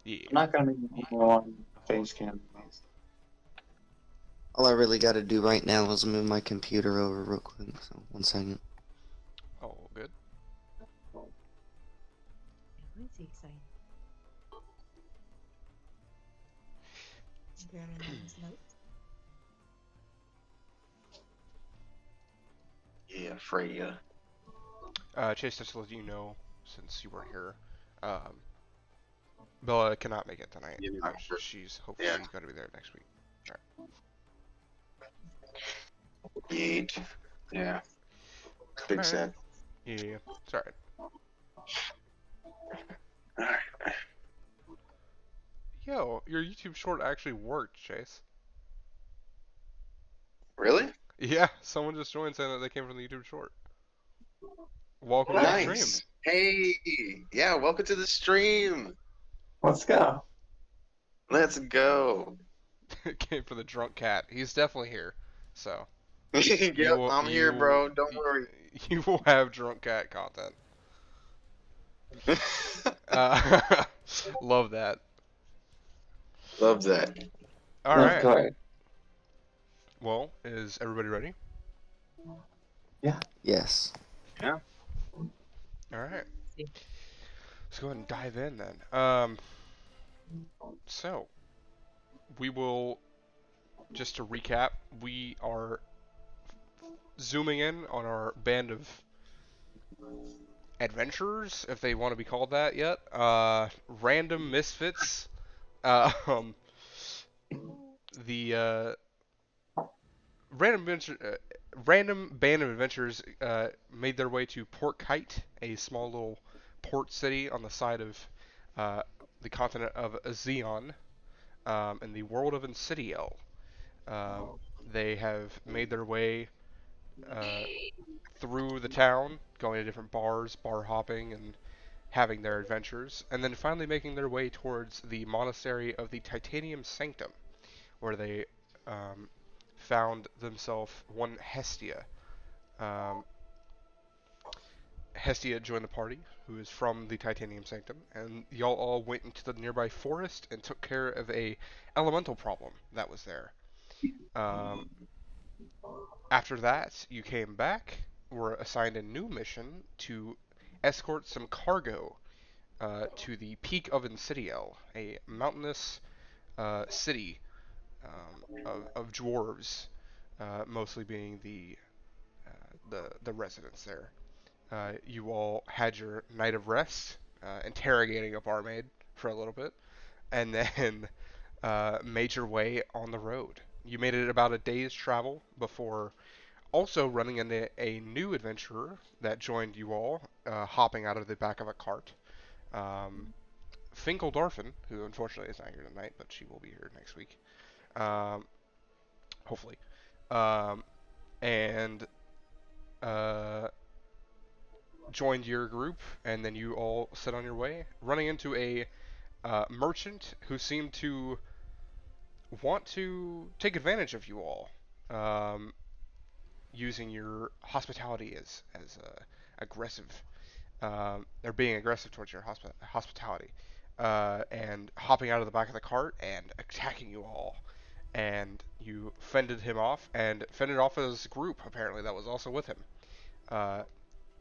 Yeah. I'm not gonna be on face cam. All I really gotta do right now is move my computer over real quick, so 1 second. Oh, good. Everyone's excited. Grabbing those notes. Yeah, Freya. Chase, just to let you know, since you weren't here, um, Bella cannot make it tonight. Yeah, I'm sure. She's hopefully Yeah. going to be there next week. Yeet. Yeah. Big Alright. sad. Yeah, it's alright. Alright. Yo, your YouTube short actually worked, Chase. Really? Yeah, someone just joined saying that they came from the YouTube short. Welcome to the stream. Nice. Hey. Yeah, welcome to the stream. Let's go. Let's go. Came for the drunk cat. He's definitely here. So Yep, will- I'm here, you- bro. Don't worry. you will have drunk cat content. Love that. Love that. All No, right. go ahead. Well, is everybody ready? Yes. All right. See. Let's go ahead and dive in then. So we will, just to recap, we are zooming in on our band of adventurers, if they want to be called that yet. Random misfits. The random band of adventurers made their way to Port Kite, a small little port city on the side of the continent of Xeon, in the world of Insidiel. They have made their way through the town, going to different bars, bar hopping, and having their adventures, and then finally making their way towards the monastery of the Titanium Sanctum, where they found themselves one Hestia. Hestia joined the party, who is from the Titanium Sanctum, and y'all all went into the nearby forest and took care of a elemental problem that was there. After that, you came back, were assigned a new mission to escort some cargo to the peak of Insidiel, a mountainous city of dwarves, mostly being the residents there. You all had your night of rest, interrogating a barmaid for a little bit, and then made your way on the road. You made it about a day's travel before also running into a new adventurer that joined you all, hopping out of the back of a cart. Finkeldorfen, who unfortunately is not here tonight, but she will be here next week, hopefully. And joined your group, and then you all set on your way, running into a merchant who seemed to want to take advantage of you all, using your hospitality as aggressive, or being aggressive towards your hospitality, and hopping out of the back of the cart and attacking you all. And you fended him off, and fended off his group, apparently, that was also with him.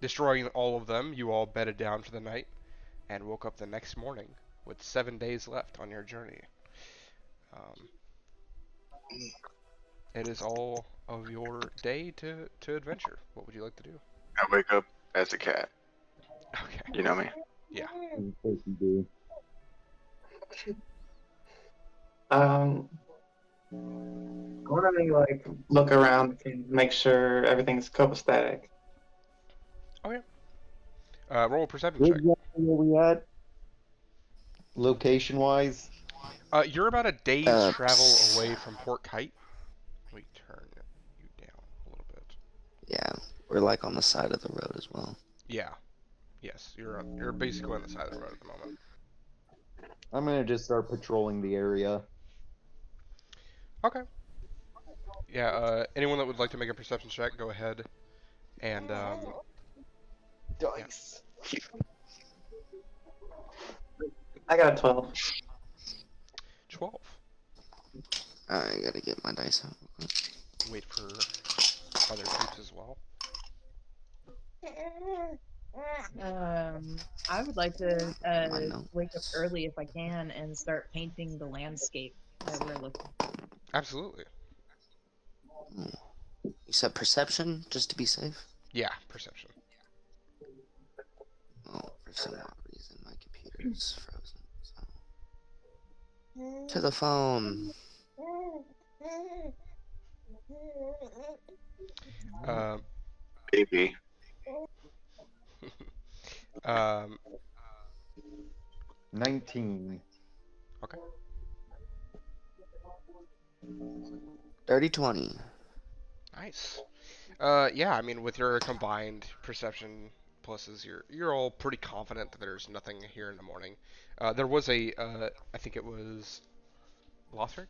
Destroying all of them, you all bedded down for the night, and woke up the next morning with 7 days left on your journey. It is all of your day to adventure. What would you like to do? I wake up as a cat. Okay. You know me. Yeah. I want to like look around and make sure everything's copacetic. Roll a perception check. Where we at? Location wise? You're about a day's travel away from Port Kite. Let me turn you down a little bit. Yeah, we're like on the side of the road as well. Yeah. Yes, you're basically on the side of the road at the moment. I'm gonna just start patrolling the area. Okay. Yeah. Anyone that would like to make a perception check, go ahead. And Dice. I got a 12. 12. I gotta get my dice out. Wait for other peeps as well. I would like to My wake up notes. early if I can and start painting the landscape that we're looking. Absolutely. Oh. You said perception, just to be safe? Yeah, perception. Oh, for some odd reason, my computer is frozen. So. To the phone. Um, Baby. um, 19. okay. 30-20. Nice. Yeah, I mean, with your combined perception pluses, you're all pretty confident that there's nothing here in the morning. There was I think it was Lothric.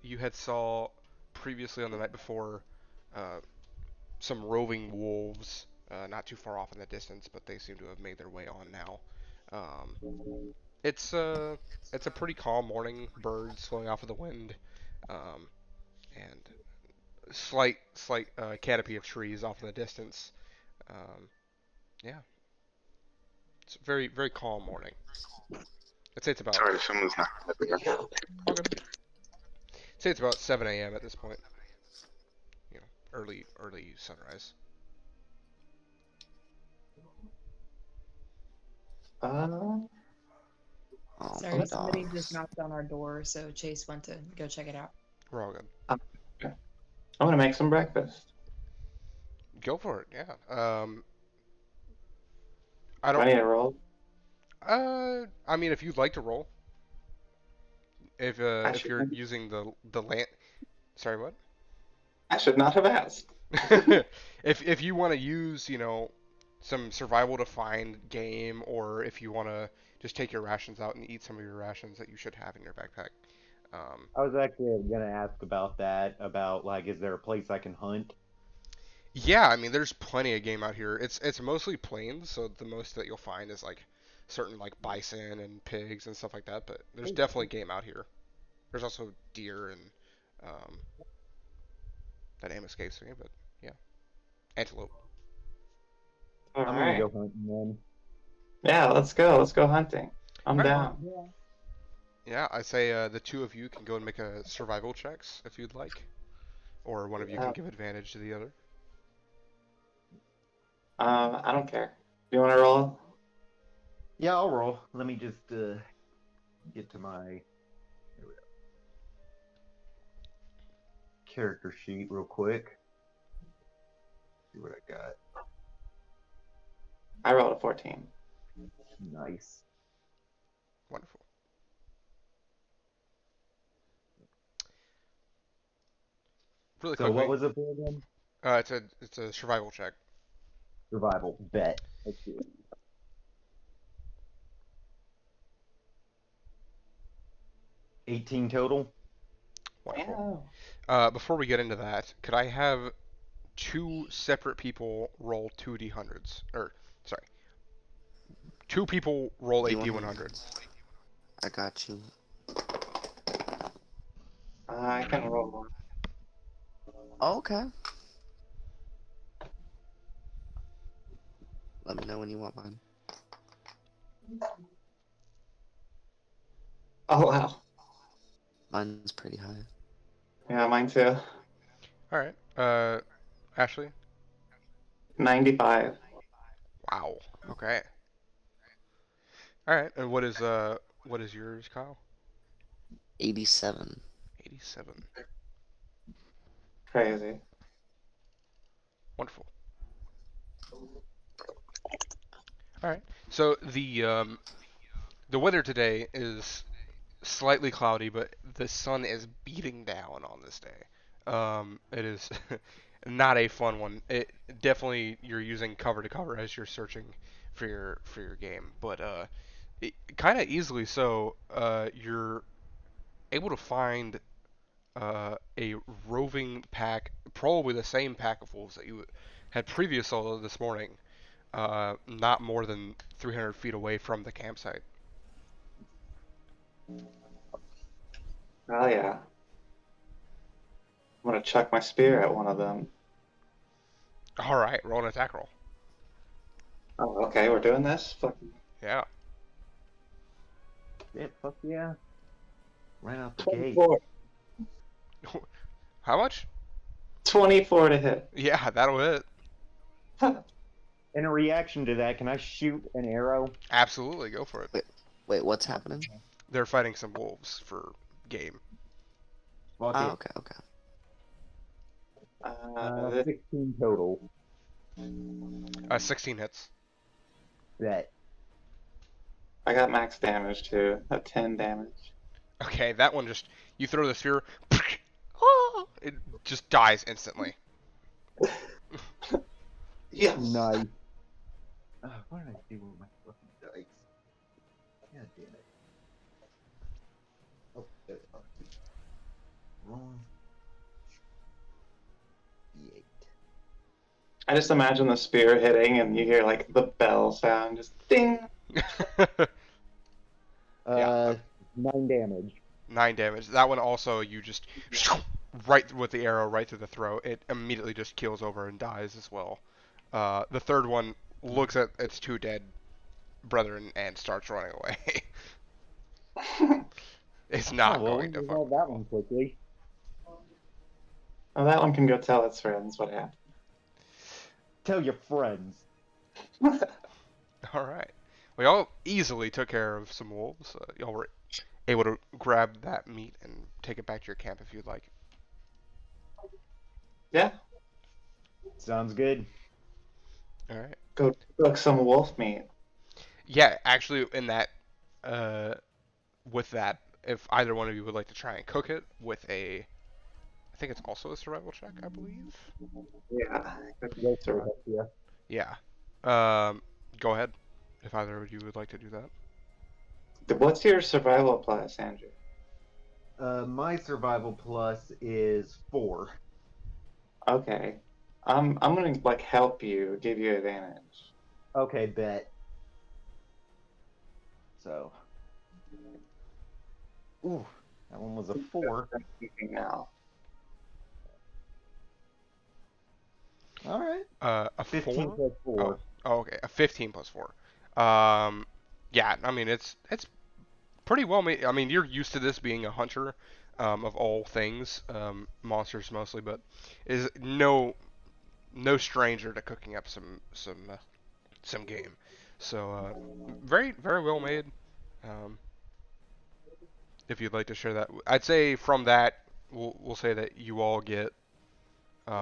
You had saw previously on the night before, uh, some roving wolves, not too far off in the distance, but they seem to have made their way on now. Um, it's it's a pretty calm morning. Birds flowing off of the wind, um, and slight canopy of trees off in the distance. Um, yeah, it's a very calm morning. I'd say it's about Sorry, someone's not there. all good. I'd say it's about 7 a.m. at this point. You know, early sunrise. Uh, Oh, Sorry, my somebody just dogs. knocked on our door, so Chase went to go check it out. We're all good. okay. I'm gonna make some breakfast. Go for it. Yeah. I Do I don't. need to roll? I mean, if you'd like to roll, I if should. you're using the land. Sorry, what? I should not have asked. If you want to use, some survival to find game, or if you want to just take your rations out and eat some of your rations that you should have in your backpack. Um, I was actually gonna ask about that. About like, is there a place I can hunt? yeah, I mean, there's plenty of game out here. It's mostly plains, so the most that you'll find is like certain like bison and pigs and stuff like that. But there's definitely game out here. There's also deer and um, that name escapes me, but yeah, antelope. All I'm gonna right. go hunting then. Yeah, let's go. Let's go hunting. I'm All right. down. Yeah. Yeah, I say the two of you can go and make a survival checks if you'd like, or one of you can Uh, give advantage to the other. I don't care. Do you want to roll? Yeah, I'll roll. Let me just get to my here we go, character sheet real quick. See what I got. I rolled a 14. Nice. Wonderful. Really So what quickly, was it for again? it's a survival check. Survival. Bet. Let's do it. 18 total. Wonderful. Yeah. Before we get into that, could I have two separate people roll two d100s? Or sorry, two people roll a d100. D100s. I got you. I can roll one. Oh, okay. Let me know when you want mine. Oh, wow. Mine's pretty high. Yeah, mine too. All right. Ashley. 95. Wow. Okay. All right. And what is yours, Kyle? 87. 87. Crazy. Wonderful. All right. So the weather today is slightly cloudy, but the sun is beating down on this day. It is not a fun one. It definitely you're using cover to cover as you're searching for your game, but kind of easily so. You're able to find a roving pack, probably the same pack of wolves that you had previously this morning, not more than 300 feet away from the campsite. Oh yeah. I'm gonna chuck my spear at one of them. All right, roll an attack roll. Oh, okay, we're doing this? Fucking Yeah. Yeah, fuck yeah. Right out the gate. 24. How much? 24 to hit. Yeah, that'll hit. In a reaction to that, can I shoot an arrow? Absolutely, go for it. Wait, what's happening? They're fighting some wolves for game. Fuck Ah, it. okay, okay. This, 16 total. 16 hits. That. I got max damage too. At 10 damage. Okay, that one just you throw the spear, it just dies instantly. Yes. Nice. What did I do with my fucking dice? God damn it. Oh, there we are. Wrong. D8. I just imagine the spear hitting and you hear like the bell sound, just ding. Yeah. 9 damage. 9 damage. That one also you just right with the arrow right through the throat. It immediately just keels over and dies as well. The third one looks at its two dead brethren and starts running away. It's not oh, well, going we to resolved that one quickly. Well, that one can go tell its friends what happened. Tell your friends. All right. We all easily took care of some wolves. Y'all were able to grab that meat and take it back to your camp if you'd like. Yeah, Sounds good. All right. go cook some wolf meat. Yeah, actually, in that, with that, if either one of you would like to try and cook it with a, I think it's also a survival check, I believe. Yeah. Go for it, yeah. Yeah. Go ahead, if either of you would like to do that. What's your survival plus, Andrew? My survival plus is 4. Okay. I'm gonna like help you, give you advantage. Okay, bet. So. Ooh, that one was a 4. I'm thinking now. Alright. A 15 4? plus 4. Oh, okay. A 15 plus 4. Yeah, I mean, it's pretty well made. I mean, you're used to this being a hunter, of all things, monsters mostly, but is no stranger to cooking up some game. So, very, very well made. Um, if you'd like to share that, I'd say from that, we'll say that you all get,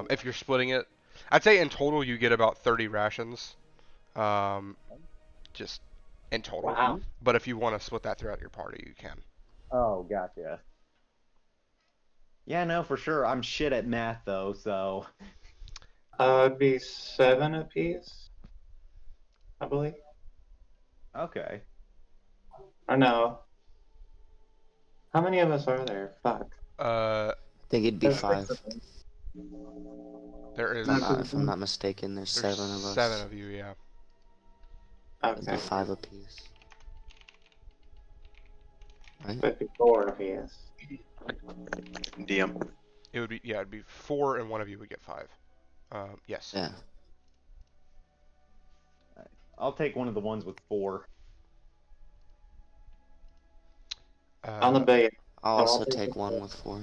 if you're splitting it, I'd say in total you get about 30 rations, just in total. Wow. But if you want to split that throughout your party, you can. Oh, gotcha. Yeah, no, for sure. I'm shit at math, though, so. It'd be 7 apiece, I believe. Okay. Or no. How many of us are there? Fuck. Uh, I think it'd be There's 5. 6 of them. there is If I'm not mistaken, there's there's 7 of us. 7 of you, yeah. It'd be Okay. 5 apiece. Right? It'd be 4 apiece. DM. It would be it'd be 4, and one of you would get 5. Yes. Yeah. I'll take one of the ones with 4. On the big. I'll I'll also take take the one 4. with 4.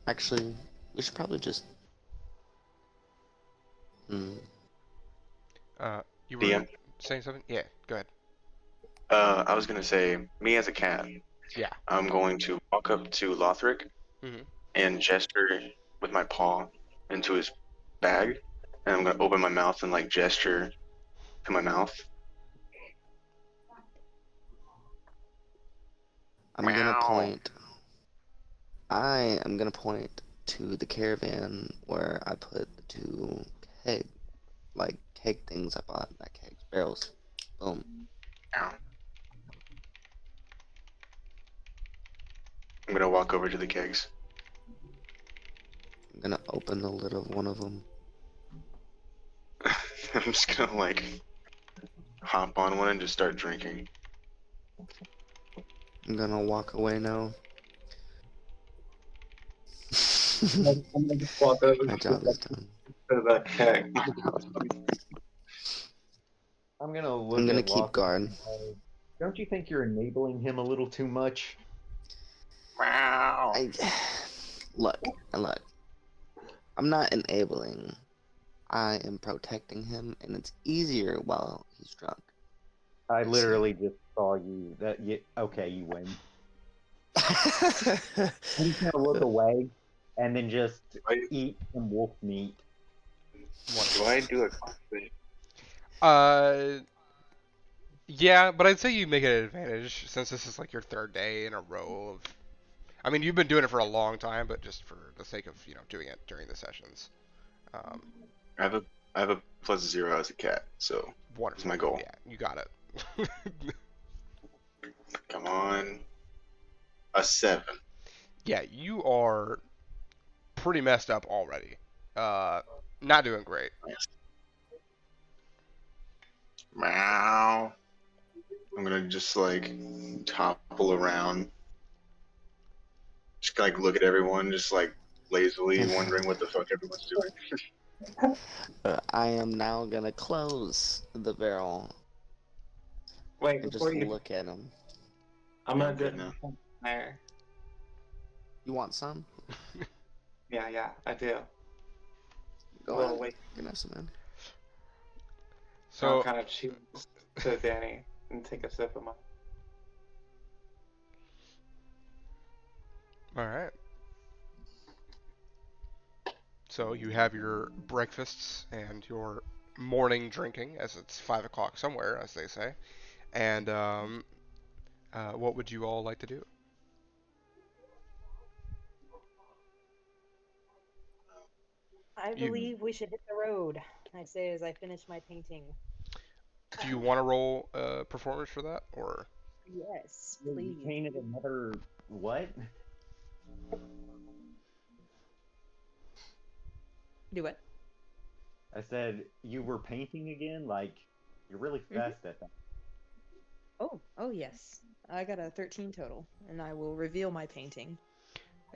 Actually, we should probably just. Hmm. You were DM. saying something? Yeah. Go ahead. I was gonna say, me as a cat, Yeah. I'm going to walk up to Lothric Mhm. and gesture with my paw into his bag, and I'm gonna open my mouth and like gesture to my mouth. I'm gonna Meow. point. I am gonna point to the caravan where I put the 2 keg things I bought. Not kegs, barrels. Boom. Meow. I'm gonna walk over to the kegs. I'm gonna open the lid of one of them. I'm just gonna like hop on one and just start drinking. I'm gonna walk away now. I'm gonna just walk over My to job is done. the keg. I'm gonna I'm look gonna at keep Lawson. guard. Don't you think you're enabling him a little too much? Wow. I look. I'm not enabling. I am protecting him, and it's easier while he's drunk. I See? literally just saw you. Okay, you win. I'm just gonna look away and then just eat some wolf meat. Do I do a confident? Yeah, but I'd say you make it an advantage since this is like your third day in a row of. I mean, you've been doing it for a long time, but just for the sake of doing it during the sessions. Um, I have a +0 as a cat, so it's Wonderful. my goal. Yeah, you got it. Come on, a 7. Yeah, you are pretty messed up already. Not doing great. Yes. Meow. I'm gonna just like topple around, just like look at everyone, just like lazily wondering what the fuck everyone's doing. I am now gonna close the barrel Wait, and before just you, look at him. I'm Yeah, gonna I'm do good now. something there. You want some? Yeah, I do. Go Well, ahead. wait, You can have some, man. I'll So, kind of choose to Danny and take a sip of mine. all right. So you have your breakfasts and your morning drinking, as it's 5 o'clock somewhere, as they say. And what would you all like to do? I You believe we should hit the road. I say as I finish my painting. do you want to roll performance for that, or Yes, You please. painted another what? Do it. I said you were painting again. Like you're really fast at that. Oh yes. I got a 13 total, and I will reveal my painting.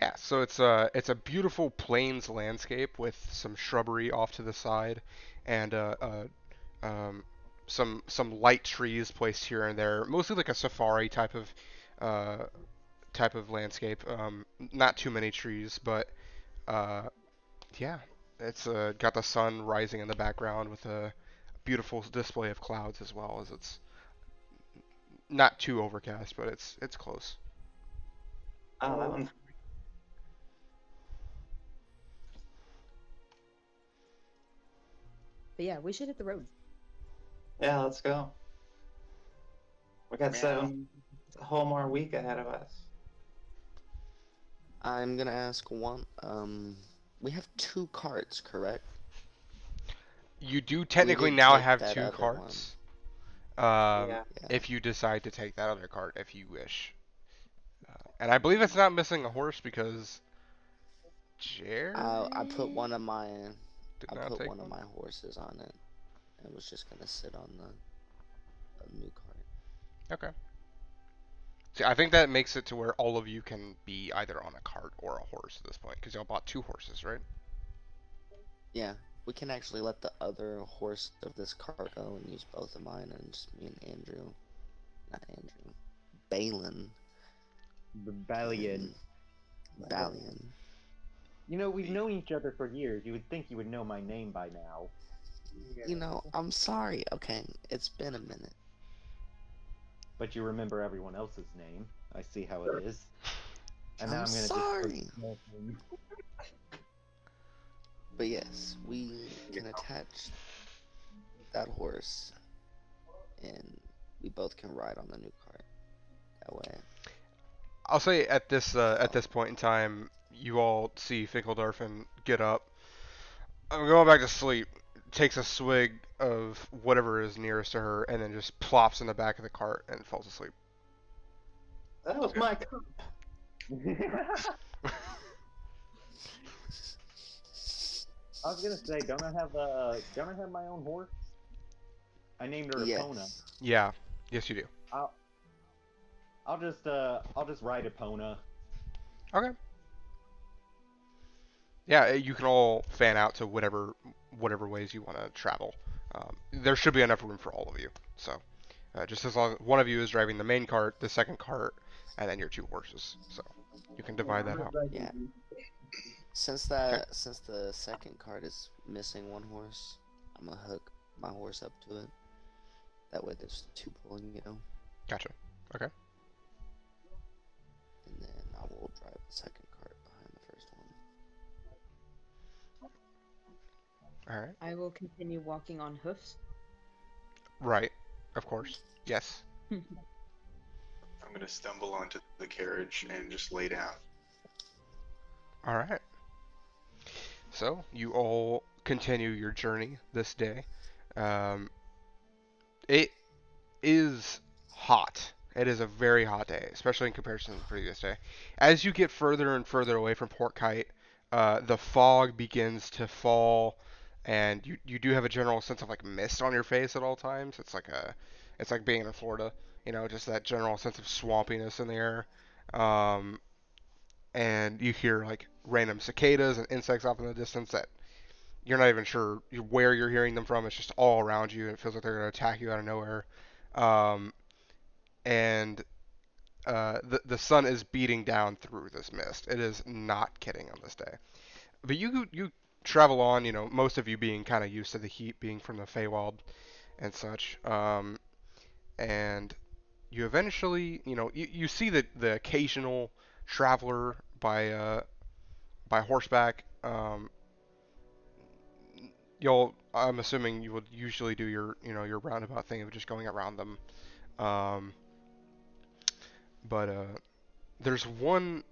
yeah? So it's a beautiful plains landscape with some shrubbery off to the side, and um, some light trees placed here and there, mostly like a safari uh, type of landscape. Not too many trees, but uh, yeah, it's got the sun rising in the background with a beautiful display of clouds as well as it's not too overcast, but it's close. Oh, that one's. But yeah, we should hit the road. Yeah, let's go. We got Meow. a whole more week ahead of us. I'm gonna ask one. We have 2 carts, correct? You do We technically didn't now take have that two other one. carts. Yeah. Yeah. If you decide to take that other cart, if you wish. And I believe it's not missing a horse because Jerry I put one of my did I not put take one of one. my horses on it. It was just gonna sit on the new cart. Okay. See, I think that makes it to where all of you can be either on a cart or a horse at this point, because y'all bought 2 horses, right? Yeah, we can actually let the other horse of this cart go and use both of mine, and just me and Andrew, not Andrew, Balin Rebellion. can Balian. You know, we've known each other for years. You would think you would know my name by now. I'm sorry. Okay, it's been a minute. But you remember everyone else's name. I see how it is. And now I'm I'm gonna sorry. just small thing. But yes, we can attach that horse, and we both can ride on the new cart. That way. I'll say at this point in time, you all see Finkeldorfen get up. I'm going back to sleep. Takes a swig of whatever is nearest to her, and then just plops in the back of the cart and falls asleep. That was my cup. I was gonna say, don't I have my own horse? I named her Epona. Yes. Yeah, yes you do. I'll I'll just ride Epona. Okay. Yeah, you can all fan out to whatever ways you want to travel. There should be enough room for all of you. So just as long as one of you is driving the main cart, the second cart, and then your two horses. So you can divide that out. Yeah. Okay. Since the second card is missing one horse, I'm gonna hook my horse up to it. That way there's two pulling, Gotcha. Okay. and then I will drive the second cart behind the first one. All right. I will continue walking on hoofs. Right. Of course. Yes. I'm gonna stumble onto the carriage and just lay down. All right. So you all continue your journey this day. Um, it is hot. It is a very hot day, especially in comparison to the previous day. As you get further and further away from Port Kite, the fog begins to fall, and you do have a general sense of like mist on your face at all times. It's like being in Florida, just that general sense of swampiness in the air. Um, and you hear like random cicadas and insects off in the distance that you're not even sure where you're hearing them from. It's just all around you, and it feels like they're going to attack you out of nowhere. Um, and the sun is beating down through this mist. It is not kidding on this day. But you travel on. Most of you being kind of used to the heat, being from the Feywild and such. And you eventually, you see the occasional traveler by horseback. I'm assuming you would usually do your roundabout thing of just going around them. Um, but there's one,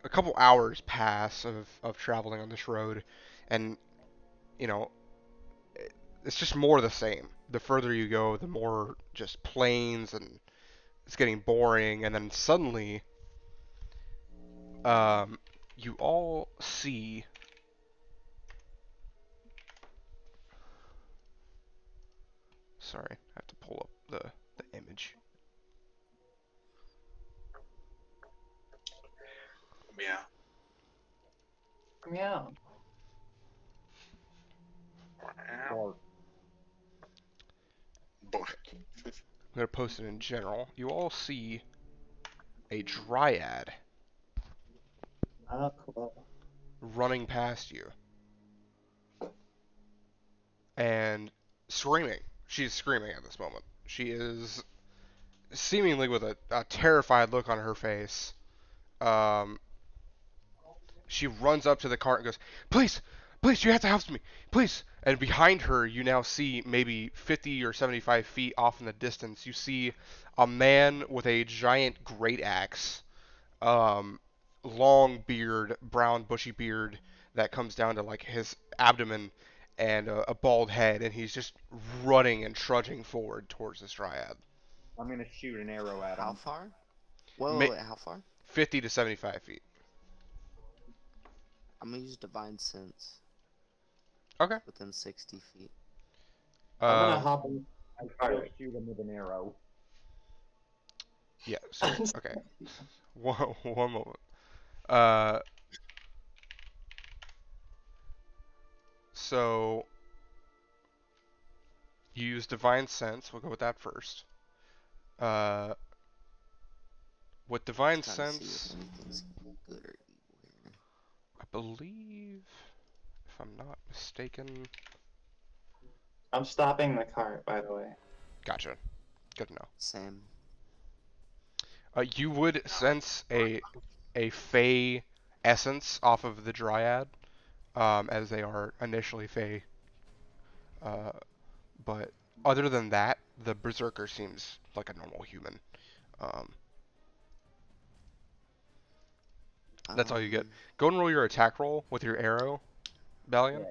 a couple hours pass of traveling on this road, and you know, it's just more of the same. The further you go, the more just plains, and it's getting boring. And then suddenly, you all see. Sorry, I have to pull up the image. Yeah. Meow. Or Boy. I'm gonna post it in general. You all see a dryad Oh, cool. running past you and screaming. She's screaming at this moment. She is seemingly with a terrified look on her face. Um, she runs up to the cart and goes, "Please, please, you have to help me, please!" And behind her, you now see maybe 50 or 75 feet off in the distance. You see a man with a giant great axe, um, long beard, brown bushy beard that comes down to like his abdomen, and a bald head, and he's just running and trudging forward towards this dryad. I'm gonna shoot an arrow at How him. far? Wait, Ma- wait, wait, how far? 50 to 75 feet. I'm gonna use Divine Sense Okay. within 60 feet. I'm gonna Um, hop in. I still shoot him with an arrow. yeah. So okay. One moment. Uh, so you use Divine Sense. We'll go with that first. Uh, with Divine Just trying to see if Sense, anything's good or evil here. I believe, if I'm not mistaken. I'm stopping the cart, by the way. Gotcha. Good to know. Same. You would sense a Fey essence off of the Dryad, as they are initially Fey. Uh, but other than that, the Berserker seems like a normal human. Um, that's all you get. Go and roll your attack roll with your arrow, Balian.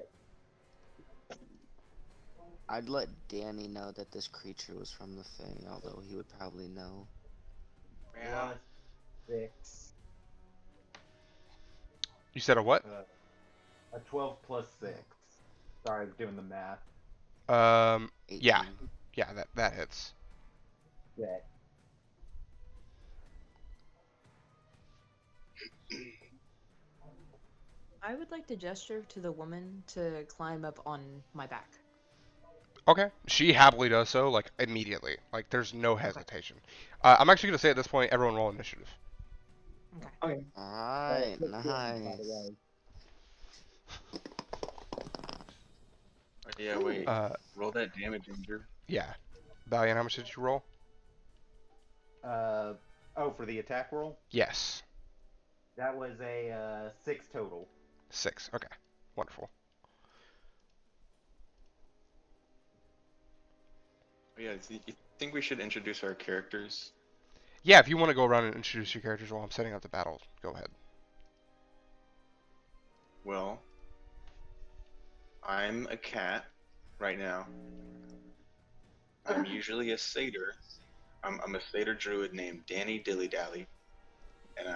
I'd let Danny know that this creature was from the Fae, although he would probably know. Yeah. +6. You said a what? A 12 plus 6. Sorry, I was doing the math. 18. Yeah, that hits. Yeah. I would like to gesture to the woman to climb up on my back. Okay. She happily does so, like, immediately. Like, there's no Okay. hesitation. I'm actually going to say at this point, everyone roll initiative. Okay. Okay. Alright, Quick game, by the nice. way. Oh, yeah, wait. Uh, Roll that damage, Andrew. yeah. Valiant, how much did you roll? Oh, for the attack roll? Yes. That was a 6 total. 6. Okay. Wonderful. Oh, yeah, you think we should introduce our characters? Yeah, if you want to go around and introduce your characters while I'm setting up the battle, go ahead. Well, I'm a cat right now. I'm usually a satyr. I'm a satyr druid named Danny Dilly Dally, and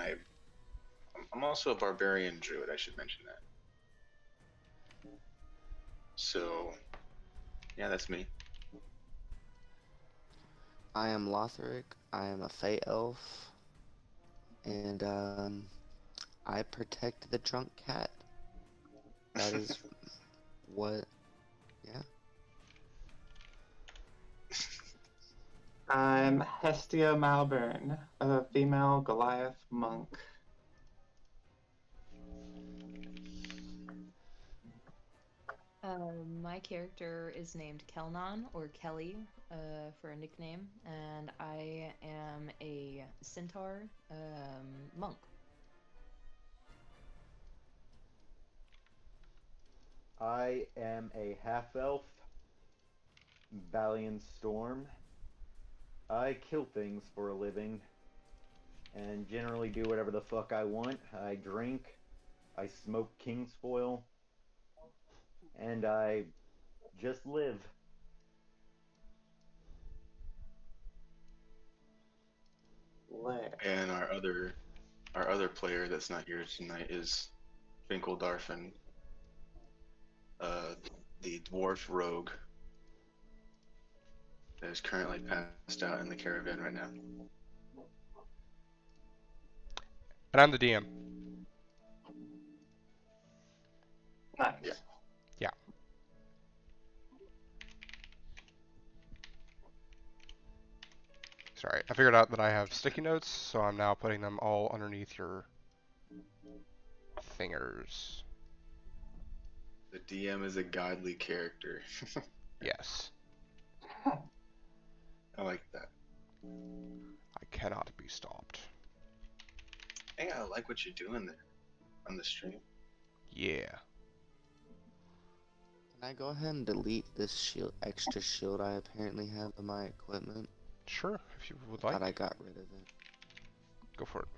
I'm also a barbarian druid. I should mention that. So, yeah, that's me. I am Lotharic. I am a Fey Elf. And, I protect the drunk cat. That is what, yeah. I'm Hestia Malburn, a female Goliath monk. My character is named Kelnon, or Kelly, for a nickname, and I am a centaur monk. I am a half-elf, Valiant Storm. I kill things for a living, and generally do whatever the fuck I want. I drink, I smoke king's foil, and I just live. And our other player that's not here tonight is Finkel Darfin, uh, the dwarf rogue that is currently passed out in the caravan right now. And I'm the DM. Nice. Yeah. Yeah. Sorry, I figured out that I have sticky notes, so I'm now putting them all underneath your fingers. The DM is a godly character. Yes. I like that. I cannot be stopped. Hey, I like what you're doing there on the stream. Yeah. Can I go ahead and delete this shield, extra shield I apparently have in my equipment? Sure, if you would Thought like. I got rid of it. Go for it.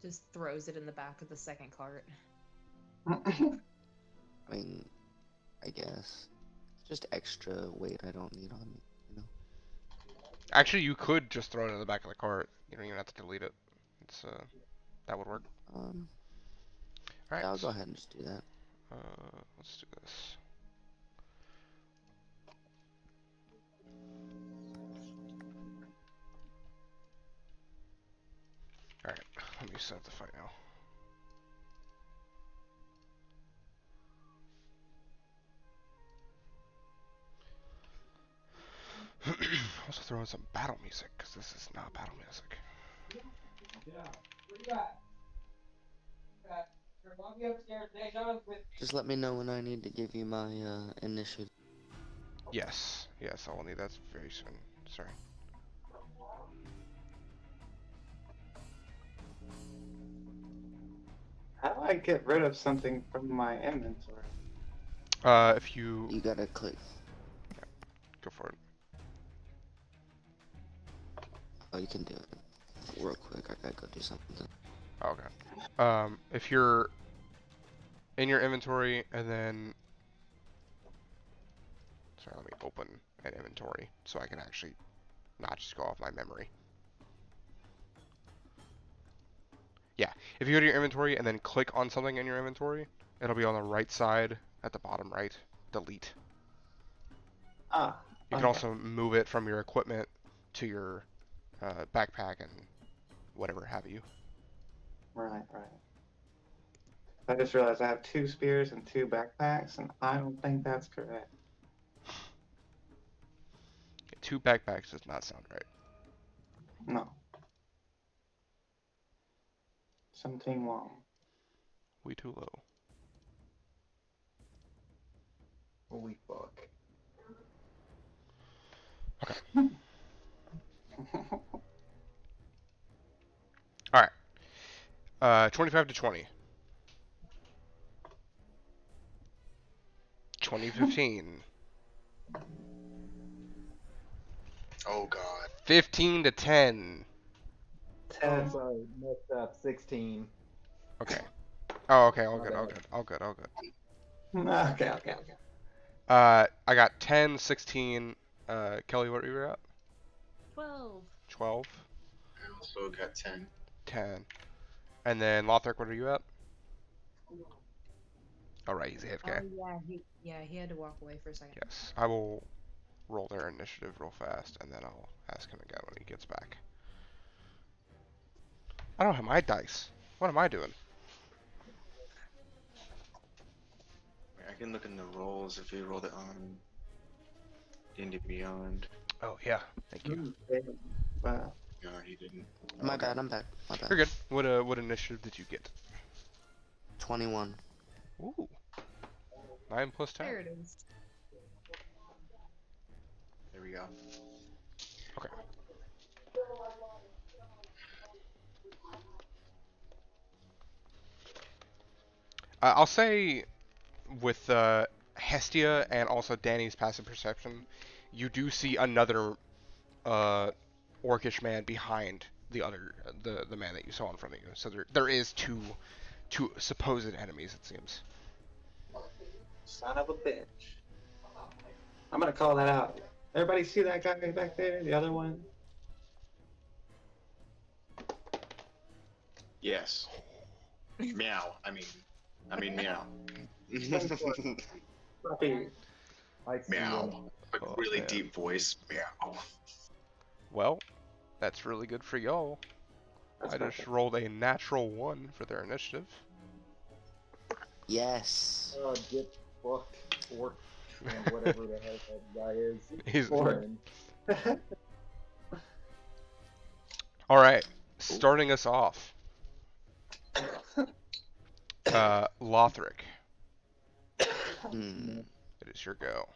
Just throws it in the back of the second cart. I mean, I guess. It's just extra weight I don't need on me, you know? Actually, you could just throw it in the back of the cart. You don't even have to delete it. It's that would work. Um, All right. yeah, I'll go ahead and just do that. Let's do this. All right. Let me set up the fight now. Also throw in some battle music, because this is not battle music. Just let me know when I need to give you my initiative. Yes, yes, I will need that very soon. Sorry. How do I get rid of something from my inventory? If you You gotta click. go for it. Oh, you can do it real quick. I gotta go do something. Okay. If you're in your inventory and then, sorry, let me open an inventory so I can actually not just go off my memory. Yeah, if you go to your inventory and then click on something in your inventory, it'll be on the right side at the bottom right. Delete. Ah. You can also move it from your equipment to your backpack and whatever have you. Right, right. I just realized I have 2 spears and 2 backpacks, and I don't think that's correct. 2 backpacks does not sound right. No. Something wrong. We too low. Holy fuck. All right. 25 to 20. 2015. Oh God. 15 to 10. Oh, 10. sorry, messed up. 16. Okay. Oh, okay. All My good. All bad. good. All good. All good. Okay. I got 10, 16. Kelly, what were you at? 12. 12, I also got 10. 10. And then Lothric, what are you at? All right, he's AFK. Oh yeah, he had to walk away for a second. Yes. I will roll their initiative real fast, and then I'll ask him again when he gets back. I don't have my dice. What am I doing? I can look in the rolls if you rolled it on D&D Beyond. Oh, yeah. Thank you. Wow. No, he didn't. My Okay. bad, I'm back. My bad. You're good. What initiative did you get? 21. Ooh. 9 plus 10. There it is. There we go. Okay. I'll say with Hestia and also Danny's passive perception, you do see another orcish man behind the man that you saw in front of you. So there is two supposed enemies, it seems. Son of a bitch. I'm gonna call that out. Everybody see that guy back there? The other one? Yes. Meow. I mean meow. Puppy. I see Meow. him. Like Oh, really man. deep voice. Meow. Well, that's really good for y'all. That's I just perfect. rolled a natural 1 for their initiative. Yes. Get fucked. Orc. And whatever the hell that guy is. He's Orc. And all right. Starting us off, Lothric. Hmm. It is your go.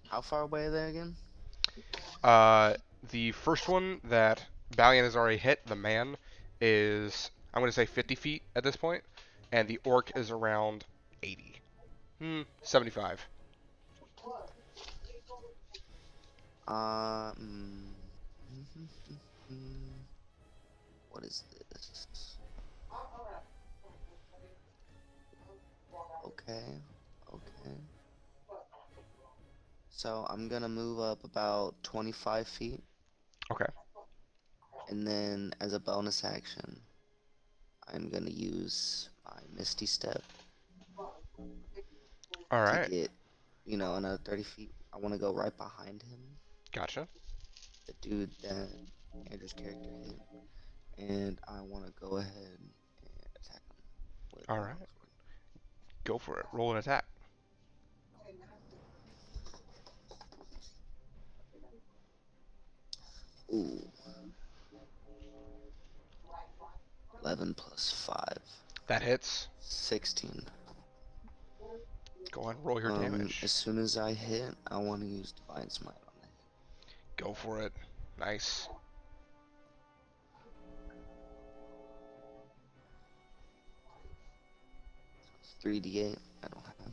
How far away are they again? The first one that Valiant has already hit, the man, is I'm gonna say 50 feet at this point, and the orc is around 80. 75. Um. What is this? Okay. Okay. So I'm gonna move up about 25 feet, Okay. and then as a bonus action, I'm gonna use my Misty Step All to right. get, another 30 feet. I want to go right behind him, Gotcha. the dude that Andrew's character hit, and I want to go ahead and attack him with All my right. longsword. Go for it. Roll an attack. Ooh. 11 plus 5. That hits. 16. Go ahead and roll your damage. As soon as I hit, I want to use Divine Smite on it. Go for it. Nice. So it's 3d8. I don't have that.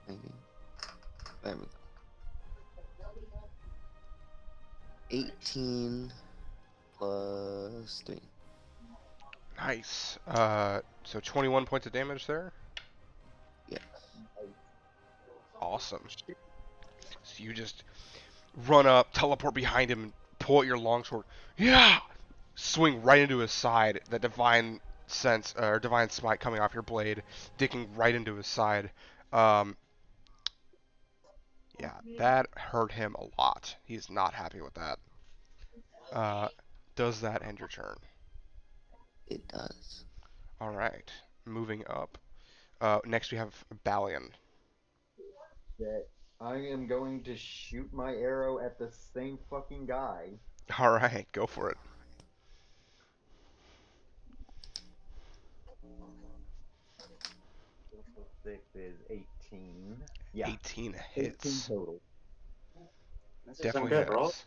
Maybe. There we go. 18 plus 3. Nice. So 21 points of damage there. Yes. Awesome. So you just run up, teleport behind him, and pull out your longsword. Yeah! swing right into his side. The divine sense or divine smite coming off your blade, digging right into his side. Um, yeah, that hurt him a lot. He's not happy with that. Uh, does that end your turn? It does. All right, moving up. Next we have Balian. That I am going to shoot my arrow at the same fucking guy. All right, go for it. 6 is 18. Yeah, 18 18 hits. total. This is some Definitely good roll. hits.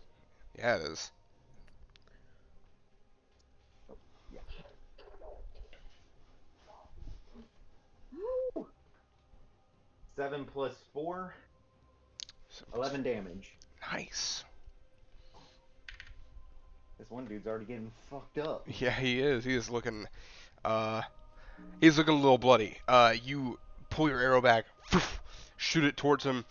Yeah, it is. Yeah. 7 plus 4, So, 11 damage. nice. This one dude's already getting fucked up. Yeah, he is. He is looking. Uh, he's looking a little bloody. You pull your arrow back, shoot it towards him,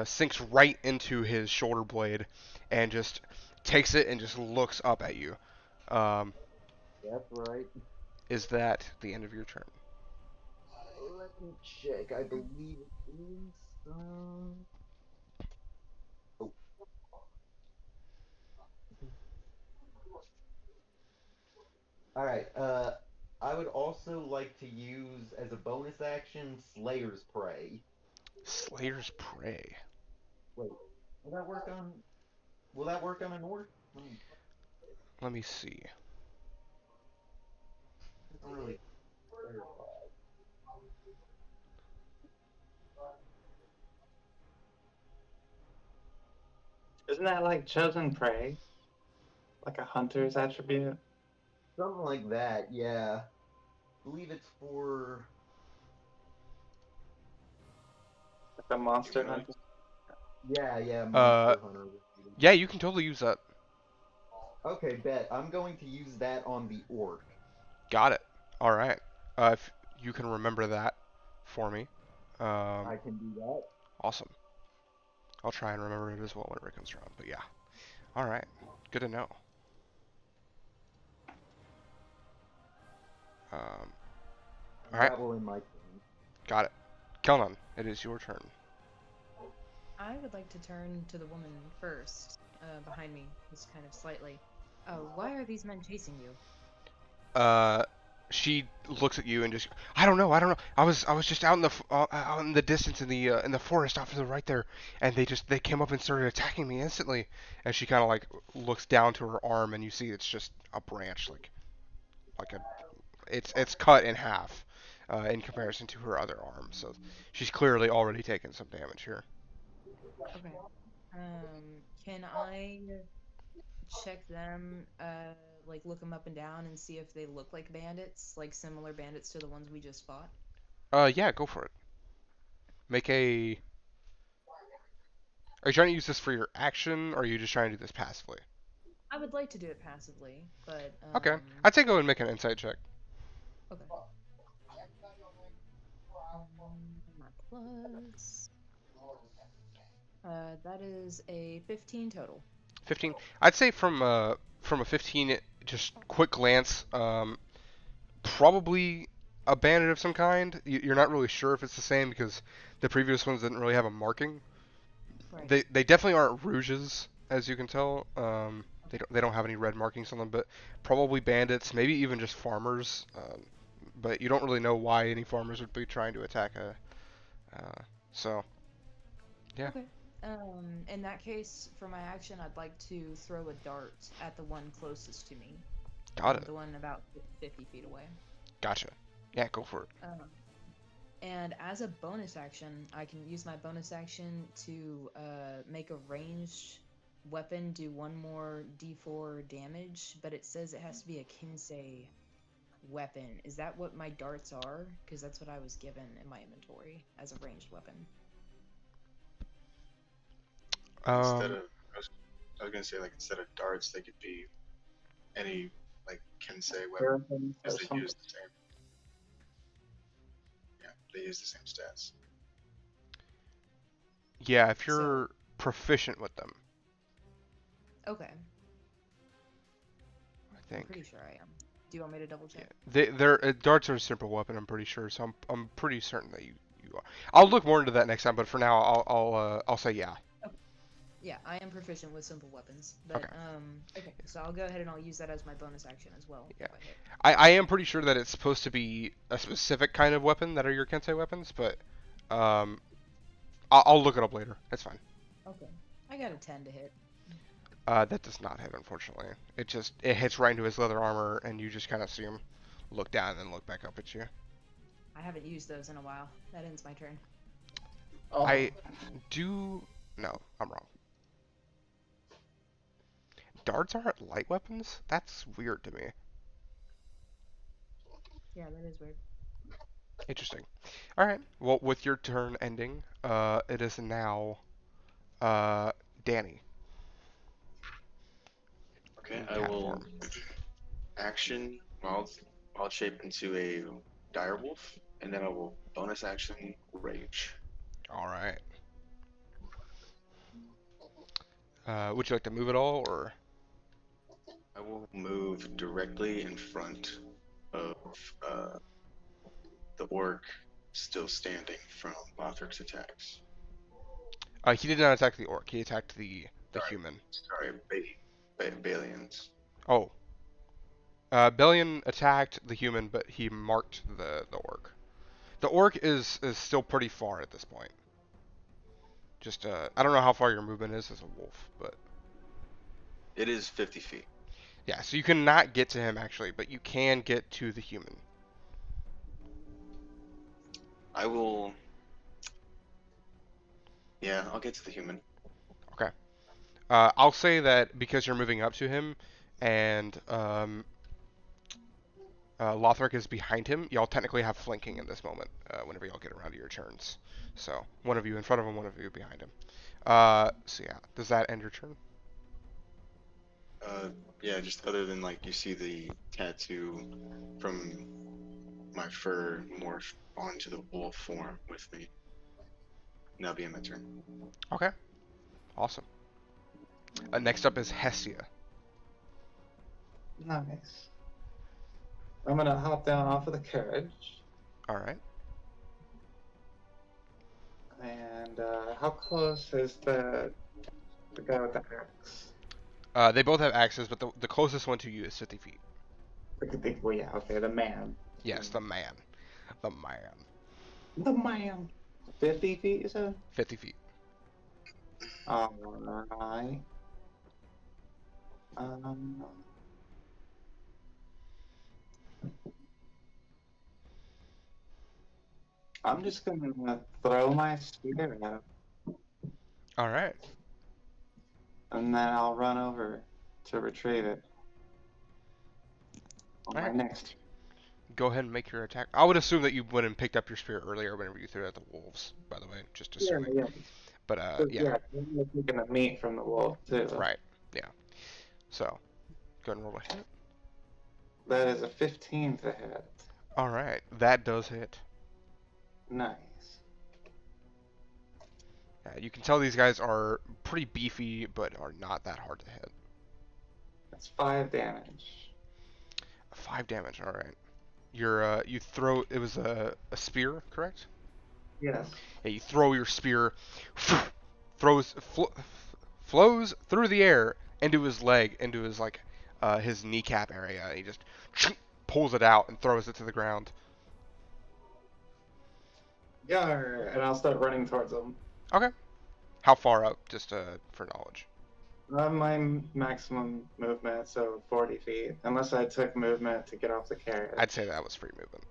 sinks right into his shoulder blade, and just takes it and just looks up at you. Um, That's right. is that the end of your turn? Let me check. I believe it is. Oh. All right. I would also like to use as a bonus action Slayer's Prey. Slayer's Prey. Wait, will that work on? Will that work on an orc? Let me see. Doesn't really clarify. Isn't that like chosen prey? Like a hunter's attribute? Something like that. Yeah. I believe it's for. Like a monster Humanoid? hunter? Yeah, Uh, Monster Hunter. yeah, you can totally use that. Okay, bet. I'm going to use that on the orc. Got it. All right. If you can remember that for me, I can do that. awesome. I'll try and remember it as well whenever it comes around. But yeah. All right. Good to know. Um, all right. That will end my turn. Got it. Kelnan, it is your turn. I would like to turn to the woman first, behind me, just kind of slightly. Why are these men chasing you? Uh, she looks at you and just, I don't know. I was just out in the distance in the forest off to the right there, and they came up and started attacking me instantly. And she kind of like looks down to her arm, and you see it's just a branch, like a, it's cut in half, in comparison to her other arm. So she's clearly already taken some damage here. Okay. Can I check them, like look them up and down and see if they look like bandits, like similar bandits to the ones we just fought? Yeah, go for it. Make a. Are you trying to use this for your action, or are you just trying to do this passively? I would like to do it passively, but Okay, I'd say go ahead and make an insight check. okay. My plus. That is a 15 total. 15. I'd say from a 15, just quick glance, probably a bandit of some kind. You're not really sure if it's the same because the previous ones didn't really have a marking. Right. They definitely aren't rouges, as you can tell. They don't have any red markings on them, but probably bandits, maybe even just farmers. But you don't really know why any farmers would be trying to attack a. So yeah, Okay. In that case, for my action, I'd like to throw a dart at the one closest to me. got it. The one about 50 feet away. Gotcha. Yeah, go for it. And as a bonus action, I can use my bonus action to make a ranged weapon do one more d4 damage, but it says it has to be a Kinsei weapon. Is that what my darts are? Because that's what I was given in my inventory as a ranged weapon. Instead Um, of, I was gonna say like instead of darts, they could be any like Kensei weapon Weapons or because they something? use the same. Yeah, they use the same stats. yeah, if So, you're proficient with them. okay. I I'm think. pretty sure I am. Do you want me to double Yeah, check? they're darts are a simple weapon. I'm pretty sure, so I'm pretty certain that you are. I'll look more into that next time, but for now, I'll say yeah. Okay. Yeah, I am proficient with simple weapons, but Okay. okay. So I'll go ahead and I'll use that as my bonus action as well Yeah, if I hit. I am pretty sure that it's supposed to be a specific kind of weapon that are your Kensei weapons, but um, I'll look it up later. That's fine. Okay. I got a 10 to hit. That does not hit, unfortunately. It hits right into his leather armor, and you just kind of see him look down and then look back up at you. I haven't used those in a while. That ends my turn. Oh, I do. No, I'm wrong. Darts aren't light weapons? That's weird to me. Yeah, that is weird. Interesting. All right. Well, with your turn ending, it is now Danny Okay, in I cat will form. action wild shape into a dire wolf, and then I will bonus action rage. All right. Would you like to move at all, or? I will move directly in front of uh, the orc still standing from Lothric's attacks. He did not attack the orc. He attacked the Sorry, human. sorry, Balians. Oh. Bellion attacked the human, but he marked the orc. The orc is still pretty far at this point. Just I don't know how far your movement is as a wolf, but It is 50 feet. yeah. So you cannot get to him actually, but you can get to the human. I will. Yeah, I'll get to the human. Okay. I'll say that because you're moving up to him, and Lothric is behind him, y'all technically have flanking in this moment. Whenever y'all get around to your turns, so one of you in front of him, one of you behind him. So yeah, does that end your turn? Uh, yeah, just other than like you see the tattoo from my fur morph onto the wolf form with me. And that'll be in my turn. Okay. Awesome. Next up is Hestia. nice. I'm gonna hop down off of the carriage. All right. And how close is the guy with the axe? They both have axes, but the closest one to you is 50 feet. Well, yeah, okay, the man. Yes, the man. The man. The man. 50 feet, you said? 50 feet. Alright. Um, I'm just gonna throw my spear out, All right. and then I'll run over to retrieve it on All my right. next. Go ahead and make your attack. I would assume that you went and picked up your spear earlier whenever you threw it at the wolves, by the way. Just Yeah, assuming. yeah. But So, yeah. yeah, I'm taking the meat from the wolf, too. Right. Yeah. So, go ahead and roll a hit. That is a 15 to hit. All right. That does hit. Nice. You can tell these guys are pretty beefy, but are not that hard to hit. That's 5 damage. 5 damage. All right. You throw. It was a spear, correct? Yes. Yeah. You throw your spear, flows through the air into his leg, into his like his kneecap area. And he just pulls it out and throws it to the ground. Yar! And I'll start running towards him. Okay. How far up? Just for knowledge. My maximum movement, so 40 feet. Unless I took movement to get off the carriage. I'd say that was free movement.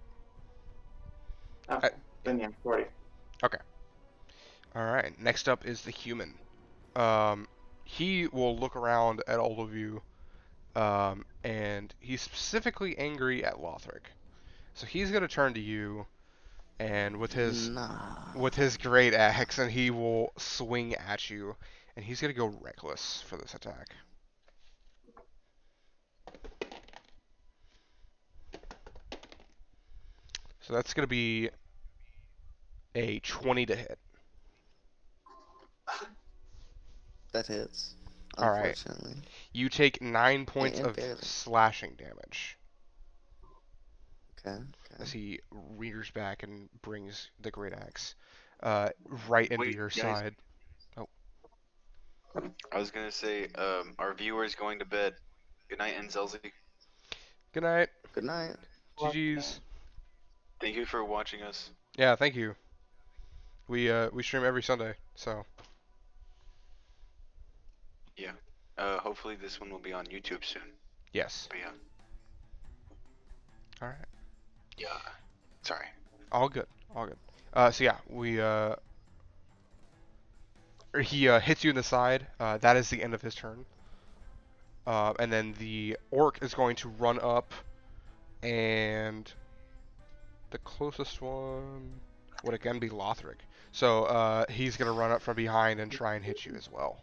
Okay. Then yeah, 40. Okay. All right. Next up is the human. He will look around at all of you, and he's specifically angry at Lothric. So he's gonna turn to you, and Nah. with his great axe, and he will swing at you, and he's gonna go reckless for this attack. So that's gonna be a 20 to hit. That hits. All right. unfortunately. You take 9 And, points and of barely. slashing damage Okay, as okay. he rears back and brings the great axe right into Wait, your guys, side. Oh, I was gonna say, our viewers going to bed. Good night, Enzelzi. good night. Good night. GG's. Thank you for watching us. Yeah, thank you. We stream every Sunday, so Yeah. Hopefully this one will be on YouTube soon. yes. But yeah. All right. Yeah. Sorry. All good. All good. So yeah, he hits you in the side. That is the end of his turn. And then the orc is going to run up, and the closest one would again be Lothric. So he's gonna run up from behind and try and hit you as well.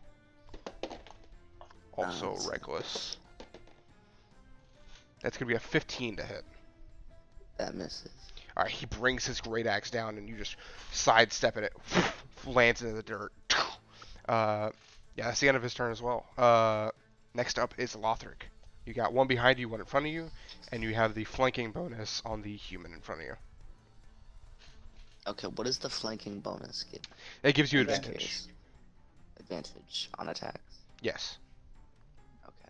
Also Let's see. reckless. That's gonna be a 15 to hit. That misses. All right, he brings his great axe down, and you just sidestep it. It lands into the dirt. Yeah, that's the end of his turn as well. Next up is Lothric. You got one behind you, one in front of you, and you have the flanking bonus on the human in front of you. Okay, what does the flanking bonus give? It gives you I'm just advantage. curious. Advantage on attacks. Yes. Okay.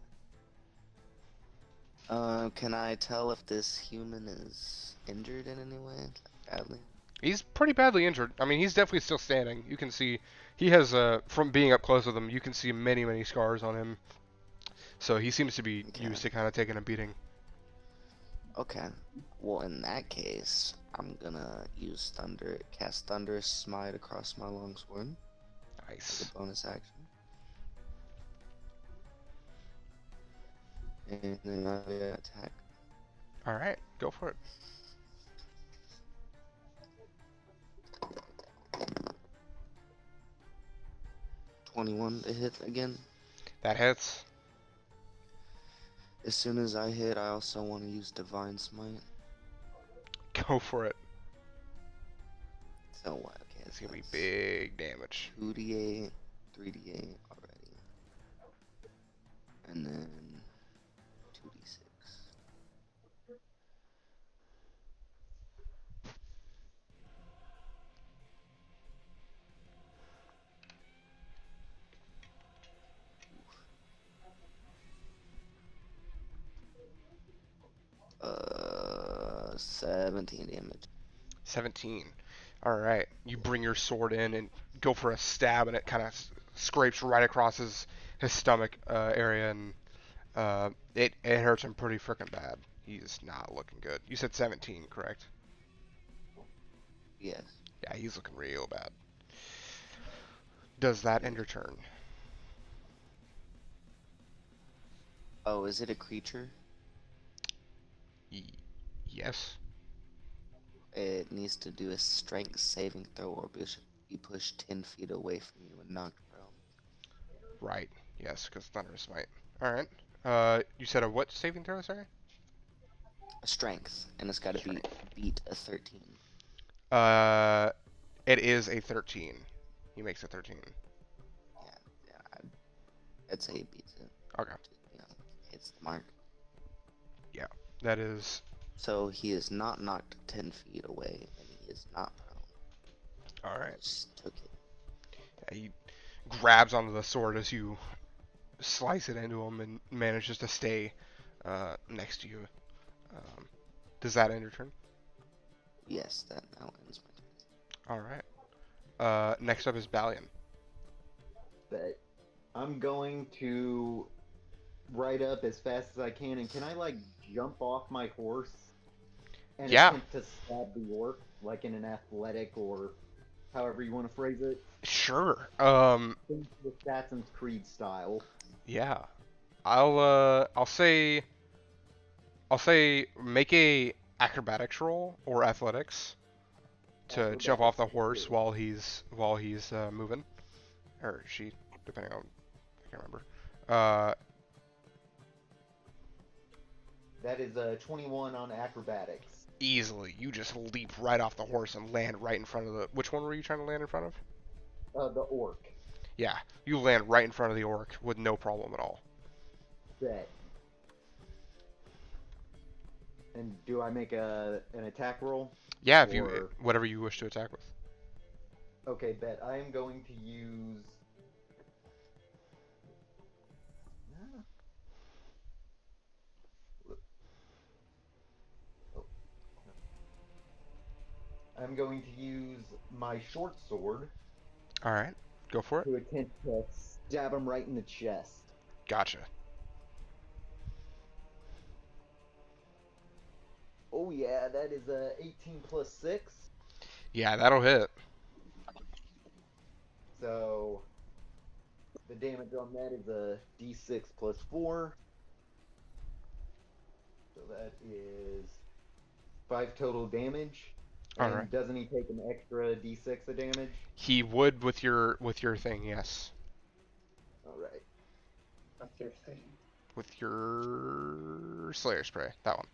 Can I tell if this human is injured in any way? Badly? He's pretty badly injured. I mean, he's definitely still standing. You can see he has, from being up close with him, you can see many, many scars on him. So he seems to be Okay. used to kind of taking a beating. Okay. Well, in that case, I'm gonna use cast Thunderous Smite across my longsword as Nice. a bonus action. And then I attack. All right, go for it. $21 to hit again. That hits. As soon as I hit, I also want to use Divine Smite. Go for it. So what? Okay, It's so gonna be that's big damage. 2d8, 3d8 already. And then 2d6. Uh, 17 damage. 17. All right. You bring your sword in and go for a stab, and it kind of scrapes right across his stomach area, and it hurts him pretty freaking bad. He's not looking good. You said 17, correct? Yes. Yeah, he's looking real bad. Does that end your turn? Oh, is it a creature? Y- yes. It needs to do a strength saving throw or be pushed 10 feet away from you and knocked prone. Right. Yes, because Thunder Smite. All right. You said a what saving throw, sorry? A strength, and it's got to beat a 13. It is a 13. He makes a 13. Yeah, I'd say he beats it. Okay. You know, hits the mark. Yeah, that is. So he is not knocked 10 feet away, and he is not prone. All right. Just took it. Yeah, he grabs onto the sword as you slice it into him and manages to stay next to you. Does that end your turn? Yes, that now ends my turn. All right. Next up is Balian. But I'm going to ride up as fast as I can, and can I like jump off my horse and Yeah. attempt to stab the orc, like in an athletic or however you want to phrase it? Sure. Think the Assassin's Creed style. Yeah. I'll say make a acrobatics roll or athletics to jump off the horse while he's moving, or she, depending on, I can't remember. That is a 21 on acrobatics. Easily, you just leap right off the horse and land right in front of the. Which one were you trying to land in front of? The orc. Yeah, you land right in front of the orc with no problem at all. Bet. And do I make an attack roll? Yeah, if you Or whatever you wish to attack with. okay, bet. I am going to use. Oh, I'm going to use my short sword All right, go for it. to attempt to stab him right in the chest. Gotcha. Oh yeah, that is a 18 plus 6. Yeah, that'll hit. So the damage on that is a d6 plus 4. So that is 5 total damage. All right. And doesn't he take an extra d6 of damage? He would with your thing, yes. All right. That's your thing. With your Slayer spray, that one.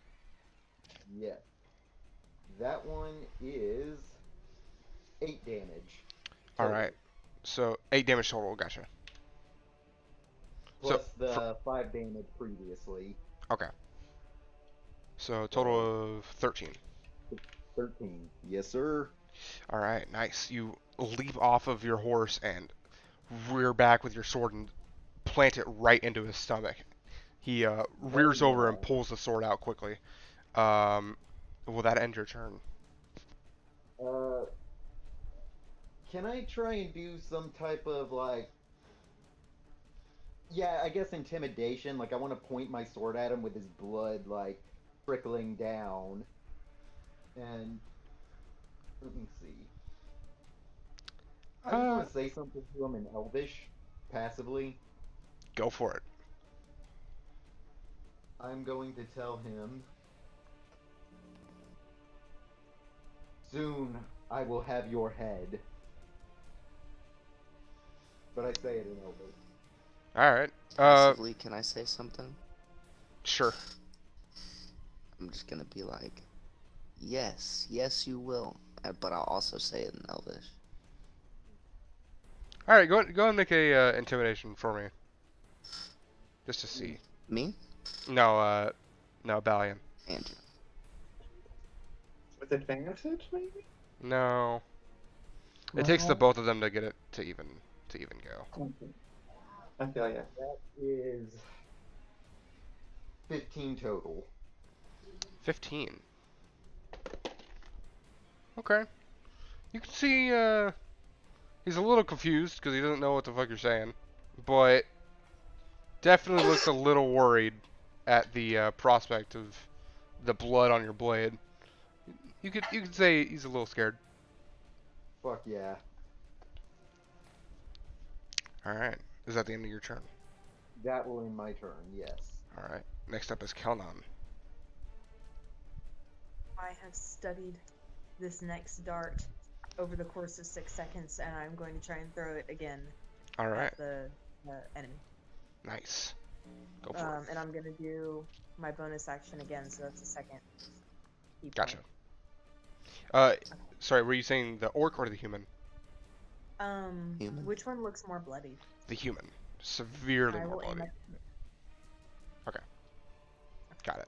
Yes. That one is 8 damage. All Total. right. So 8 damage total. Gotcha. Plus So the 5 damage previously. okay. So So total of 13. 13. Yes, sir. All right, nice. You leap off of your horse and rear back with your sword and plant it right into his stomach. He rears over and pulls the sword out quickly. Will that end your turn? Uh, can I try and do some type of like, yeah, I guess intimidation. Like I want to point my sword at him with his blood like trickling down. And let me see. I just want to say something to him in Elvish, passively. Go for it. I'm going to tell him, soon I will have your head. But I say it in Elvish. All right. Passively, can I say something? Sure. I'm just gonna be like, yes, yes, you will. But I'll also say it in Elvish. All right, go and make a intimidation for me, just to see. Me? No, no, Balian. Andrew. With advantage, maybe? No. It takes the both of them to get it to even go. I feel ya. That is 15 total. 15. Okay. You can see he's a little confused because he doesn't know what the fuck you're saying, but definitely looks a little worried at the prospect of the blood on your blade. You could say he's a little scared. Fuck yeah. All right. Is that the end of your turn? That will end my turn, yes. All right. Next up is Kelnon. I have studied this next dart over the course of 6 seconds, and I'm going to try and throw it again All right. at the enemy. Nice. Go for it. And I'm going to do my bonus action again, so that's the second. key Gotcha. point. Sorry, were you saying the orc or the human? Human. Which one looks more bloody? The human. Severely I more will aim bloody. at- Okay. Got it.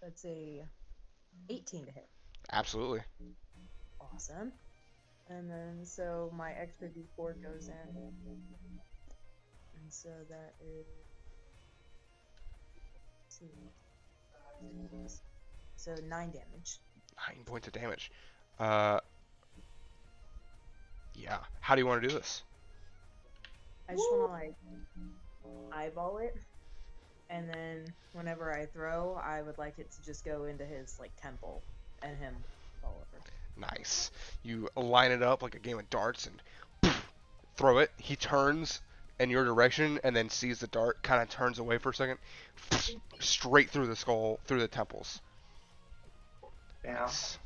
That's a 18 to hit. Absolutely. Awesome. And then, so my extra d4 goes in. And so that is... So 9 damage. 9 points of damage. Yeah. How do you want to do this? I just want to, like, eyeball it. And then, whenever I throw, I would like it to just go into his, like, temple. And him fall over. Nice. You line it up like a game of darts and poof, throw it. He turns in your direction and then sees the dart, kind of turns away for a second, straight through the skull, through the temples. Yeah. Nice.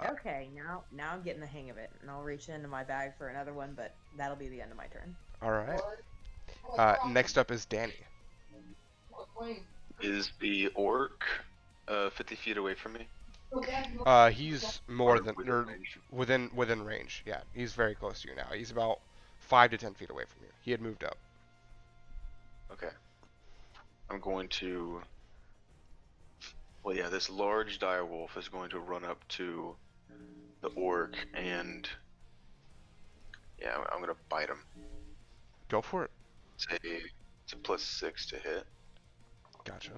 Okay, now I'm getting the hang of it. And I'll reach into my bag for another one, but that'll be the end of my turn. All right. Next up is Danny. Is the orc 50 feet away from me? He's more Or than within or range? within range. Yeah, he's very close to you now. He's about 5 to 10 feet away from you. He had moved up. Okay. I'm going to. Well, yeah, this large direwolf is going to run up to the orc and. Yeah, I'm going to bite him. Go for it. It's a +6 to hit. Gotcha.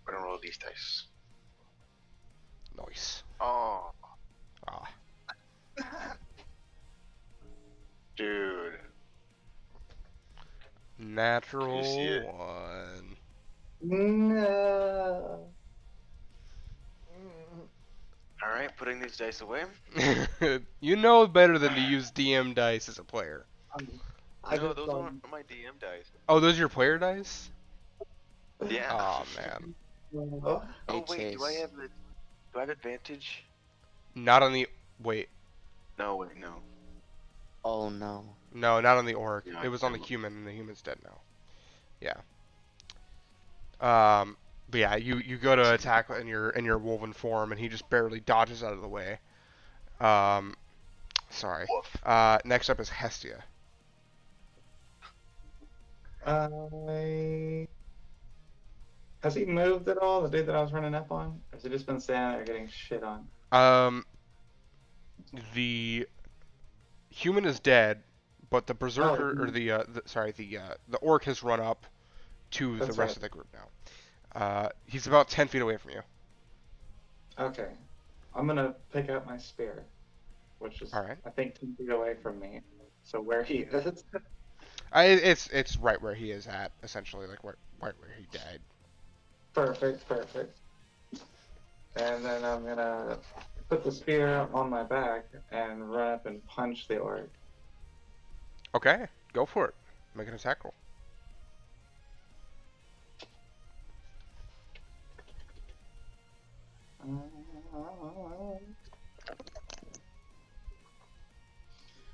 I'm going to roll these dice. Nice. Oh, Ah, dude. You see natural it? one. No. Alright, putting these dice away. You know better than to use DM dice as a player. I No, just those saw. aren't my DM dice. Oh, those are your player dice? Yeah. Oh man, Oh, Hey Oh wait, Chase. do I have advantage? not on the. Wait, No, wait, no. Oh no. no, not on the orc. No, It was on the I'm, human, and the human's dead now. Yeah. But yeah, you go to attack in your woven form, and he just barely dodges out of the way. Um, sorry. woof. Next up is Hestia. Has he moved at all? The dude that I was running up on? Or has he just been standing there getting shit on? Um, the human is dead, but the Oh, berserker or the orc has run up to the that's rest right. of the group now. He's about 10 feet away from you. Okay. I'm gonna pick up my spear, which is, All right. I think, 10 feet away from me. So where he is. It's right where he is at, essentially, like right where he died. Perfect, perfect. And then I'm gonna put the spear on my back and run up and punch the orc. Okay, go for it. Make an attack roll.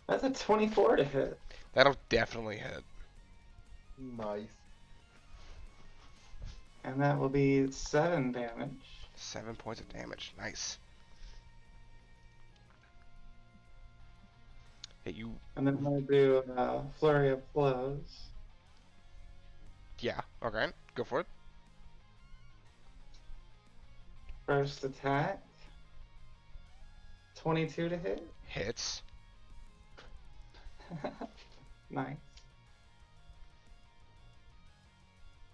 That's a 24 to hit. That'll definitely hit. Nice. And that will be 7 damage. 7 points of damage. Nice. Hey, you. And then I'm gonna do a flurry of blows. Yeah. Okay. Go for it. First attack. 22 to hit. Hits. Nice.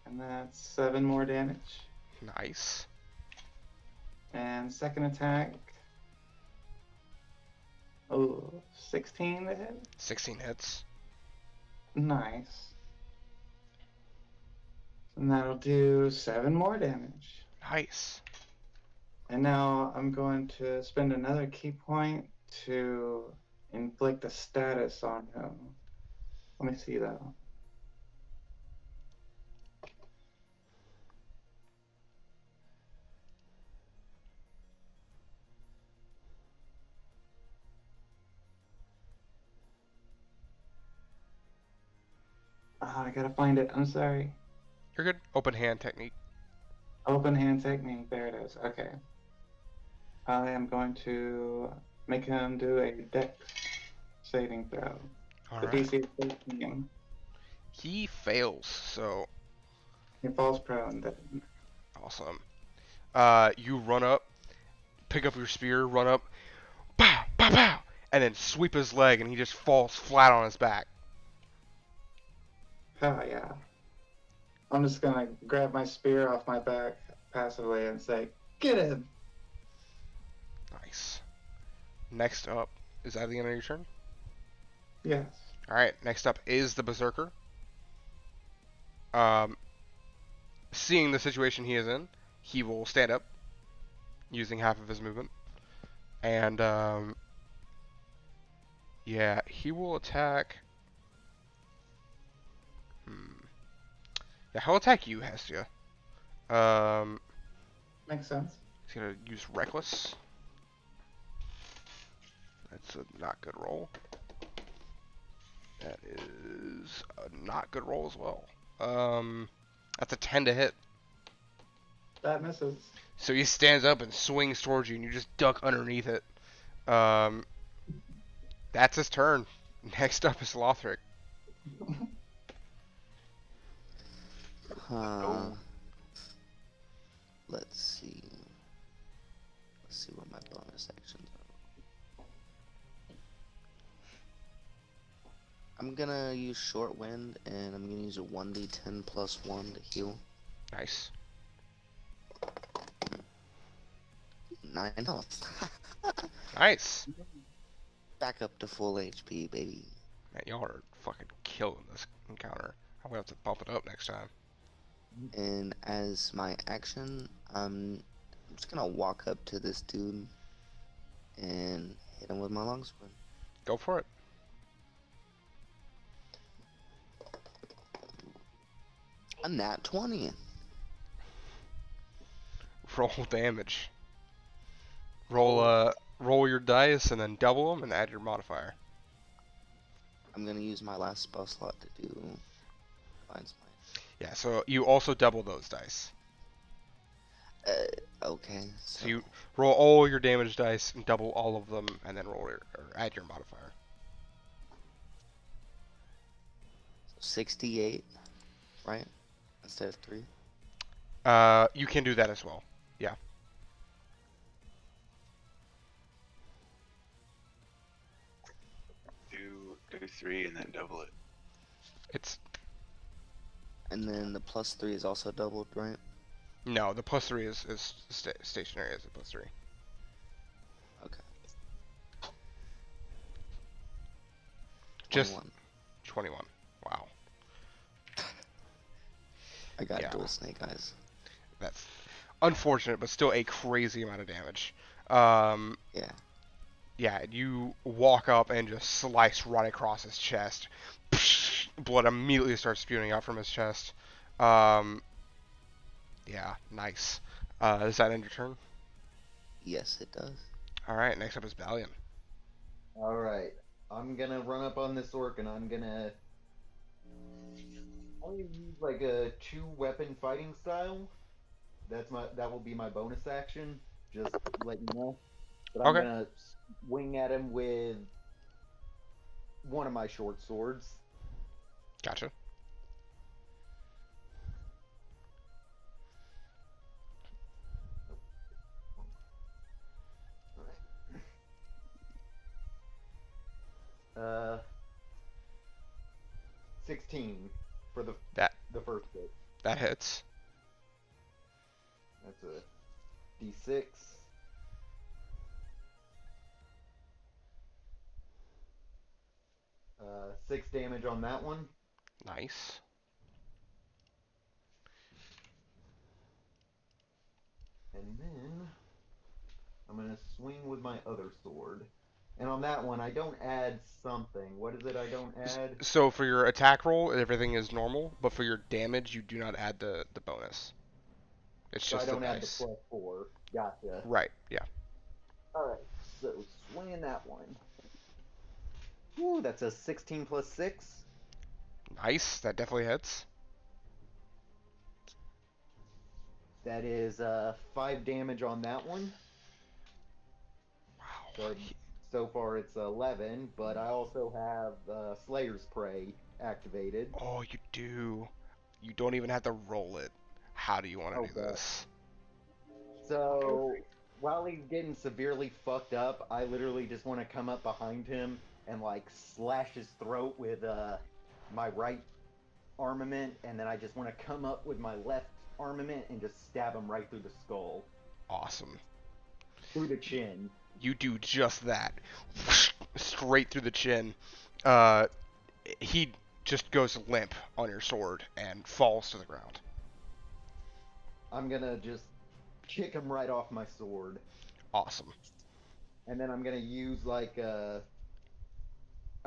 And that's 7 more damage. Nice. And second attack. Oh, 16 to hit. 16 hits. Nice. And that'll do 7 more damage. Nice. And now I'm going to spend another key point to inflict a status on him. Let me see though. Oh, I gotta find it. I'm sorry. You're good. Open hand technique. Open hand technique. There it is. Okay. I am going to make him do a dex saving throw. All The right. DC is 13. He fails. So He falls prone then. awesome. You run up, pick up your spear, run up, pow, pow, pow, and then sweep his leg, and he just falls flat on his back. Oh yeah. I'm just gonna grab my spear off my back passively and say, "Get him!" Nice. Next up, is that the end of your turn? Yes. All right. Next up is the berserker. Um, seeing the situation he is in, he will stand up, using half of his movement, and yeah, he will attack. Yeah, he'll attack you, Hestia. Um, Makes sense. he's gonna use reckless. That's a not good roll. That is a not good roll as well. That's a 10 to hit. That misses. So he stands up and swings towards you, and you just duck underneath it. Um, that's his turn. Next up is Lothric. Huh. Let's see. Let's see what my bonus actions are. I'm gonna use Short Wind, and I'm gonna use a 1d10 plus 1 to heal. Nice. 9 health. Nice. Back up to full HP, baby. Man, y'all are fucking killing this encounter. I'm gonna have to bump it up next time. And as my action, I'm just gonna walk up to this dude and hit him with my longsword. Go for it. A nat 20. Roll damage. Roll your dice and then double them and add your modifier. I'm gonna use my last spell slot to do Divine Smite. Yeah, so you also double those dice. Okay. So you roll all your damage dice and double all of them, and then or add your modifier. 68, right? Instead of 3. You can do that as well. Yeah. Do 3 and then double it. It's And then the plus 3 is also doubled, right? no, the plus 3 is stationary as a plus 3. Okay. Just 21. 21. Wow. I got Yeah. dual snake eyes. That's unfortunate, but still a crazy amount of damage. Yeah. Yeah, you walk up and just slice right across his chest. Blood immediately starts spewing out from his chest. Yeah, nice. Does that end your turn? Yes, it does. Alright, next up is Balian. Alright. I'm gonna run up on this orc and I'm gonna use like a 2-weapon fighting style. That will be my bonus action. Just to let you know. But I'm Okay. gonna swing at him with one of my short swords. Gotcha. Uh, 16 for the That first hit. that hits. That's a D6. 6 damage on that one. Nice. And then I'm gonna swing with my other sword. And on that one, I don't add something. What is it I don't add? So for your attack roll, everything is normal, but for your damage, you do not add the bonus. It's So I just the don't add the dice. +4. Gotcha. Right, yeah. Alright, so swinging that one. Ooh, that's a 16 plus 6. Nice, that definitely hits. That is 5 damage on that one. Wow. So far it's 11, but I also have Slayer's Prey activated. Oh, you do. You don't even have to roll it. How do you want to do Okay. this? So while he's getting severely fucked up, I literally just want to come up behind him and like slash his throat with my right armament, and then I just want to come up with my left armament and just stab him right through the skull, Awesome. through the chin. You do just that. Straight through the chin. He just goes limp on your sword and falls to the ground. I'm gonna just kick him right off my sword, Awesome. and then I'm gonna use like I'm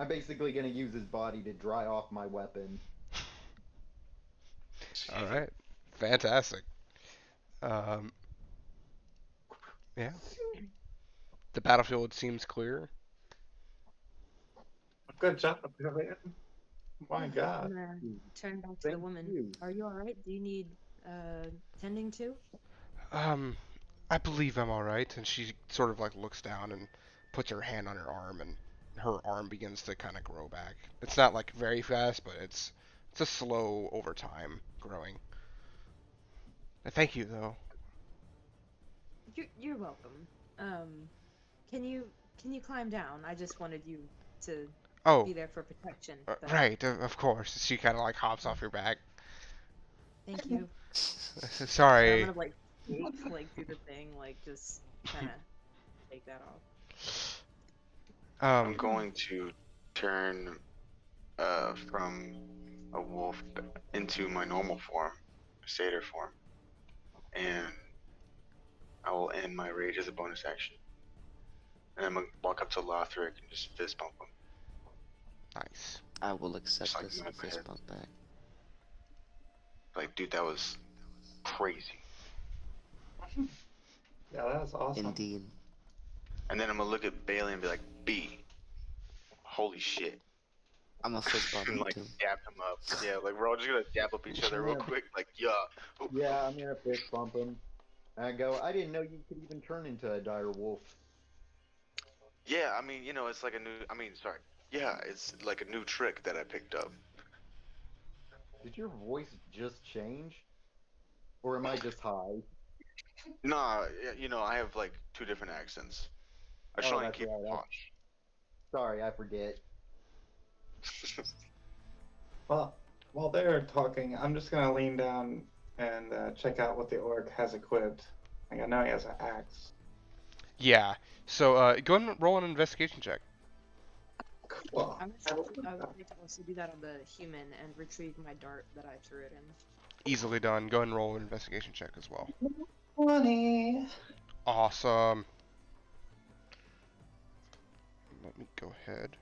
basically gonna use his body to dry off my weapon. All right. Fantastic. Um, yeah. The battlefield seems clear. Good job, Balian. My I'm God. gonna turn back to the Thank woman. you. Are you alright? Do you need tending to? Um, I believe I'm all right. And she sort of like looks down and puts her hand on her arm, and her arm begins to kind of grow back. It's not like very fast, but it's a slow over time growing. Thank you though. You're welcome. Um, can you can you climb down? I just wanted you to Oh, be there for protection, but right, of course. She kind of like hops off your back. thank you. So I'm Sorry. gonna like skate, like do the thing, like just kind of take that off. I'm Um, going to turn from a wolf into my normal form, satyr form, and I will end my rage as a bonus action. And I'm gonna walk up to Lothric and just fist bump him, nice. I will just accept like this nod my fist head. bump back. Like, dude, that was crazy. Yeah, that was awesome. Indeed. And then I'm gonna look at Bailey and be like, B, holy shit. I'm a fist bump And you like too. dap him up. Yeah, like we're all just gonna dap up each other real quick. Like, yeah. Yeah, I'm gonna fist bump him. And I go, I didn't know you could even turn into a dire wolf. Yeah, I mean, it's like a new. I mean, sorry. Yeah, it's like a new trick that I picked up. Did your voice just change? Or am I just high? Nah, I have like two different accents. I Oh, try and that's keep it right. posh. Sorry, I forget. Well, while they're talking, I'm just gonna lean down and check out what the orc has equipped. Like I know he has an axe. Yeah. So go ahead and roll an investigation check. Cool. I would like to also do that on the human and retrieve my dart that I threw it in. Easily done. Go ahead and roll an investigation check as well. 20. Awesome. Let me go ahead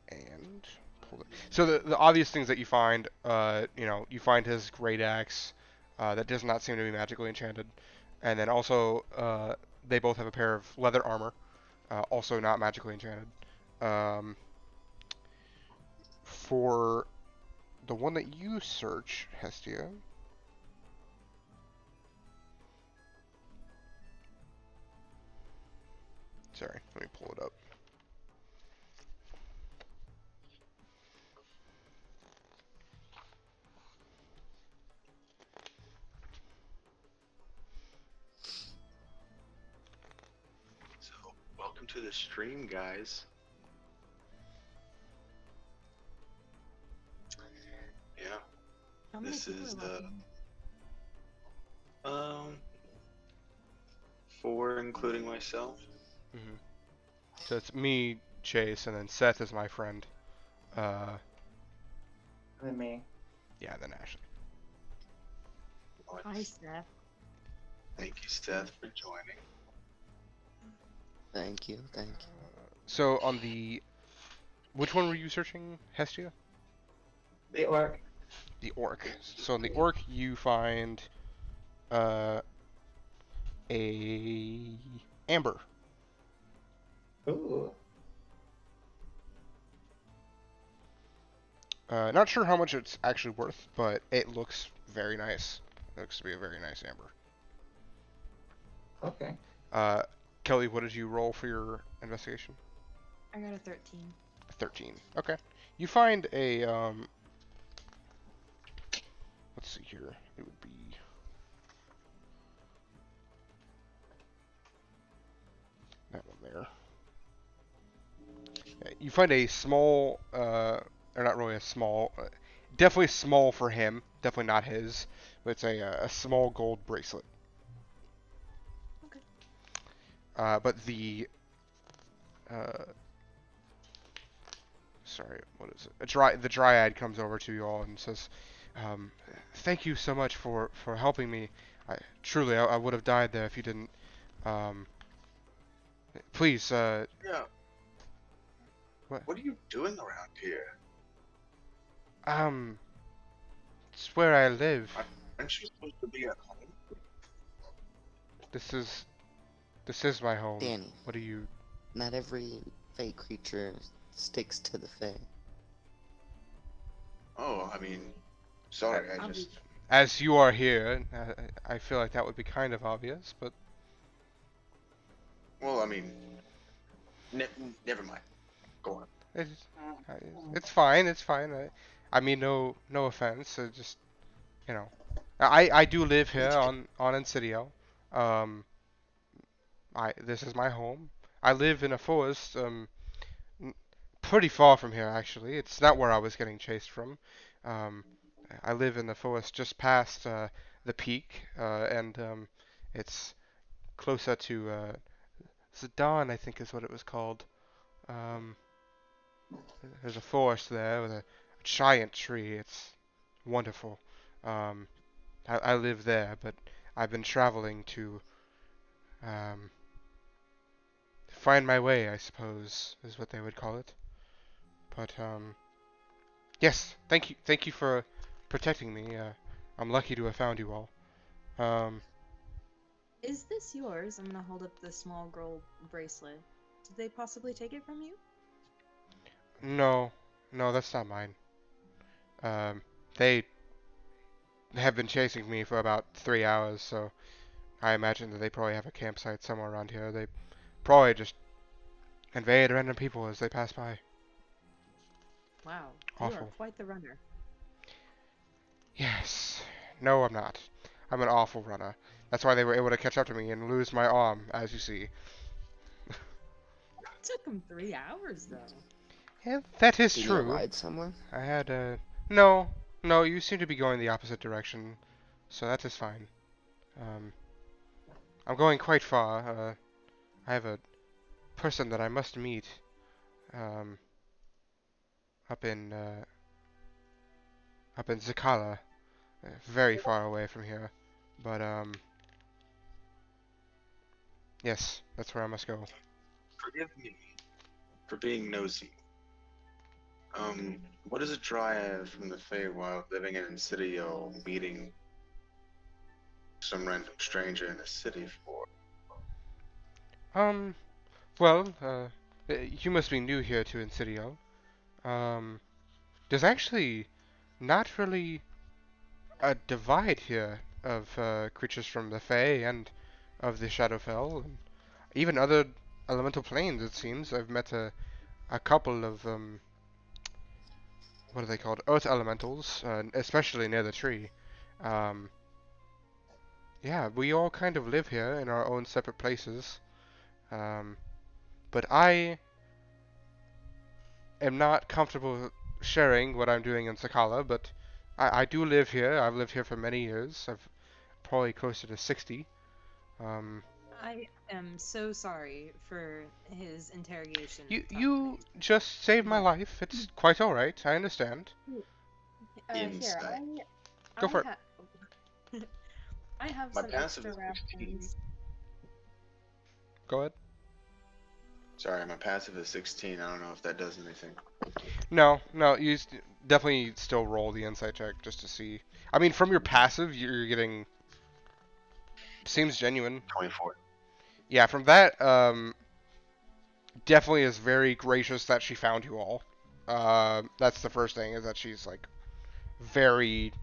and pull it. So the obvious things that you find, you find his great axe that does not seem to be magically enchanted, and then also they both have a pair of leather armor, also not magically enchanted. Um, for the one that you search, Hestia. Sorry, let me pull it up. So, welcome to the stream, guys. Yeah, How many this people is are the watching? 4, including myself. Hmm. So it's me, Chase, and then Seth is my friend. Uh, And me. yeah, then Ashley. Hi, Seth. Thank you, Seth, for joining. Thank you, thank you. So on which one were you searching, Hestia? The orc. The orc. So in the orc, you find uh, a amber. Ooh. Not sure how much it's actually worth, but it looks very nice. It looks to be a very nice amber. Okay. Kelly, what did you roll for your investigation? I got a 13. 13. Okay. You find a let's see here. It would be that one there. Yeah, you find a small, or not really a small, definitely small for him. Definitely not his, but it's a small gold bracelet. Okay. But uh, sorry, what is it? The dryad comes over to you all and says, "Thank you so much for helping me. Truly, I would have died there if you didn't. Um, please, Yeah. What? What are you doing around here? it's where I live. Aren't you supposed to be at home? This is my home. Danny, What do you? not every fey creature sticks to the fey. Oh, I mean, sorry, I just. as you are here, I feel like that would be kind of obvious, but Well, I mean, ne- never mind. Go on. it's, it's fine. It's fine. I mean, no offense. Just you know, I do live here Legit. on Insidiel. Um, this is my home. I live in a forest, pretty far from here actually. It's not where I was getting chased from. Um, I live in the forest just past the peak, and it's closer to Zidane, I think is what it was called. Um, there's a forest there with a giant tree. It's wonderful. Um, I live there, but I've been traveling to um, find my way, I suppose, is what they would call it. But yes, thank you for protecting me. I'm lucky to have found you all. Um, Is this yours? I'm gonna hold up the small girl bracelet. Did they possibly take it from you? no, no, that's not mine. Um, they have been chasing me for about 3 hours, so I imagine that they probably have a campsite somewhere around here. They probably just invade random people as they pass by. Wow, you are Awful. quite the runner. Yes. No, I'm not. I'm an awful runner. That's why they were able to catch up to me and lose my arm, as you see. It took them 3 hours though. Yeah, that is Do you need a true. ride somewhere? I had no, no. You seem to be going the opposite direction, so that is fine. Um, I'm going quite far. I have a person that I must meet. Um, up in up in Zakala, very far away from here. But yes, that's where I must go. Forgive me for being nosy. What is a dryad from the Feywild living in a city or meeting some random stranger in a city for? Um, well, you must be new here to Insidio. Um, there's actually not really a divide here of creatures from the Fae and of the Shadowfell, and even other elemental planes. It seems I've met a couple of what are they called? Earth elementals, especially near the tree. Um, yeah, we all kind of live here in our own separate places. Um, but I am not comfortable sharing what I'm doing in Sakala, but I do live here. I've lived here for many years. I've probably closer to 60. Um, I am so sorry for his interrogation you phase. just saved my But life. It's quite all right. I understand. here, Insight. Go I for it. have I have My some passive extra is 16. rations. Go ahead. Sorry, my passive is 16. I don't know if that does anything. No, no, definitely still roll the insight check just to see. I mean, from your passive, you're getting seems genuine. 24. Yeah, from that, definitely is very gracious that she found you all. That's the first thing is that she's like very.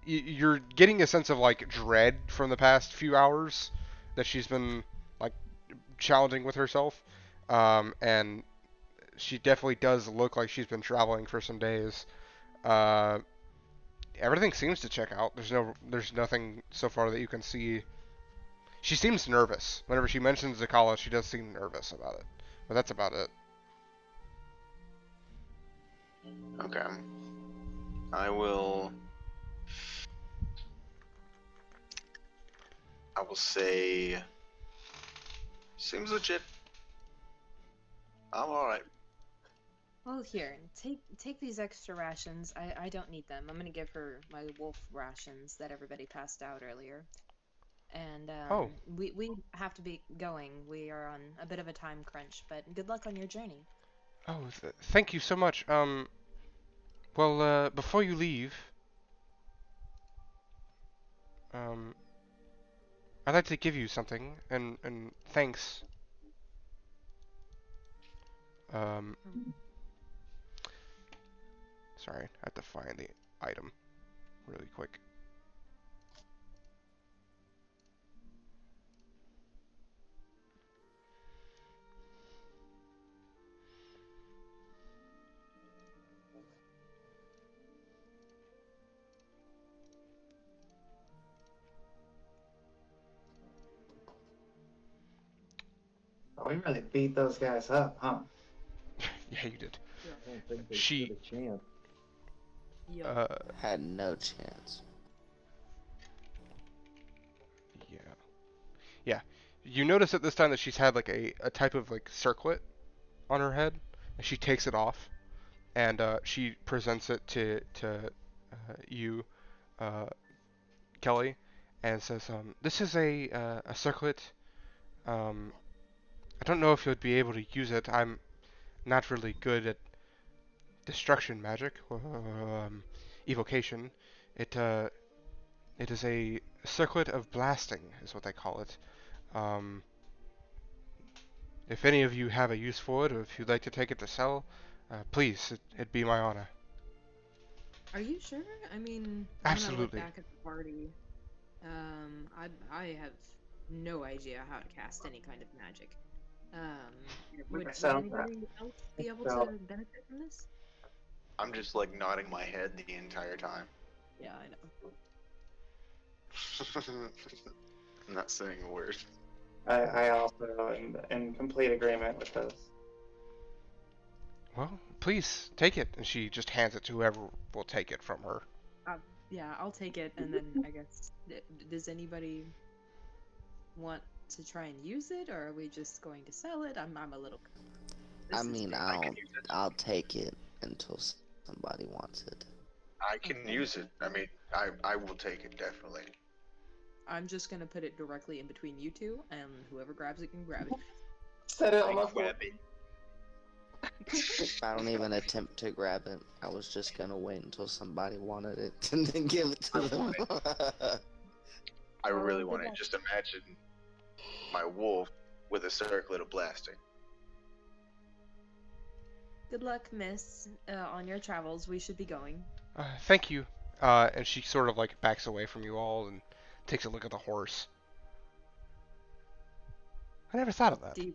You're getting a sense of like dread from the past few hours that she's been like challenging with herself, and she definitely does look like she's been traveling for some days. Uh, everything seems to check out. There's nothing so far that you can see. She seems nervous. Whenever she mentions the college, she does seem nervous about it. But that's about it. Okay. I will. I will say. Seems legit. I'm alright. Well, here, take these extra rations. I don't need them. I'm gonna give her my wolf rations that everybody passed out earlier. And Oh, we have to be going. We are on a bit of a time crunch, but good luck on your journey. oh, thank you so much. Well, before you leave, um, I'd like to give you something, and thanks. Um, sorry, I have to find the item really quick. Oh, we really beat those guys up, huh? Yeah, you did. Yeah. I don't think they She, stood a chance. Yup. Had no chance. yeah, yeah. You notice at this time that she's had like a type of like circlet on her head, and she takes it off, and she presents it to you, uh, Kelly, and says, "This is a circlet. Um, I don't know if you'd be able to use it. I'm not really good at destruction magic or evocation. It it is a circlet of blasting, is what they call it. Um, if any of you have a use for it, or if you'd like to take it to sell, please, it'd be my honor." Are you sure? I mean, I'm gonna look Absolutely. back at the party. I have no idea how to cast any kind of magic. Like Would sounds that. anybody else be able So, to benefit from this? I'm just like nodding my head the entire time. Yeah, I know. I'm not saying a word. I also am in complete agreement with this. Well, please take it, and she just hands it to whoever will take it from her. Yeah, I'll take it, and then I guess does anybody want to try and use it, or are we just going to sell it? I'm a little. I This is mean, big. I can use it. I'll take it until somebody wants it. I can use it. I mean, I will take it definitely. I'm just gonna put it directly in between you two, and whoever grabs it can grab it. Set it I on the floor. grab it. I don't even attempt to grab it. I was just gonna wait until somebody wanted it and then give it to them. I Well, really good want it. luck. Just imagine my wolf with a circlet of blasting. Good luck, miss, on your travels. We should be going. Thank you. And she sort of like backs away from you all and takes a look at the horse. I never thought of that. Do you,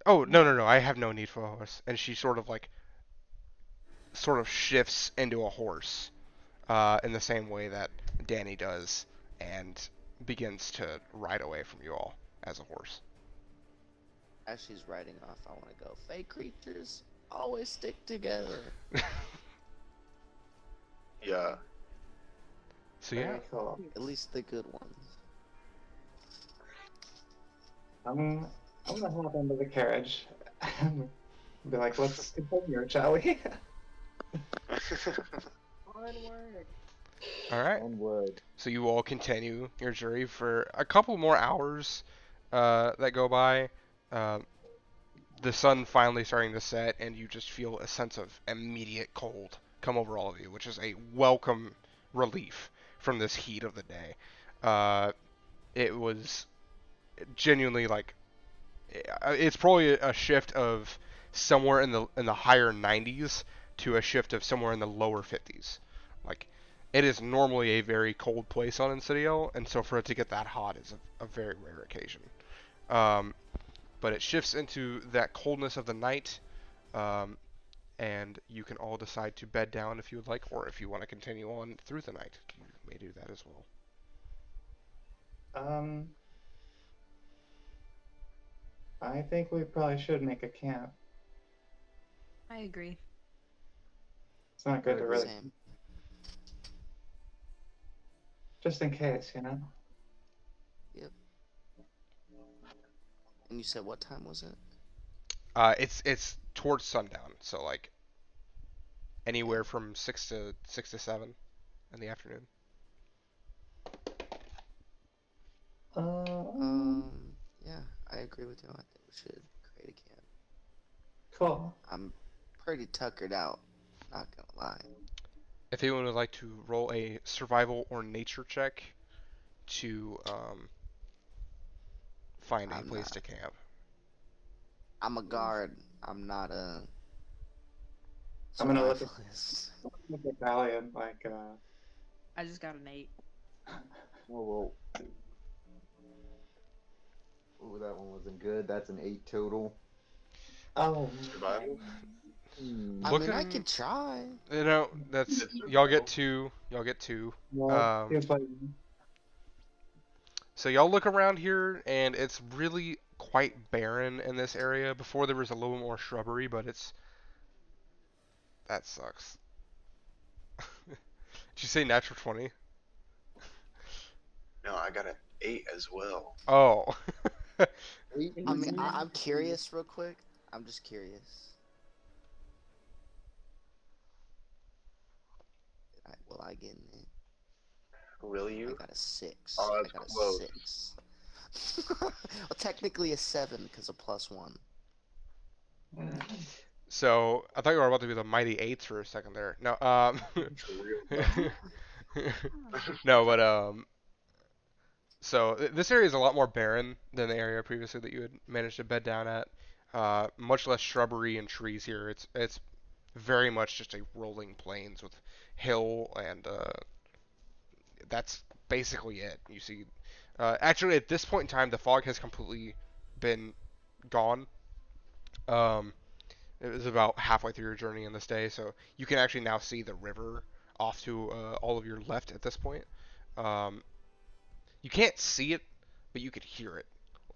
Oh, no, no, no, I have no need for a horse. And she sort of shifts into a horse, in the same way that Danny does, and begins to ride away from you all as a horse. As she's riding off, I want to go. Fake creatures always stick together. Yeah. So yeah, Very cool. At least the good ones. I'm gonna hop into the carriage and be like, let's continue, shall we? onward. all right. Onward. So you all continue your journey for a couple more hours that go by. Uh, the sun finally starting to set, and you just feel a sense of immediate cold come over all of you, which is a welcome relief from this heat of the day. It was genuinely like it's probably a shift of somewhere in the higher 90s to a shift of somewhere in the lower 50s. Like it is normally a very cold place on Insidiel, and so for it to get that hot is a very rare occasion. Um, but it shifts into that coldness of the night, um, and you can all decide to bed down if you would like, or if you want to continue on through the night, you may do that as well. Um, I think we probably should make a camp. I agree. It's not good to really, Same. just in case, you know? Yep. And you said what time was it? It's towards sundown, so like anywhere from 6 to 7 in the afternoon. Um, Yeah, I agree with you. I think we should create a camp. cool. I'm pretty tuckered out, not gonna lie. If anyone would like to roll a survival or nature check to find a I'm place not. to camp. I'm a guard. I'm not a I'm gonna look at Survivalist. the valley and I just got an 8. Whoa, whoa. Oh, that one wasn't good. That's an 8 total. oh, Survival? I Look mean, at I could try. that's It's y'all get survival. two. Y'all get two. well, Um, if I so y'all look around here, and it's really quite barren in this area. Before there was a little more shrubbery, but that sucks. Did you say natural 20? No, I got an 8 as well. Oh. It I was mean, meant I'm to be. curious real quick. I'm just curious. Will I get in it? Will I you? got a 6. Oh, I that's got a close. 6. Well, technically a 7 because of +1. So I thought you were about to be the mighty eights for a second there. No, For real, though. no, but so this area is a lot more barren than the area previously that you had managed to bed down at. Much less shrubbery and trees here. It's very much just a rolling plains with hill, and that's basically it. You see, actually at this point in time, the fog has completely been gone. Um, It was about halfway through your journey in this day, so you can actually now see the river off to all of your left at this point. Um, you can't see it, but you could hear it.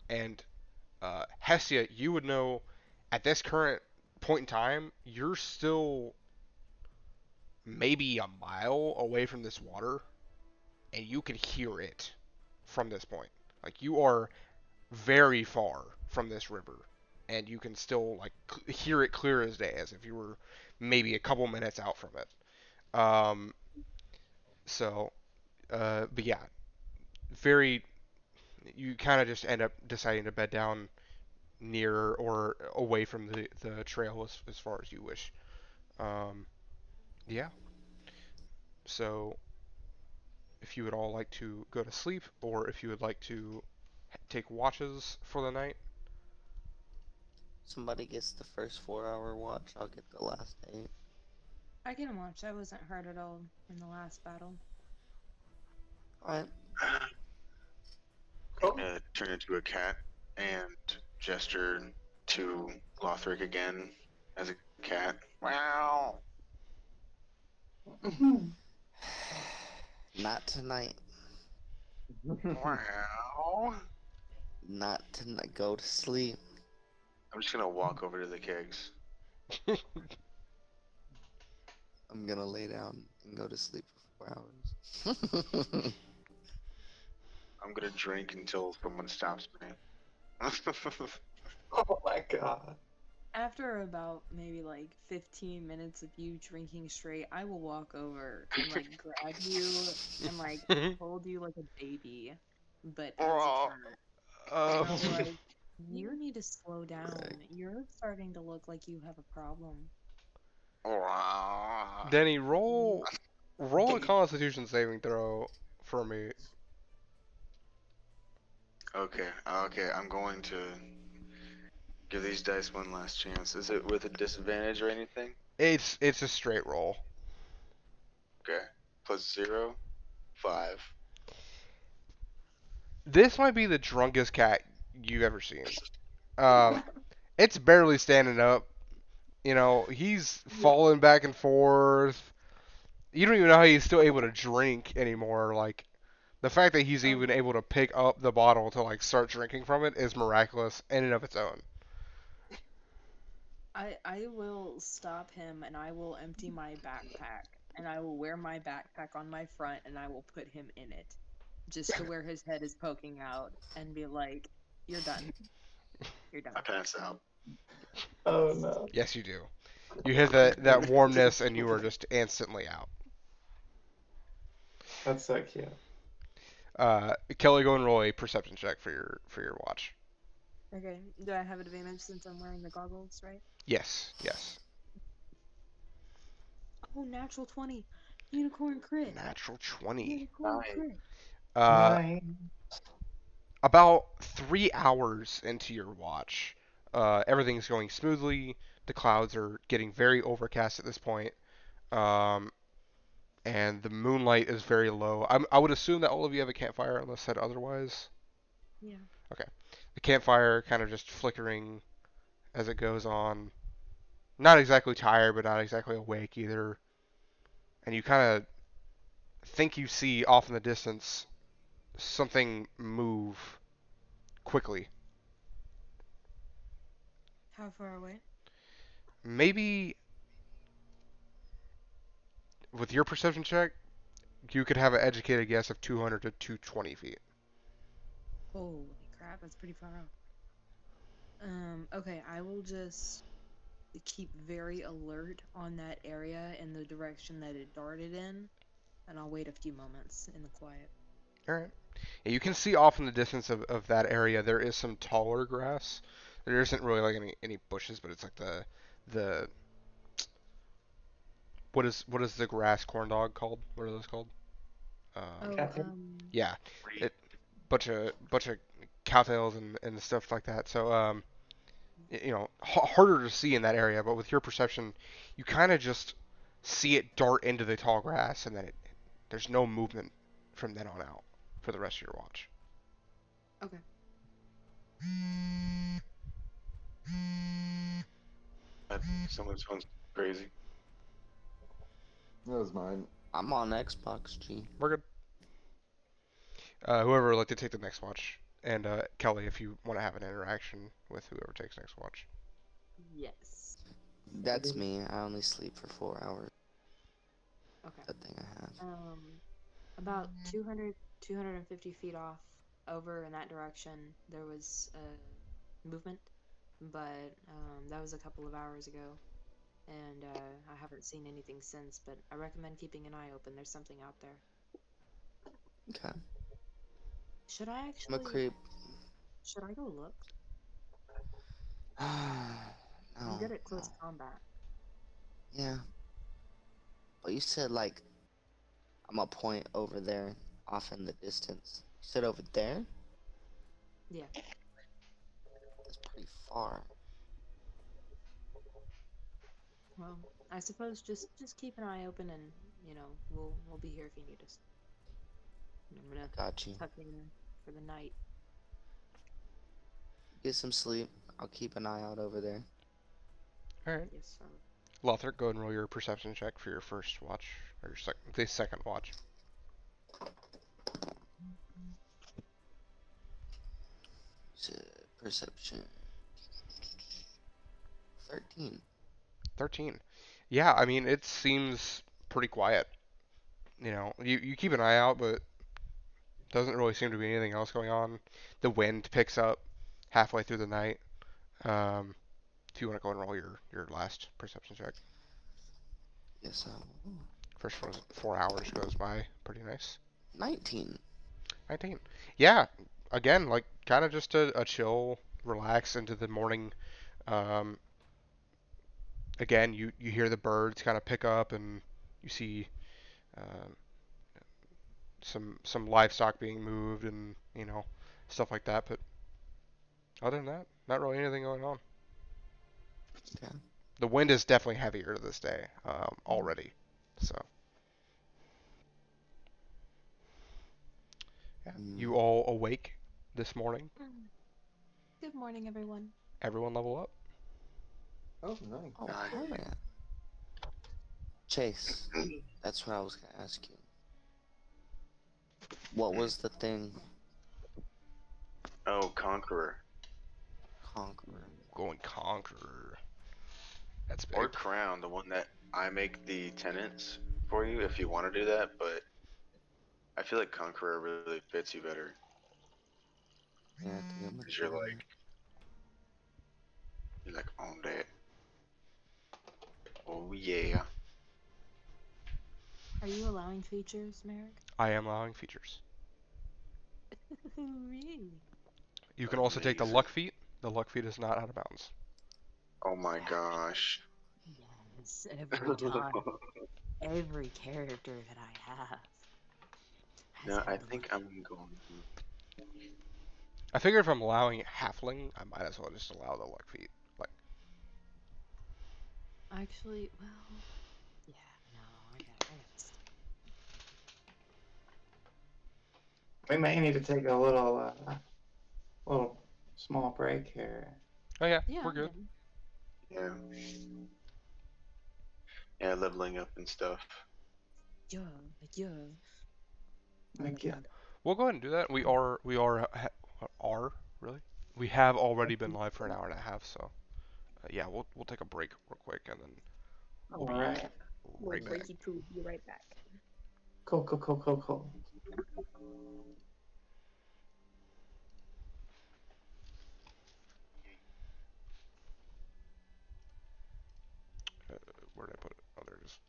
And Hestia, you would know at this current point in time, you're still maybe a mile away from this water, and you can hear it from this point. Like you are very far from this river, and you can still like hear it clear as day, as if you were maybe a couple minutes out from it. Um, so, but yeah, very. You kind of just end up deciding to bed down near or away from the trail as far as you wish. Um, yeah. So, if you would all like to go to sleep, or if you would like to take watches for the night, Somebody gets the first 4-hour watch. I'll get the last 8. I can watch. I wasn't hurt at all in the last battle. Alright. Oh, Turn into a cat and gesture to Lothric again as a cat. Wow. Not tonight. Wow. Not tonight. Go to sleep. I'm just gonna walk over to the kegs. I'm gonna lay down and go to sleep for 4 hours. I'm gonna drink until someone stops me. oh my god. After about maybe like 15 minutes of you drinking straight, I will walk over and like grab you and like hold you like a baby, but as a cat. And I'll be like, you need to slow down. You're starting to look like you have a problem. Denny, roll a Constitution saving throw for me. Okay, I'm going to give these dice one last chance. Is it with a disadvantage or anything? It's a straight roll. Okay. +0, 5. This might be the drunkest cat you've ever seen. Um, it's barely standing up. You know, he's falling back and forth. You don't even know how he's still able to drink anymore. Like the fact that he's Oh, even able to pick up the bottle to like start drinking from it is miraculous in and of its own. I will stop him and I will empty my backpack and I will wear my backpack on my front and I will put him in it just to where his head is poking out and be like, you're done. You're done. I pass out. Oh no. Yes, you do. You hit that warmness and you are just instantly out. That's so cute. Kelly, go and roll a perception check for your watch. Okay. Do I have advantage since I'm wearing the goggles, right? Yes, yes. Oh, natural 20. Unicorn crit. Natural 20. Unicorn Nice. crit. Uh, Nice. about 3 hours into your watch, everything's going smoothly. The clouds are getting very overcast at this point, um, and the moonlight is very low. I would assume that all of you have a campfire, unless said otherwise. Yeah. Okay. The campfire kind of just flickering as it goes on. Not exactly tired, but not exactly awake either. And you kind of think you see off in the distance something move quickly. How far away? Maybe with your perception check, you could have an educated guess of 200 to 220 feet. Holy crap, that's pretty far out. Okay, I will just keep very alert on that area in the direction that it darted in, and I'll wait a few moments in the quiet. All right. Yeah, you can see off in the distance of that area there is some taller grass. There isn't really like any bushes, but it's like the what is the grass corn dog called? What are those called? Oh, Cattail? Yeah, Reed. it bunch of cowtails and stuff like that. So you know, harder to see in that area, but with your perception, you kind of just see it dart into the tall grass, and then there's no movement from then on out for the rest of your watch. okay. That someone sounds crazy. That was mine. I'm on Xbox G. We're good. Whoever would like to take the next watch, and Kelly, if you want to have an interaction with whoever takes next watch. Yes. That's me. I only sleep for 4 hours. Okay. That thing I have. About 250 feet off over in that direction, there was movement, but that was a couple of hours ago, and I haven't seen anything since, but I recommend keeping an eye open. There's something out there. Okay. Should I I'm a actually, creep. should I go look? No, I'm good at no. close combat. Yeah. But you said like I'm a point over there, off in the distance. You said over there? Yeah. That's pretty far. Well, I suppose just keep an eye open, and we'll be here if you need us. And I'm gonna Got you. tuck in for the night. Get some sleep. I'll keep an eye out over there. All right. Yes, sir. Lothar, go ahead and roll your perception check for your first watch, or the second watch. Perception. 13. 13. Yeah, I mean, it seems pretty quiet. You know, you keep an eye out, but doesn't really seem to be anything else going on. The wind picks up halfway through the night. Do you want to go and roll your last perception check? Yes, I will. First 4 hours goes by. Pretty nice. 19. 19. Yeah, again, like kind of just a chill, relax into the morning. Um, Again, you hear the birds kind of pick up, and you see um, some livestock being moved, and stuff like that. But other than that, not really anything going on. Okay. The wind is definitely heavier this day already. So yeah, you Mm. all awake this morning. Good morning, everyone. Everyone level up. Oh, nice. Oh, Nice. hell yeah. Chase, that's what I was gonna ask you. What was the thing? Oh, Conqueror. Conqueror. Going conqueror. That's Or big. Crown, the one that I make the tenants for you if you want to do that, but I feel like Conqueror really fits you better. Yeah, I think I'm gonna Because do you're that. like on that. Oh yeah. Are you allowing features, Merrick? I am allowing features. Really? You can also take the Amazing. luck feat. The luck feat is not out of bounds. Oh my gosh. Yes, every time. Every character that I have has No, I had the think luck. I'm going to. I figure if I'm allowing halfling, I might as well just allow the luck feat. Like, Actually, well, yeah, no, I got stuff. We may need to take a little small break here. Oh yeah, Yeah, we're I'm good. down. Yeah. Yeah, leveling up and stuff. Yeah, yeah. Like, yeah. We'll go ahead and do that. We are really. We have already been live for an hour and a half, so yeah, we'll take a break real quick and then we'll All be right. We'll right back. breaky poo. Be right back. Cool, cool, cool, cool, cool. Where did I put it? Oh, there it is.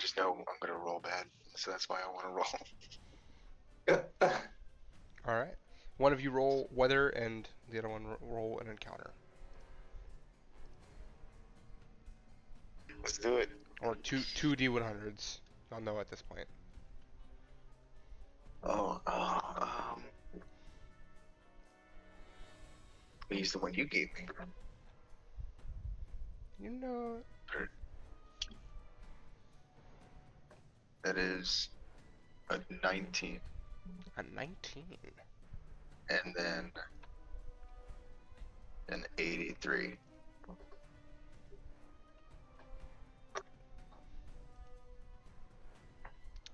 just know I'm gonna roll bad, so that's why I want to roll. All right. One of you roll weather, and the other one roll an encounter, Let's do it. or two D100s. I'll know at this point. Oh, we use the one you gave me. You know. That is a 19, A 19. and then an 83.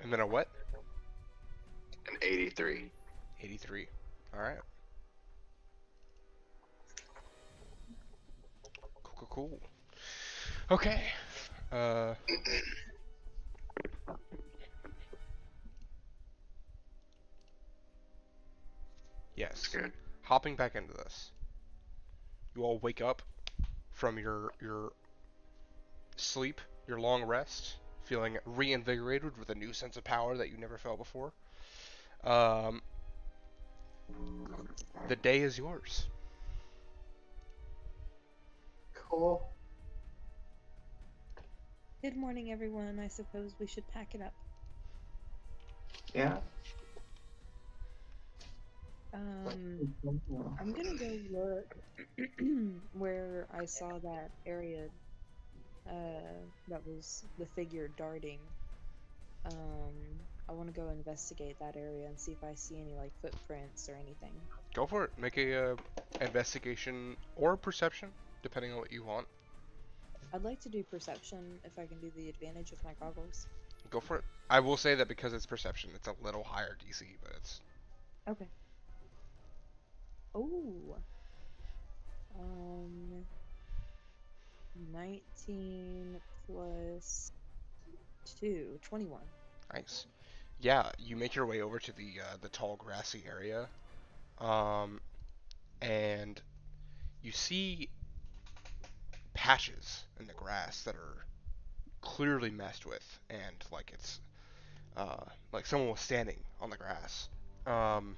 And then a what? An 83. 83. All right. Cool. Okay. Yes. Good. Hopping back into this. You all wake up from your sleep, your long rest, feeling reinvigorated with a new sense of power that you never felt before. Um, the day is yours. Cool. Good morning, everyone. I suppose we should pack it up. Yeah. I'm gonna go look where I saw that area that was the figure darting. I want to go investigate that area and see if I see any like footprints or anything. Go for it. Make a investigation or perception, depending on what you want. I'd like to do perception if I can do the advantage with my goggles. Go for it. I will say that because it's perception, it's a little higher DC, but it's Okay. Oh. 19 plus 2, 21. nice. Yeah, you make your way over to the tall grassy area, and you see patches in the grass that are clearly messed with, and like it's like someone was standing on the grass. Um,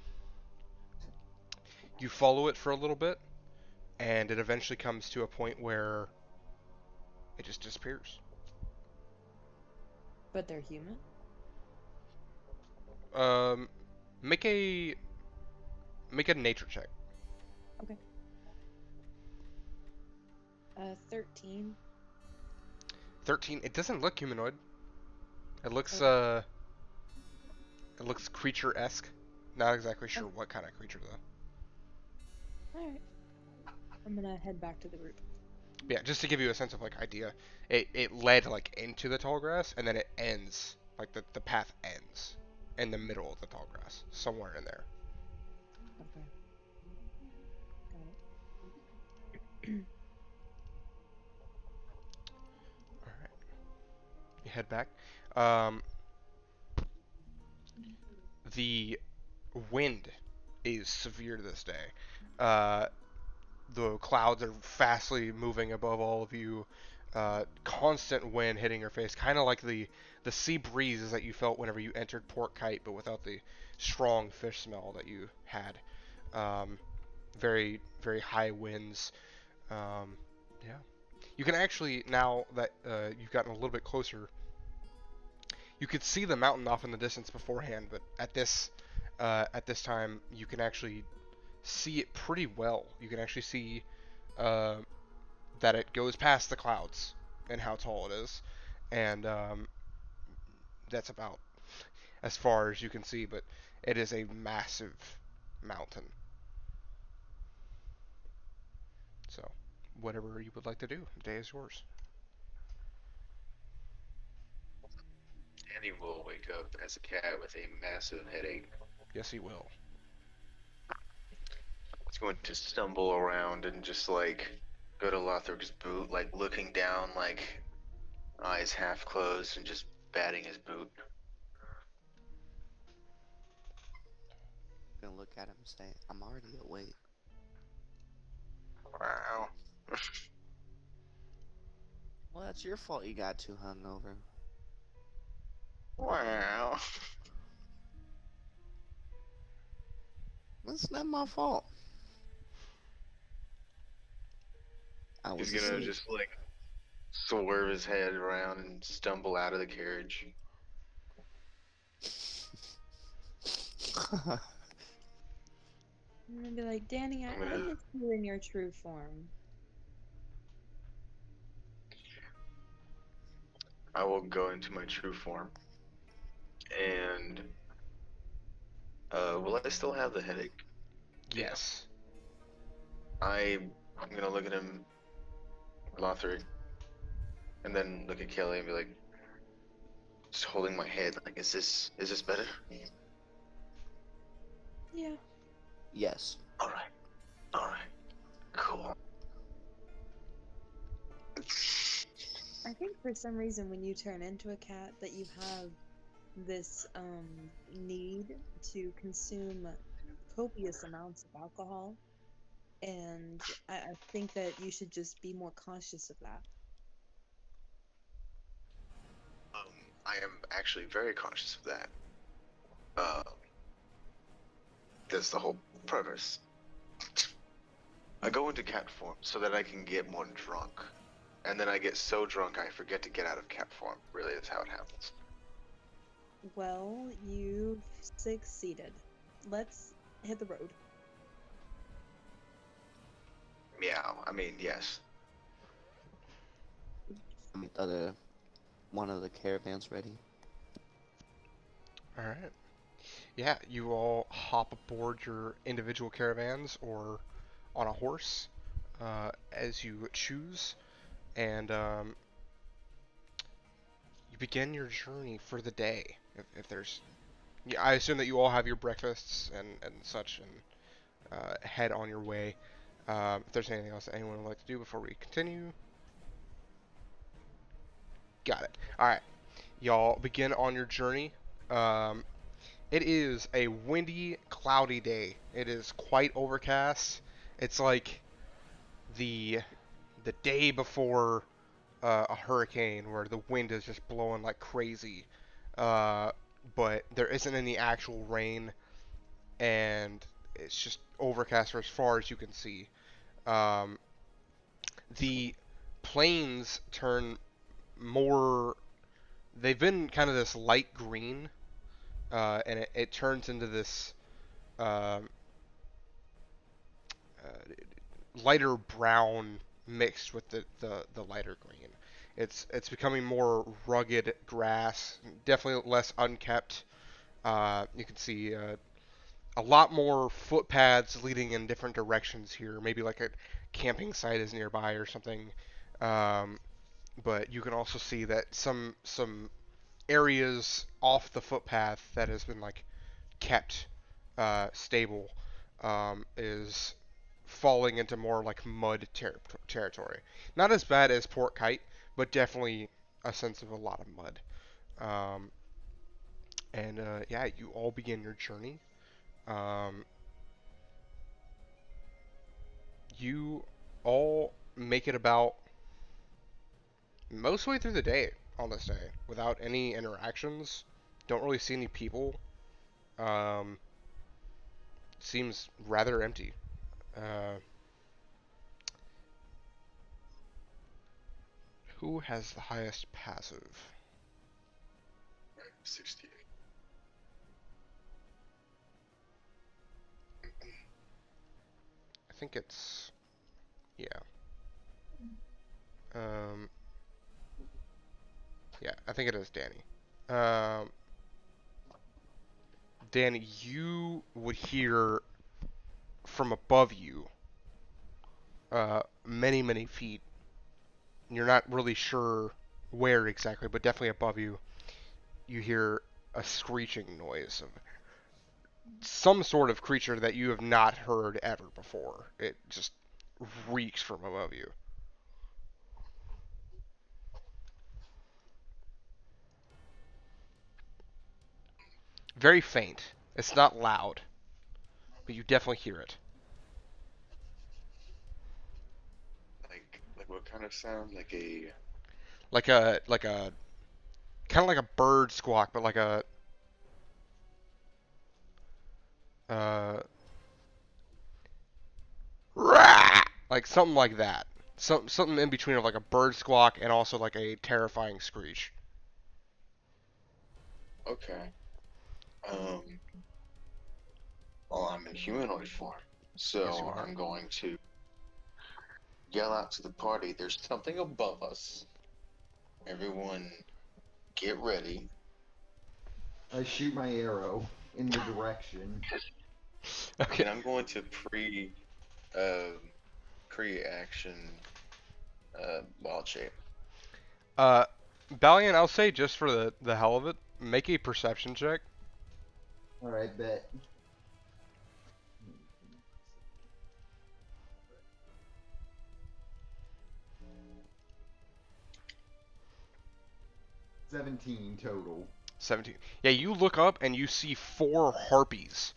you follow it for a little bit, and it eventually comes to a point where it just disappears. But they're human? Um, make a nature check. Okay. 13. 13. It doesn't look humanoid. It looks Okay. it looks creature-esque. Not exactly sure Okay. what kind of creature though. Alright. I'm gonna head back to the group. Yeah, just to give you a sense of like idea, it led like into the tall grass, and then it ends, like the path ends in the middle of the tall grass, somewhere in there. Okay. Got it. All right, you head back. Um, the wind is severe to this day. Uh, the clouds are fastly moving above all of you. Constant wind hitting your face, kind of like the sea breezes that you felt whenever you entered Port Kite, but without the strong fish smell that you had. Um, very high winds. Yeah, you can actually, now that you've gotten a little bit closer, you could see the mountain off in the distance beforehand, but at this time you can actually see it pretty well. You can actually see uh, that it goes past the clouds and how tall it is, and that's about as far as you can see. But it is a massive mountain. So, whatever you would like to do, the day is yours. Andy will wake up as a cat with a massive headache. Yes, he will. He's going to stumble around and just like go to Lothrog's boot, like looking down, like eyes half closed, and just batting his boot. I'm gonna look at him and say, I'm already awake. Wow. Well, that's your fault you got too hungover. Wow. That's not my fault. I He's was gonna asleep. just like swerve his head around and stumble out of the carriage. I'm gonna be like, Danny, I'm I gonna. miss you in your true form. I will go into my true form, and will I still have the headache? Damn. Yes. I'm gonna look at him, Lothric, and then look at Kelly and be like, just holding my head, like, is this better? Yeah. Yes. All right, all right, cool. I think for some reason when you turn into a cat that you have this need to consume copious amounts of alcohol, and I think that you should just be more conscious of that. Um, I am actually very conscious of that. Uh, that's the whole premise. I go into cat form so that I can get more drunk. And then I get so drunk I forget to get out of cat form. Really, is how it happens. Well, you've succeeded. Let's hit the road. Meow. I mean, yes. Make the other one of the caravans ready. All right. Yeah, you all hop aboard your individual caravans or on a horse as you choose, and you begin your journey for the day. If there's, yeah, I assume that you all have your breakfasts and such, and head on your way. If there's anything else that anyone would like to do before we continue, got it. All right, y'all begin on your journey. Um, It is a windy, cloudy day. It is quite overcast. It's like the the day before a hurricane where the wind is just blowing like crazy. Uh, but there isn't any actual rain, and it's just overcast for as far as you can see. Um, the plains turn more. They've been kind of this light green, and it turns into this um, lighter brown mixed with the lighter green. It's becoming more rugged grass, definitely less unkept. You can see a lot more footpaths leading in different directions here. Maybe like a camping site is nearby or something. Um, but you can also see that some areas off the footpath that has been like kept stable is falling into more like mud territory. Not as bad as Port Kite, but definitely a sense of a lot of mud. Um, and yeah, you all begin your journey. Um, you all make it about most way through the day on this day without any interactions. Don't really see any people. Um, seems rather empty. Uh, who has the highest passive? 68. I think it's yeah. Um, yeah, I think it is Danny. Um, Danny, you would hear from above you, many feet. You're not really sure where exactly, but definitely above you, you hear a screeching noise of some sort of creature that you have not heard ever before. It just reeks from above you. Very faint. It's not loud, but you definitely hear it. Like what kind of sound? Like a. Like a kind of like a bird squawk, but like a uh, rah! Like something like that. Something in between of like a bird squawk and also like a terrifying screech. Okay. Um, well, I'm in humanoid form, Yes, you so are. I'm going to yell out to the party, there's something above us. Everyone, get ready. I shoot my arrow in the direction. Okay. And I'm going to uh, pre-action, wild shape. Uh, Balian, I'll say just for the hell of it, make a perception check. Alright, bet. 17 total. 17. Yeah, you look up and you see 4 harpies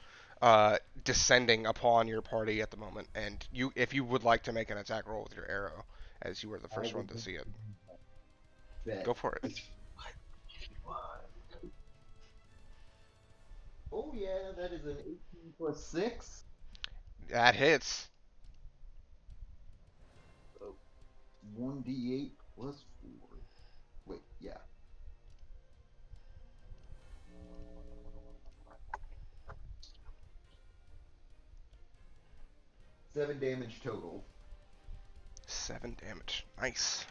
descending upon your party at the moment, and if you would like to make an attack roll with your arrow, as you were the I first one would to see it, bet. go for it. Oh yeah, that is an 18 plus 6. That hits. 1d8 plus 4. Wait, yeah. 7 damage total. 7 damage. Nice.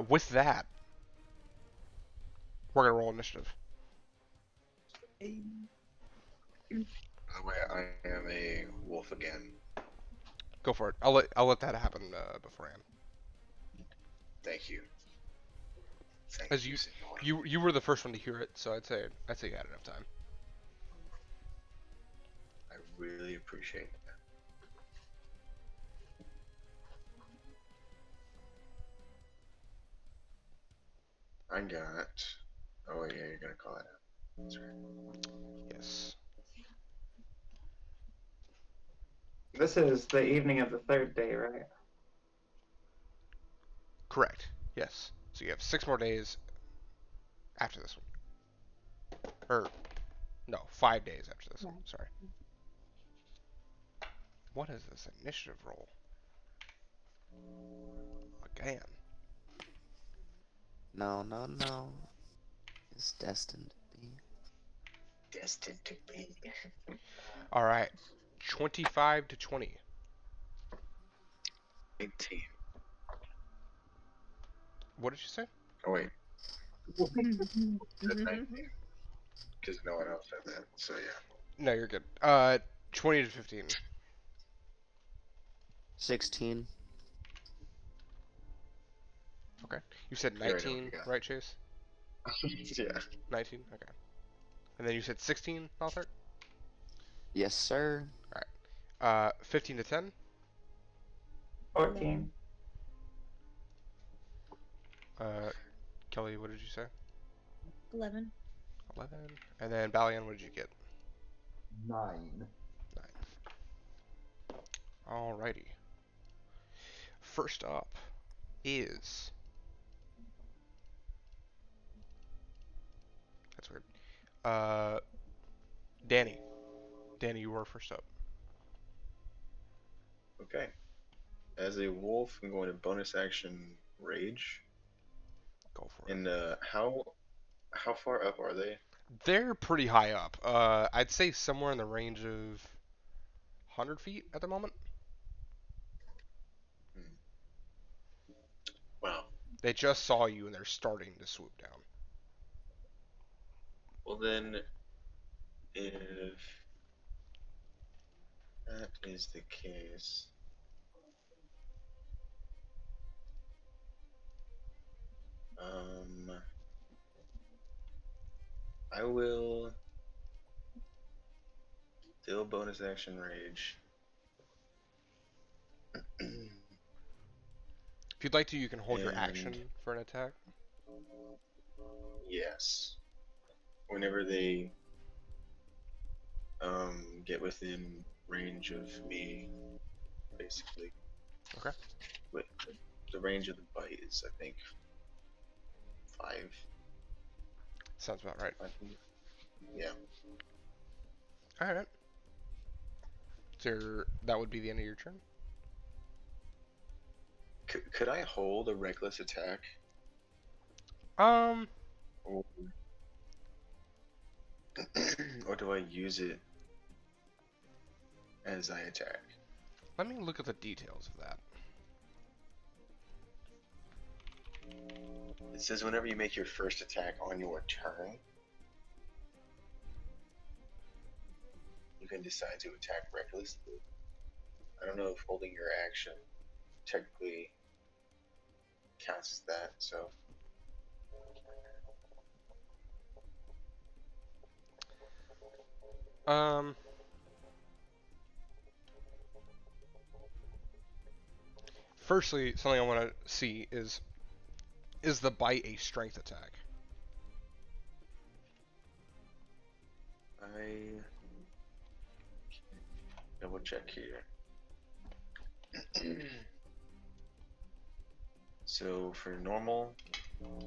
With that, we're gonna roll initiative. By the way, I am a wolf again. Go for it. I'll let that happen beforehand. Thank you. Thank As you, you senor. you were the first one to hear it, so I'd say you had enough time. I really appreciate that. I got. Oh yeah, you're gonna call it out. That's right. Yes. This is the evening of the third day, right? Correct. Yes. So you have 6 more days after this one. Or no, 5 days after this one. Sorry. What is this initiative roll? Again. No, no, no. It's destined to be. Destined to be. All right. 25 to 20. 18. What did you say? Oh wait, said 19 because no one else said that. So yeah. No, you're good. 20 to 15. 16. Okay. You said You already know what 19, you got. right, Chase? Yeah. 19. Okay. And then you said 16, Malthart? Yes, sir. 15 to 10. 14. Kelly, what did you say? 11. 11. And then Balian, what did you get? 9. 9. Alrighty. First up is. That's weird. Uh, Danny. Danny, you were first up. Okay. As a wolf, I'm going to bonus action rage. Go for it. And how far up are they? They're pretty high up. I'd say somewhere in the range of 100 feet at the moment. Hmm. Wow. They just saw you and they're starting to swoop down. Well then, if that is the case, I will still bonus action rage. If you'd like to, you can hold your And action for an attack. yes, whenever they get within range of me, basically. Okay. But the range of the bite is, I think, 5. Sounds about right. I think. Yeah. All right. So that would be the end of your turn. Could I hold a reckless attack, Um, or or do I use it as I attack? let me look at the details of that. It says whenever you make your first attack on your turn, you can decide to attack recklessly. I don't know if holding your action technically counts as that, so. Um, firstly, something I want to see is the bite a strength attack? I double check here. So for normal,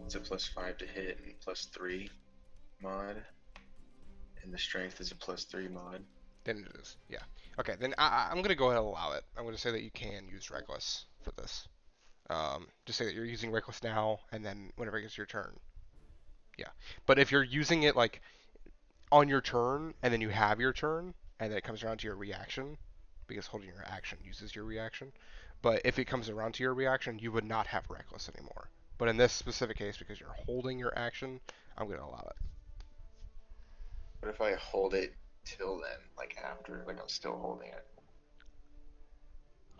it's a +5 to hit and +3 mod, and the strength is a +3 mod. Then it is. Yeah. Okay. Then I'm gonna go ahead and allow it. I'm gonna say that you can use reckless for this. Just say that you're using reckless now, and then whenever it gets your turn. Yeah. But if you're using it like on your turn, and then you have your turn, and then it comes around to your reaction, because holding your action uses your reaction. But if it comes around to your reaction, you would not have reckless anymore. But in this specific case, because you're holding your action, I'm gonna allow it. What if I hold it till then, like after, like I'm still holding it?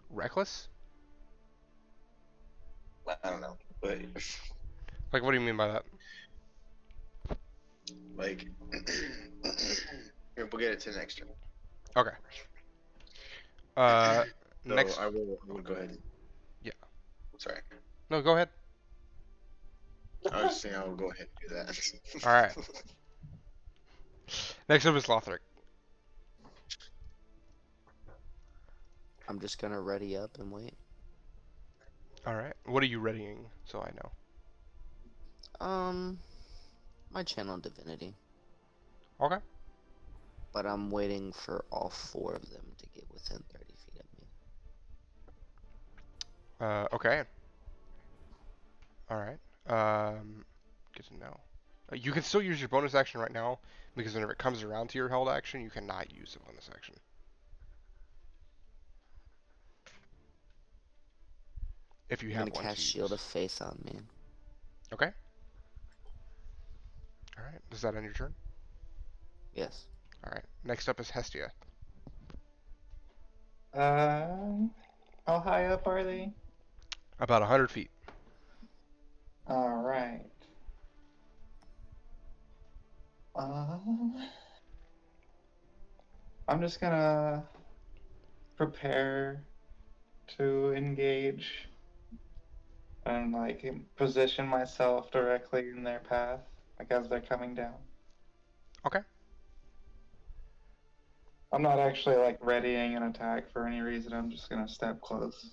Reckless? I don't know, but Like, what do you mean by that? like, here, we'll get it to the next turn. Okay. Uh, So next. I will go ahead. Yeah. Sorry, No, go ahead. I was just saying I will go ahead and do that. All right. Next up is Lothric. I'm just gonna ready up and wait. All right. What are you readying? So I know. My channel divinity, Okay. but I'm waiting for all 4 of them to get within 30 feet of me. Okay. All right. Good to know. You can still use your bonus action right now because whenever it comes around to your held action, you cannot use a bonus action. If you I'm have gonna one to cast Shield of use. Faith on me. Okay. All right. Does that end your turn? Yes. All right. Next up is Hestia. How high up are they? About 100 feet. All right. Um, I'm just gonna prepare to engage and like position myself directly in their path, like as they're coming down. Okay. I'm not actually like readying an attack for any reason. I'm just gonna step close.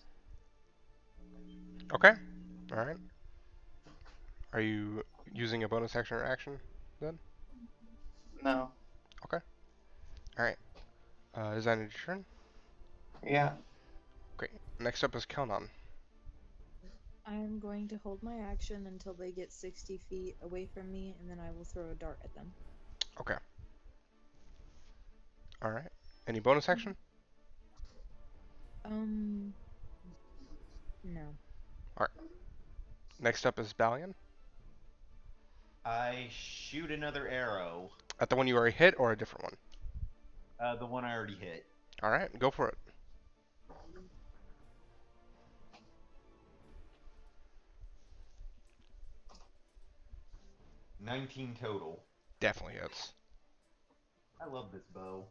Okay. All right. Are you using a bonus action or action then? No. Okay. All right. Is that your turn? Yeah. Great. Next up is Kelnon. I'm going to hold my action until they get 60 feet away from me, and then I will throw a dart at them. Okay. All right. Any bonus action? No. All right. Next up is Balian. I shoot another arrow. At the one you already hit or a different one? The one I already hit. All right. Go for it. 19 total. Definitely hits. I love this bow.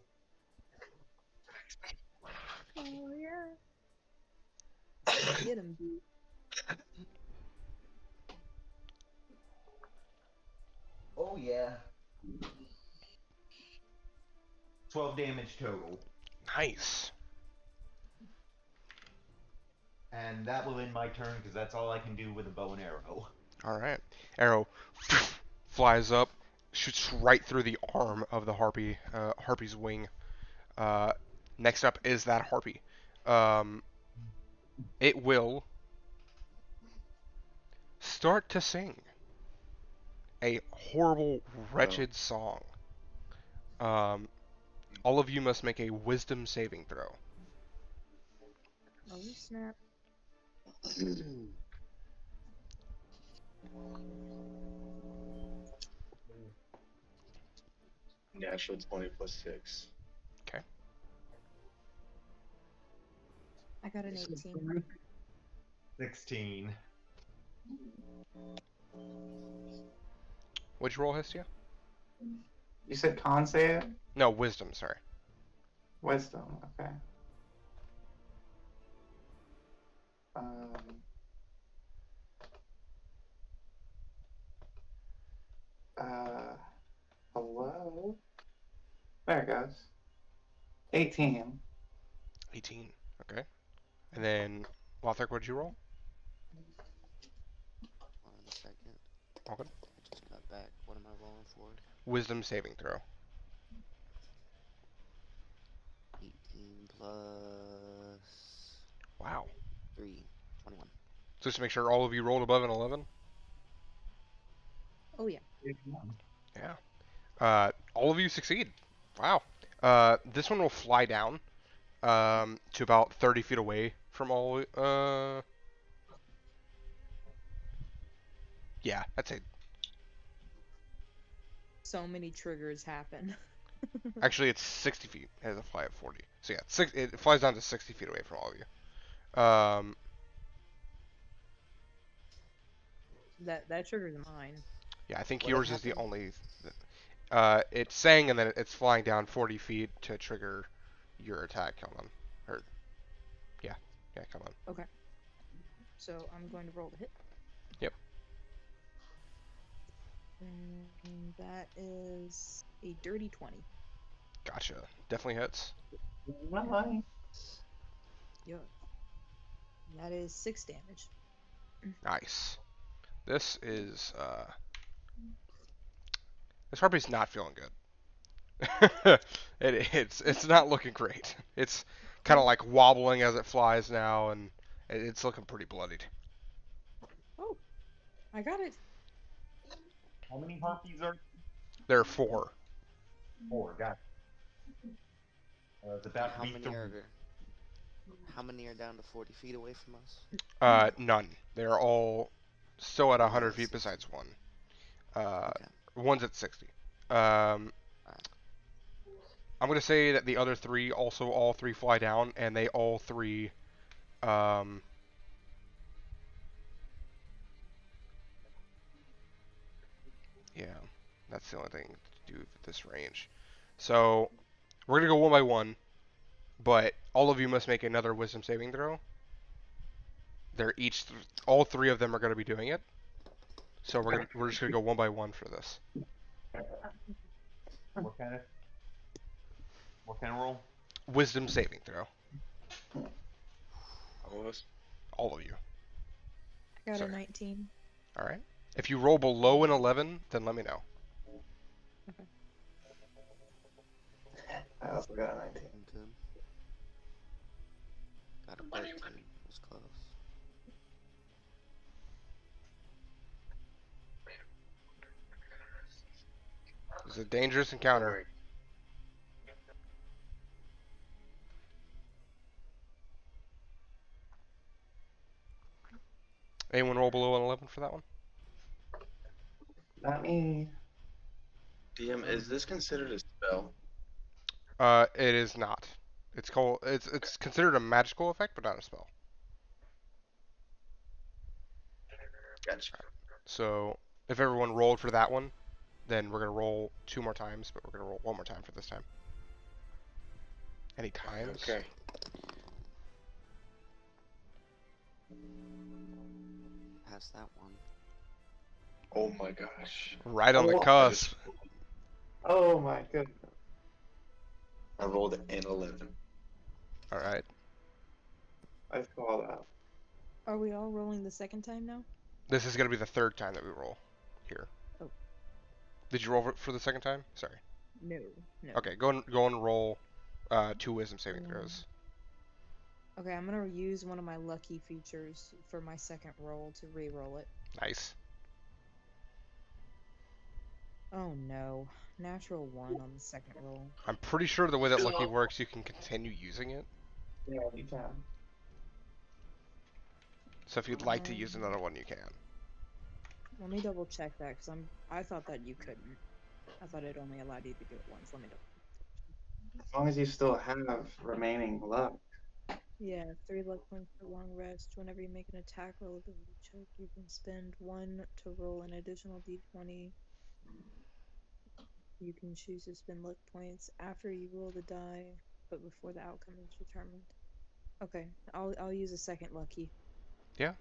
Oh, yeah. Get him, dude. Oh yeah. 12 damage total. Nice. And that will end my turn because that's all I can do with a bow and arrow. All right. Arrow flies up, shoots right through the arm of the harpy. Harpy's wing. Uh, Next up is that harpy. Um, it will start to sing a horrible, Oh, wretched song. Um, all of you must make a wisdom saving throw. Oh snap! natural 20 plus 6. Okay. I got an 18. 16. What'd you roll, Hestia? You said con save? No, wisdom. Sorry. Wisdom, okay. Um, uh, hello? There it goes. 18. 18. Okay. And then, Lothric, what'd you roll? 1 second. Okay. I just got back. What am I rolling for? Wisdom saving throw. 18 plus Wow. 3. 21. Just to make sure all of you rolled above an 11? Oh yeah. Yeah. All of you succeed. Wow. This one will fly down to about 30 feet away from all. Yeah, I'd say. So many triggers happen. Actually, it's 60 feet. It has a fly of 40. So yeah, it flies down to 60 feet away from all of you. That triggers mine. Yeah, I think What had yours is the happened? only. It's saying and then it's flying down 40 feet to trigger your attack. Come on. Or yeah, yeah, come on. Okay. So I'm going to roll the hit. Yep. And that is a dirty 20. Gotcha. Definitely hits. Nice. Yep. And that is 6 damage. Nice. This is this harpy's not feeling good. It's not looking great. It's kind of like wobbling as it flies now, and it's looking pretty bloodied. Oh, I got it. How many harpies are There are 4. 4? Got it's And about to be 3. how many are down to 40 feet away from us? None. They're all still at All 100 at feet 60. besides one. Uh, Okay. One's at 60. Alright. I'm gonna say that the other 3 also all 3 fly down, and they all 3 um, yeah, that's the only thing to do with this range. So we're gonna go one by one, but all of you must make another wisdom saving throw. They're all 3 of them are gonna be doing it. So we're just gonna go one by one for this. What kind of roll? Wisdom saving throw, All of us? all of you. I got a Sorry. 19. All right. If you roll below an 11, then let me know. Okay. I also got a 19. Good. Got a 13. Was close. It's a dangerous encounter. Alright. Anyone roll below an 11 for that one? Not me. DM, is this considered a spell? It is not. It's considered a magical effect, but not a spell. Gotcha. So if everyone rolled for that one, then we're gonna roll 2 more times, but we're gonna roll 1 more time for this time. Any times? Okay. Pass that one. Oh my gosh. Right on the Oh, cusp. Oh my goodness. I rolled an 11. All right. I saw that. Are we all rolling the second time now? This is gonna be the third time that we roll here. Oh. Did you roll for the second time? Sorry. No, no. Okay, go and roll 2 wisdom saving throws. Okay, I'm gonna use one of my lucky features for my second roll to re-roll it. Nice. Oh no, natural 1 on the second roll. I'm pretty sure the way that lucky works, you can continue using it. Yeah, you can. So if you'd like to use another one, you can. Let me double check that because I thought that you couldn't. I thought it only allowed you to do it once. Let me double. As long as you still have remaining luck. Yeah, 3 luck points for long rest. Whenever you make an attack roll ability check, you can spend 1 to roll an additional d20. You can choose to spend luck points after you roll the die, but before the outcome is determined. Okay, I'll use a second lucky. Yeah,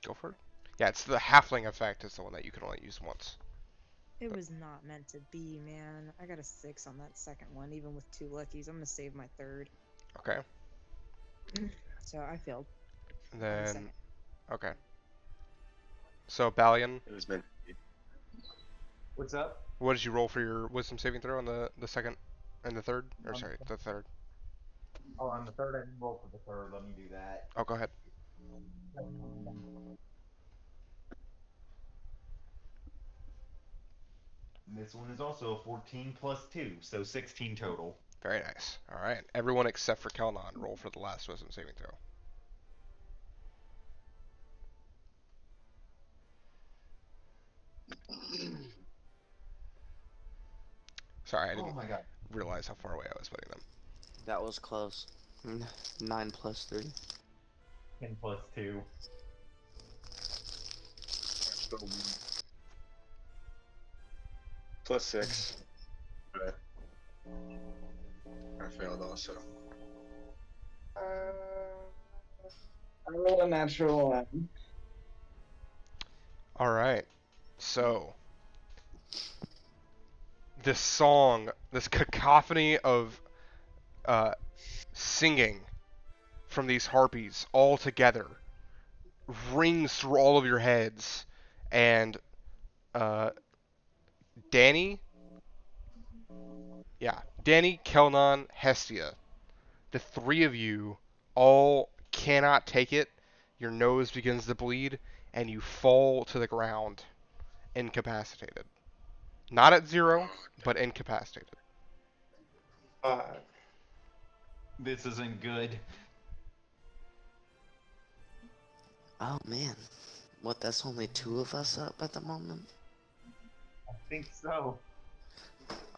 go for it. Yeah, it's the halfling effect is the one that you can only use once. It was not meant to be, man. I got a 6 on that second one, even with 2 luckies. I'm gonna save my third. Okay. So I failed And on the then, second. okay. So Balian, It was meant. What's up? what did you roll for your wisdom saving throw on the second and the third? Or sorry, the third. Oh, on the third, I didn't roll for the third. Let me do that. Oh, go ahead. This one is also a 14 plus 2, so 16 total. Very nice. All right, everyone except for Kelnon, roll for the last wisdom saving throw. Sorry, I Oh didn't my god. realize how far away I was putting them. That was close. 9 plus 3. 10 plus 2. Plus 6. But I failed also. I rolled a natural 1. All right, so this song, this cacophony of singing from these harpies all together rings through all of your heads, and Danny, Danny, Kelnon, Hestia, the three of you all cannot take it. Your nose begins to bleed, and you fall to the ground, incapacitated. Not at 0, but incapacitated. Fuck. This isn't good. Oh man. What, that's only 2 of us up at the moment? I think so.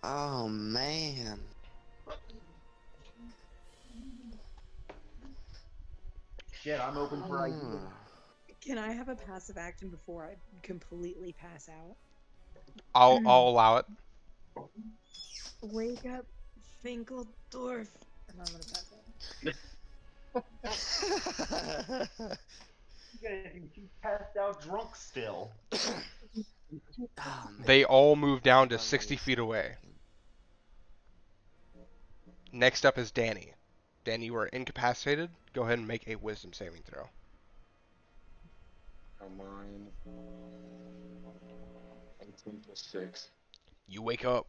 Oh man. Shit, I'm open for ideas. Can I have a passive action before I completely pass out? I'll allow it. Wake up, Finkeldorf. And I'm gonna pass out. She's passed out drunk still. Oh, man. They all move down to Funny 60 feet away. fucking- Next up is Danny. Danny, you are incapacitated. Go ahead and make a wisdom saving throw. Come on. 18 plus 6. You wake up.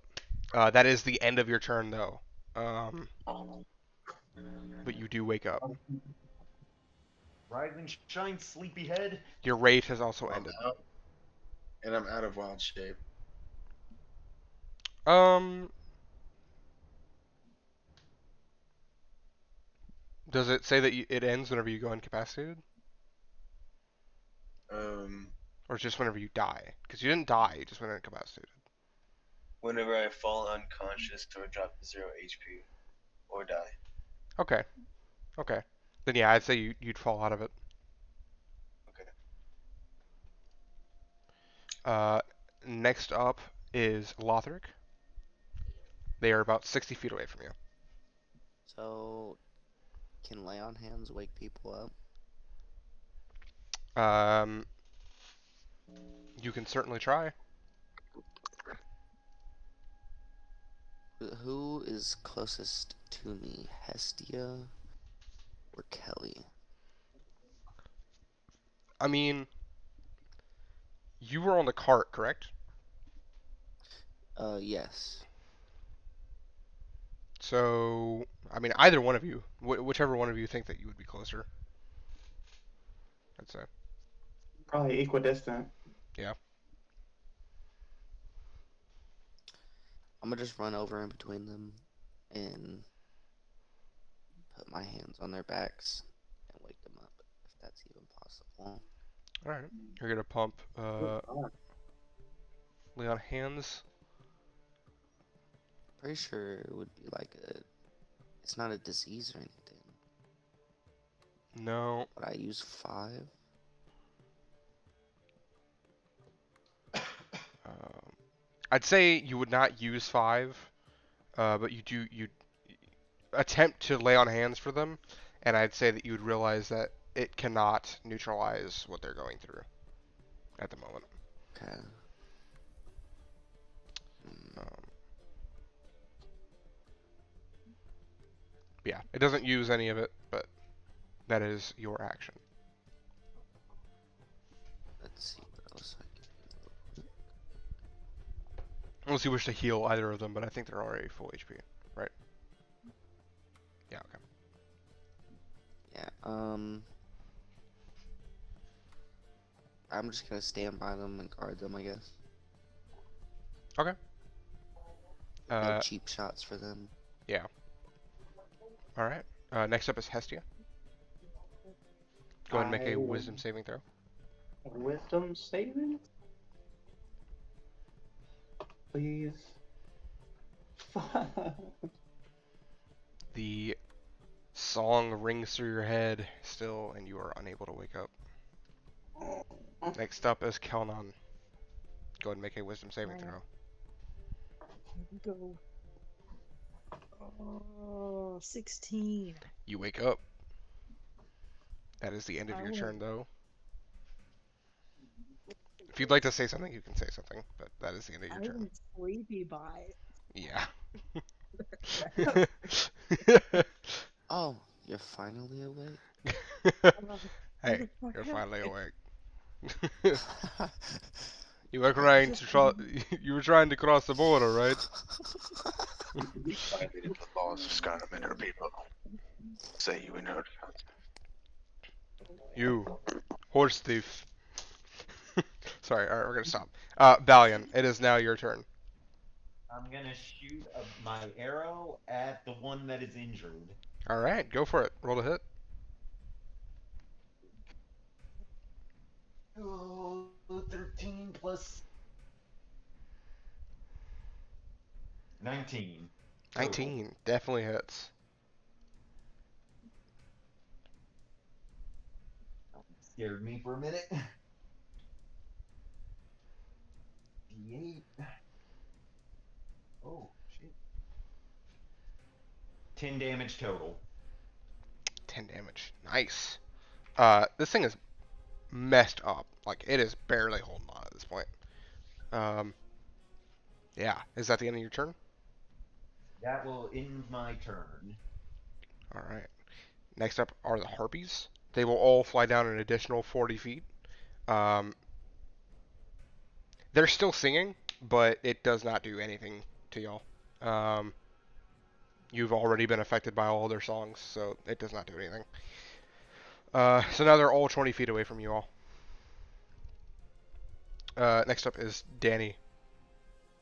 That is the end of your turn, though. But you do wake up. Rise and shine, sleepyhead. Your rage has also I'm ended. out. And I'm out of wild shape. Does it say that it ends whenever you go incapacitated? Or just whenever you die? Because you didn't die, you just went incapacitated. Whenever I fall unconscious or drop to 0 HP or die. Okay. Okay. Then yeah, I'd say you'd fall out of it. Okay. Next up is Lothric. They are about 60 feet away from you. So, can lay on hands wake people up? You can certainly try. Who is closest to me, Hestia or Kelly? I mean, You were on the cart, correct? Yes. So, I mean, either one of you, whichever one of you think that you would be closer, I'd say. Probably equidistant. Yeah. I'm gonna just run over in between them and put my hands on their backs and wake them up, if that's even possible. All right. You're gonna pump Leon hands. Pretty sure it would be like a. It's not a disease or anything. No. But I use 5. I'd say you would not use 5, but you attempt to lay on hands for them, and I'd say that you would realize that it cannot neutralize what they're going through at the moment. Okay. Um, yeah, it doesn't use any of it, but that is your action. Let's see what else I can do. Unless you wish to heal either of them, but I think they're already full HP, right? Yeah, okay. Yeah, I'm just gonna stand by them and guard them, I guess. Okay. No cheap shots for them. Yeah. All right. Next up is Hestia. Go ahead and make a wisdom saving throw. Wisdom saving? Please. The song rings through your head still, and you are unable to wake up. Next up is Kelnon. Go ahead and make a wisdom saving throw. Here we go. Oh, 16. You wake up. That is the end of your Oh. turn, though. If you'd like to say something, you can say something, but that is the end of your I turn. was sleepy by. Yeah. Oh, you're finally awake? Hey, you're finally awake. You were trying to you were trying to cross the border, right? You violated the laws of Skyrim, people. Say you in her. You horse thief. Sorry, alright, we're gonna stop. Valiant, it is now your turn. I'm gonna shoot my arrow at the one that is injured. Alright, go for it. Roll to hit. Oh, 13 plus 19. 19. Definitely hits. Scared me for a minute. D8. Oh, shit. 10 damage total. 10 damage. Nice. This thing is messed up. Like, it is barely holding on at this point. Yeah. Is that the end of your turn? That will end my turn. Alright. Next up are the harpies. They will all fly down an additional 40 feet. They're still singing, but it does not do anything to y'all. You've already been affected by all their songs, so it does not do anything. So now they're all 20 feet away from you all. Next up is Danny.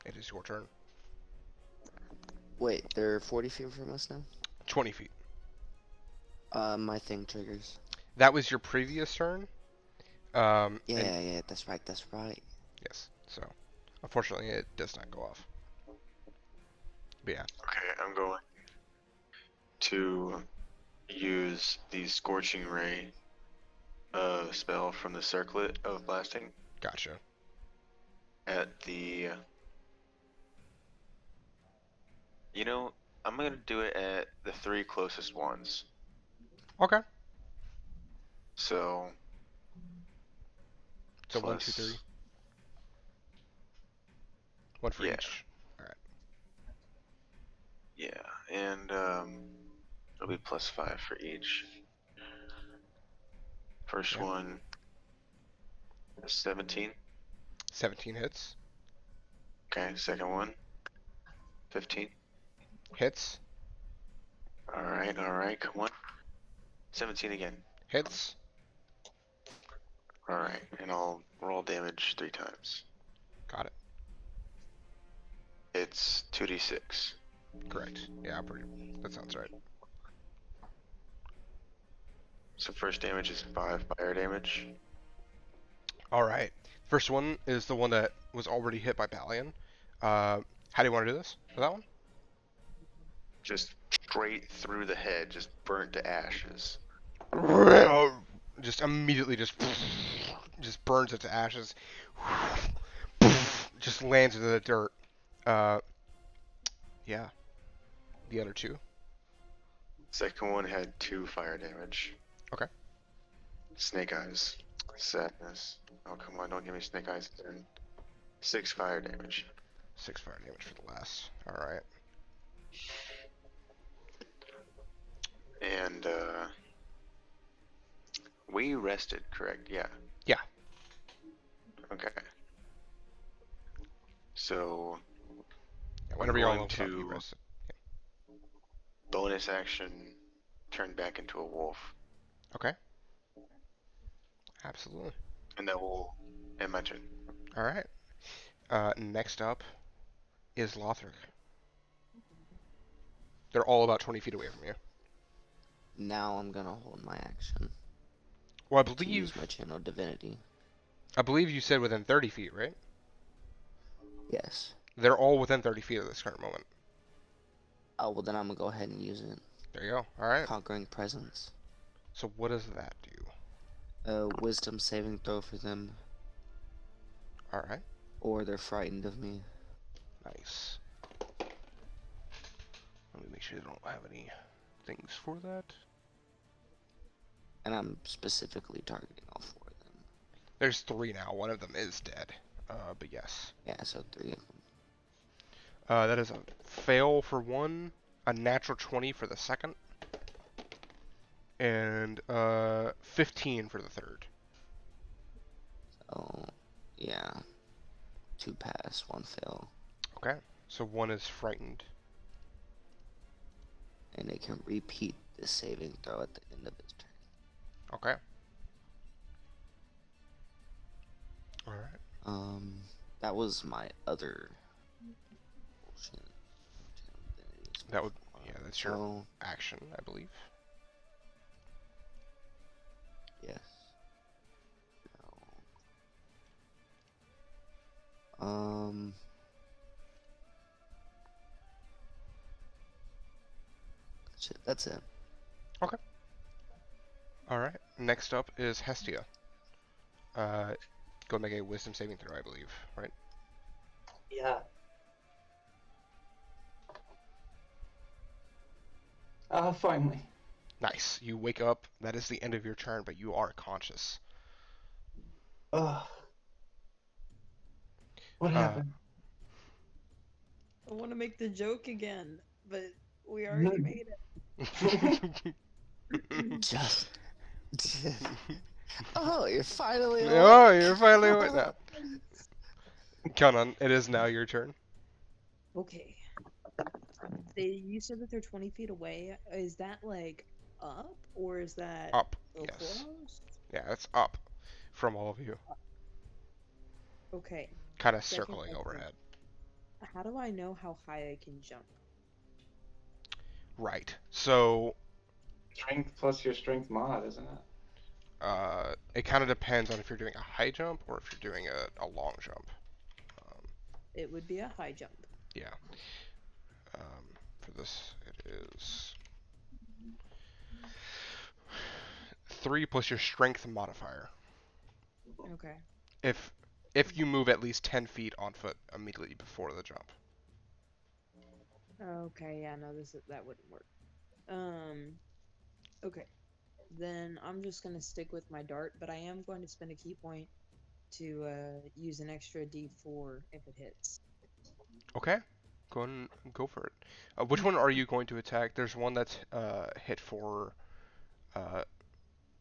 It is your turn. Wait, they're 40 feet from us now? 20 feet. My thing triggers. That was your previous turn. Yeah, that's right. Yes. So, unfortunately, it does not go off. But yeah. Okay, I'm going to use the Scorching Ray spell from the Circlet of Blasting Gotcha. at the... You know, I'm gonna do it at the 3 closest ones. Okay. So... So plus, 1, 2, 3. One for Yeah. each. Alright. Yeah, and it'll be plus 5 for each. First Yeah. one is 17. 17 hits. Okay, second one. 15. Hits. Alright, come on. 17 again. Hits. Alright, and I'll roll damage 3 times. Got it. It's 2d6. Correct. Yeah, that sounds right. So first damage is 5 fire damage. All right. First one is the one that was already hit by Balian. How do you want to do this for that one? Just straight through the head, just burnt to ashes. Just immediately just burns it to ashes. Just lands into the dirt. Yeah. The other two. Second one had 2 fire damage. Okay. Snake eyes. Sadness. Oh, come on, don't give me snake eyes again. 6 fire damage. 6 fire damage for the last. All right. And, we rested, correct? Yeah. Yeah. Okay. So, Yeah, whenever you're going almost up, you to rest it. bonus action, turn back into a wolf. Okay. Absolutely. And that will end my turn. All right. Next up is Lothric. They're all about 20 feet away from you. Now I'm gonna hold my action Well, I to use believe my channel divinity. you said within 30 feet, right? Yes. They're all within 30 feet at this current moment. Oh well, then I'm gonna go ahead and use it. There you go. All right. Conquering presence. So what does that do? Wisdom saving throw for them, All right. or they're frightened of me. Nice. Let me make sure they don't have any things for that. And I'm specifically targeting all 4 of them. There's 3 now. One of them is dead. But yes. Yeah, so 3 of them. That is a fail for one, a natural 20 for the second, and 15 for the third. So, yeah. 2 pass, 1 fail. Okay. So one is frightened. And they can repeat the saving throw at the end of his turn. Okay. All right. That was my other bullshit. That would, yeah, that's your So, action, I believe. yes. No. That's it. Okay. All right. Next up is Hestia. Go make a wisdom saving throw, I believe, right? Yeah. Finally. Nice. You wake up. That is the end of your turn, but you are conscious. Ugh. What happened? I want to make the joke again, but we already made it. Just. Oh, you're finally. Oh, you're finally awake now. Conan, it is now your turn. Okay. You said that they're 20 feet away. Is that like up or is that Up, so yes. close? Yeah, it's up from all of you. Okay. Kind of Second circling question. overhead. How do I know how high I can jump? Right. So, Strength plus your strength mod, isn't it? it kind of depends on if you're doing a high jump or if you're doing a long jump. It would be a high jump. Yeah. For this, it is 3 plus your strength modifier. Okay. If you move at least 10 feet on foot immediately before the jump. Okay, yeah, no, that wouldn't work. Okay. Then I'm just gonna stick with my dart, but I am going to spend a key point to use an extra D4 if it hits. Okay. Go for it. Which one are you going to attack? There's one that's hit for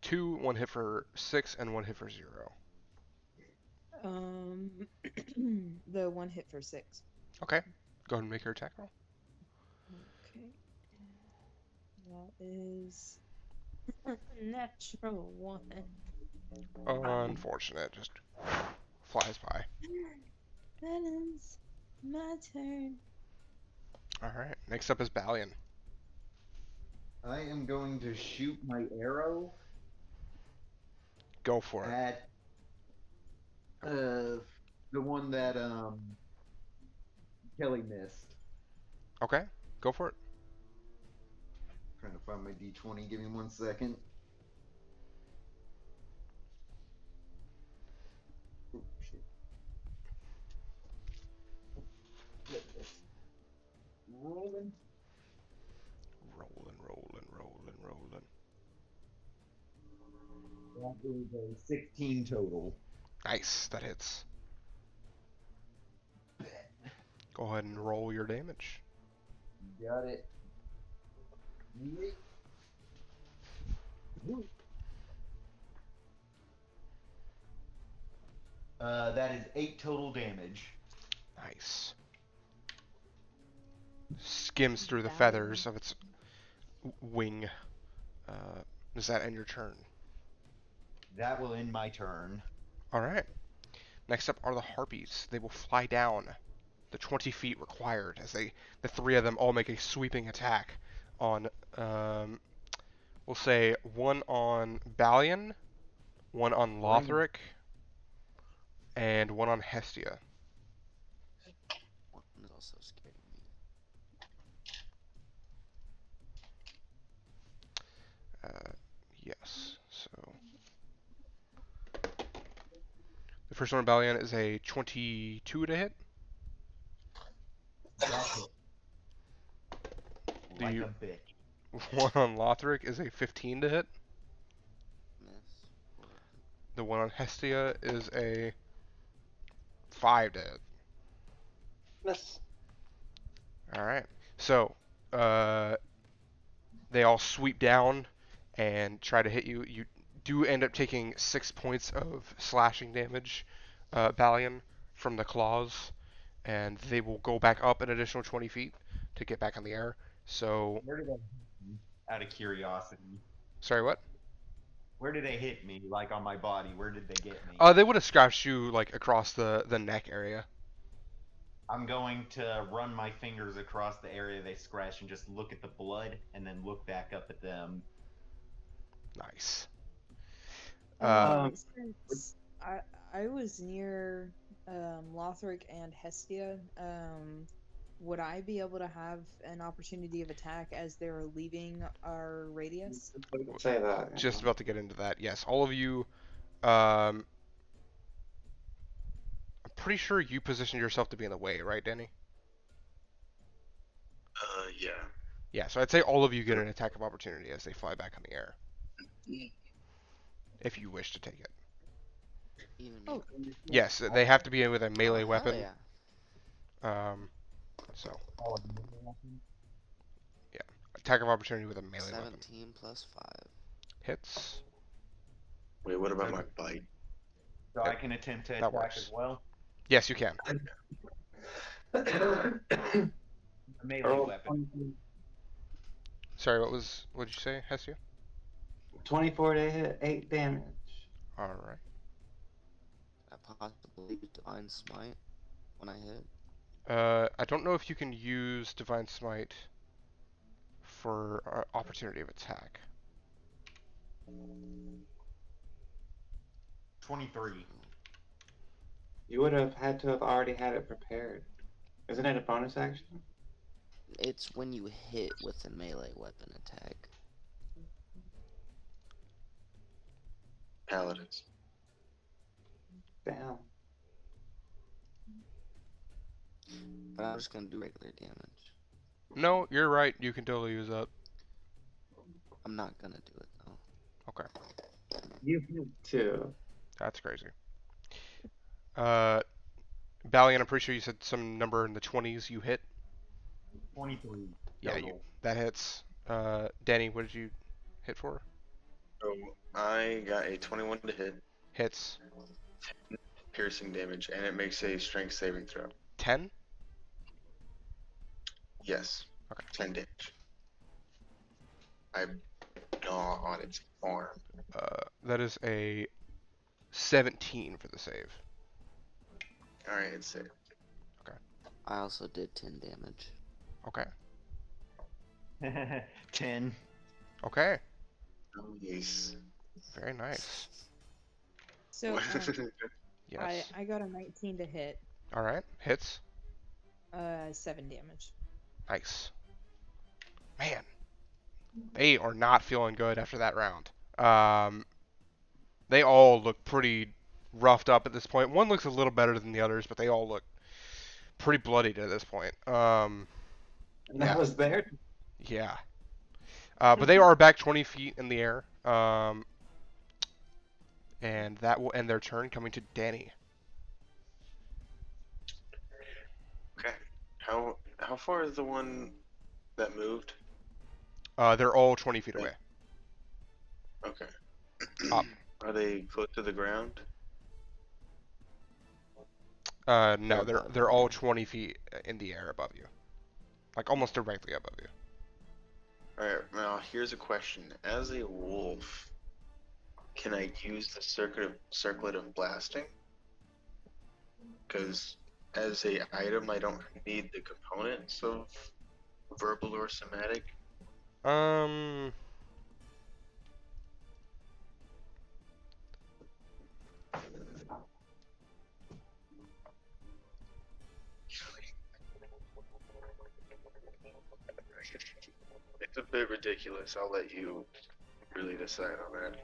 2, one hit for 6, and one hit for 0. Um, the one hit for 6. Okay. Go ahead and make your attack roll. Okay. That is natural 1. Unfortunate. Just flies by. That is my turn. All right. Next up is Balian. I am going to shoot my arrow Go for it. at the one that Kelly missed. Okay. Go for it. Trying to find my D20. Give me 1 second. Oh, shit. Rolling. Rolling. That is a 16 total. Nice. That hits. Go ahead and roll your damage. Got it. That is 8 total damage. Nice. Skims through the Balian. feathers of its wing. Does that end your turn? That will end my turn. All right. Next up are the harpies. They will fly down the 20 feet required as the 3 of them all make a sweeping attack on, we'll say one on Balian, one on Lothric, and one on Hestia. One is also scaring me. Yes. So the first one on Balian is a 22 to hit. That's it. Like The a bitch. one on Lothric is a 15 to hit. Miss. Or The one on Hestia is a 5 to hit. Miss. All right. So, they all sweep down and try to hit you. You do end up taking 6 points of slashing damage, Balian, from the claws, and they will go back up an additional 20 feet to get back in the air. So, Where did they hit me? Out of curiosity. sorry, what? Where did they hit me? Like on my body? Where did they get me? They would have scratched you like across the neck area. I'm going to run my fingers across the area they scratched and just look at the blood and then look back up at them. Nice. Since I was near Lothric and Hestia, would I be able to have an opportunity of attack as they're leaving our radius? Say that. Just about to get into that. Yes, all of you. I'm pretty sure you positioned yourself to be in the way, right, Danny? Yeah. Yeah, so I'd say all of you get an attack of opportunity as they fly back in the air, if you wish to take it. even me. Oh. Yes, they have to be with a melee Hell weapon. yeah. So attack of opportunity with a melee weapon. 17 plus 5. Hits. Wait, what about my bite? So I can attempt to That attack works. as well. Yes, you can. A melee weapon. Sorry, what did you say, Hestia? 24 to hit, 8 damage. All right. I possibly use Divine Smite when I hit. I don't know if you can use Divine Smite for opportunity of attack. 23. You would have had to have already had it prepared. Isn't it a bonus action? It's when you hit with a melee weapon attack. Paladins. Damn. But I'm just gonna do regular damage. No, you're right. You can totally use that. I'm not gonna do it though. Okay, You hit too. that's crazy. Balian, I'm pretty sure you said some number in the 20s you hit. 23. Yeah, Total. that hits. Danny, what did you hit for? So I got a 21 to hit. Hits. piercing damage, and it makes a strength saving throw. 10? Yes. Okay. 10 damage. I gnaw on its arm. That is a 17 for the save. Alright, it's saved. I also did 10 damage. Okay. 10. Okay. Nice. Very nice. So Yes. I got a 19 to hit, All right. Hits. 7 damage. Nice. Man, they are not feeling good after that round. They all look pretty roughed up at this point. One looks a little better than the others, but they all look pretty bloodied at this point. And I was there. Yeah. But they are back 20 feet in the air. And that will end their turn, coming to Danny. Okay. How far is the one that moved? They're all 20 feet away. Okay. Up. Are they close to the ground? No, They're they're above all you. 20 feet in the air above you, like almost directly above you. Alright, now here's a question. As a wolf, can I use the circlet of blasting? Because as a item, I don't need the components of verbal or somatic. Um, It's a bit ridiculous. I'll let you really decide on that.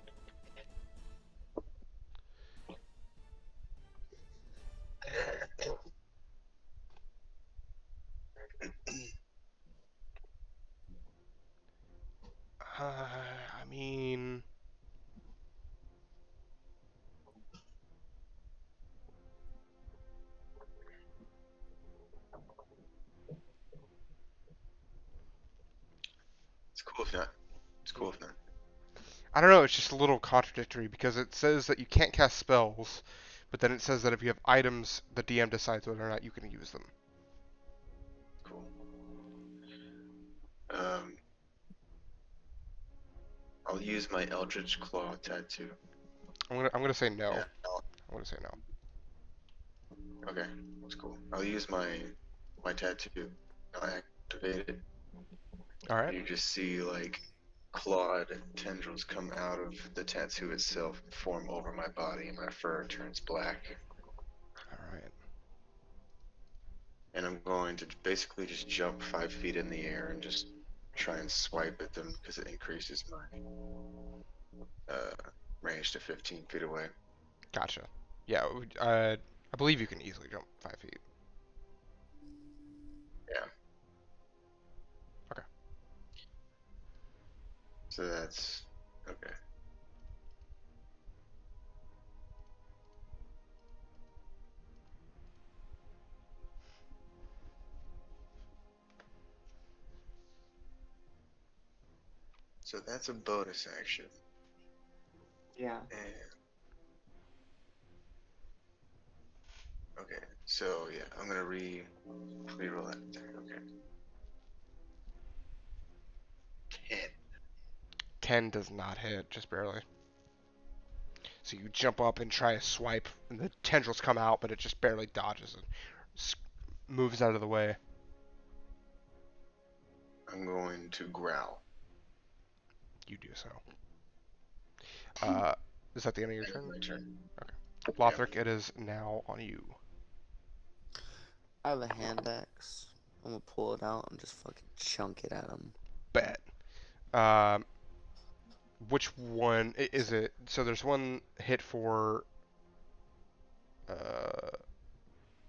I mean, It's cool if not. It's cool if not. I don't know. It's just a little contradictory because it says that you can't cast spells, but then it says that if you have items, the DM decides whether or not you can use them. Cool. I'll use my Eldritch Claw tattoo. I'm gonna say no. Yeah. I'm gonna say no. Okay, that's cool. I'll use my tattoo. I'll activate it. All right. You just see like clawed tendrils come out of the tattoo itself and form over my body, and my fur turns black. All right. And I'm going to basically just jump 5 feet in the air and just try and swipe at them because it increases my range to 15 feet away. Gotcha. Yeah. I believe you can easily jump 5 feet. Yeah. Okay. So that's okay. So that's a bonus action. Yeah. And okay, so yeah, I'm gonna re-roll that. Okay. 10. 10 does not hit, just barely. So you jump up and try a swipe, and the tendrils come out, but it just barely dodges and moves out of the way. I'm going to growl. You do so. Is that the end of your End of turn? my turn. Lothric, it is now on you. I have a hand axe. I'm gonna pull it out and just fucking chunk it at him. Bet. Which one is it? So there's one hit for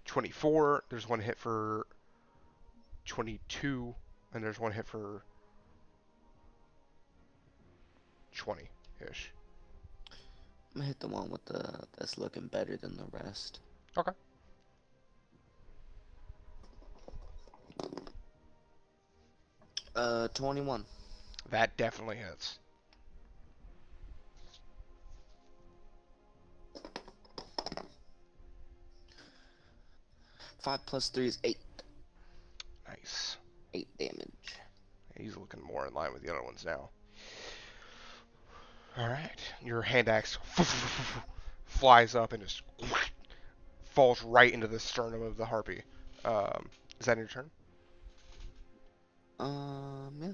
24. There's one hit for 22, and there's one hit for 20-ish. I'm gonna hit the one with that's looking better than the rest. Okay. 21. That definitely hits. 5 plus 3 is 8. Nice. 8 damage. He's looking more in line with the other ones now. Alright. Your hand axe flies up and just falls right into the sternum of the harpy. Is that your turn? Yeah.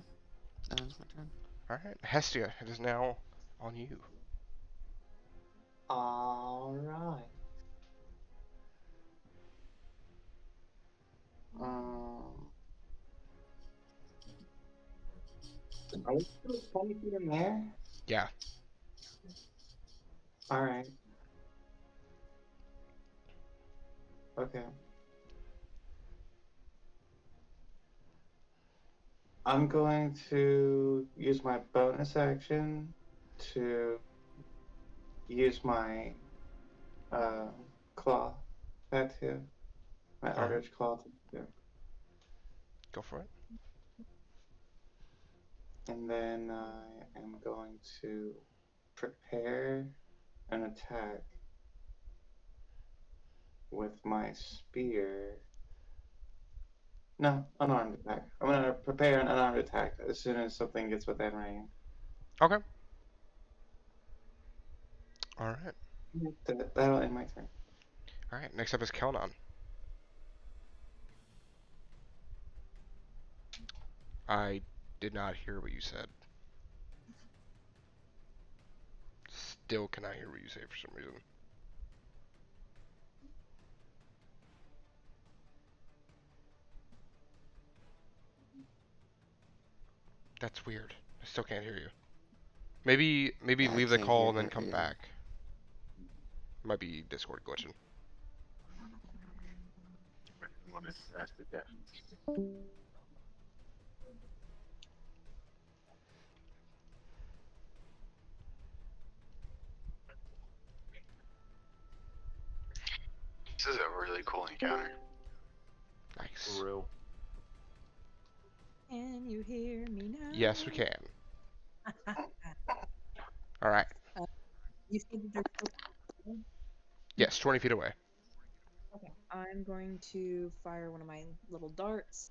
That is my turn. Alright. Hestia, it is now on you. Alright. Are we still 20 feet in the air? Yeah. Alright. Okay. I'm going to use my bonus action to use my claw tattoo. My Alright. Eldritch Claw tattoo. Go for it. And then I am going to prepare an attack with my spear. No, unarmed attack. I'm gonna prepare an unarmed attack as soon as something gets within range. Okay. Alright. That'll end my turn. Alright. Next up is Kelnon. I did not hear what you said. Still cannot hear what you say for some reason. That's weird. I still can't hear you. Maybe Yeah, I leave the can't call hear and then her come either. back. Might be Discord glitching. That's the death. This is a really cool encounter. Nice. For real. Can you hear me now? Yes, we can. Alright. You said that they're still. Yes, 20 feet away. Okay. I'm going to fire one of my little darts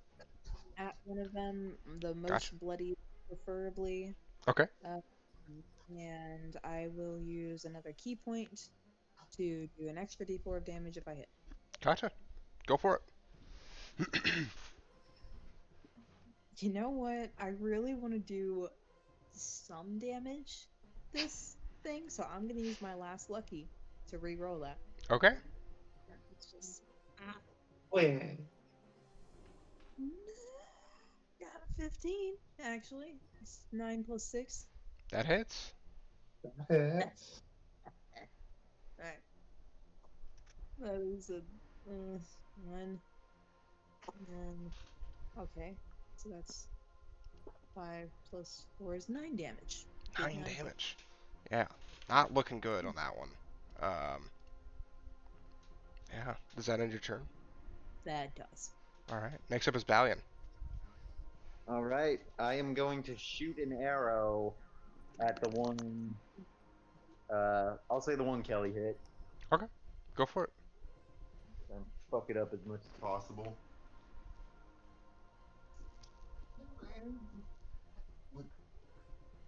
at one of them, the most Gotcha. bloody, preferably. Okay. And I will use another key point to do an extra d4 of damage if I hit. Gotcha. Go for it. You know what? I really want to do some damage this thing, so I'm gonna use my last lucky to re-roll that. Okay. It's just Wait. got a 15 actually. It's 9 plus 6. That hits. Hits. Alright. That is a 1. And okay, so that's 5 plus 4 is 9 damage. Big 9 9 damage. Yeah. Not looking good on that one. Yeah. Does that end your turn? That does. Alright. Next up is Balian. Alright, I am going to shoot an arrow at the one. I'll say the one Kelly hit. Okay. Go for it. And fuck it up as much as possible.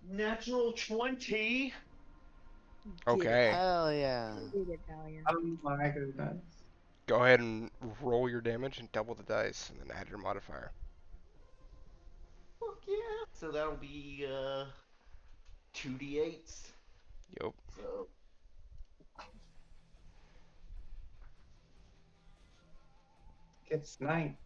Natural 20. Okay. Hell yeah. Get it, Valiant. Oh my goodness. Go ahead and roll your damage and double the dice and then add your modifier. Fuck yeah. So that'll be 2d8s. Yup. So Get sniped.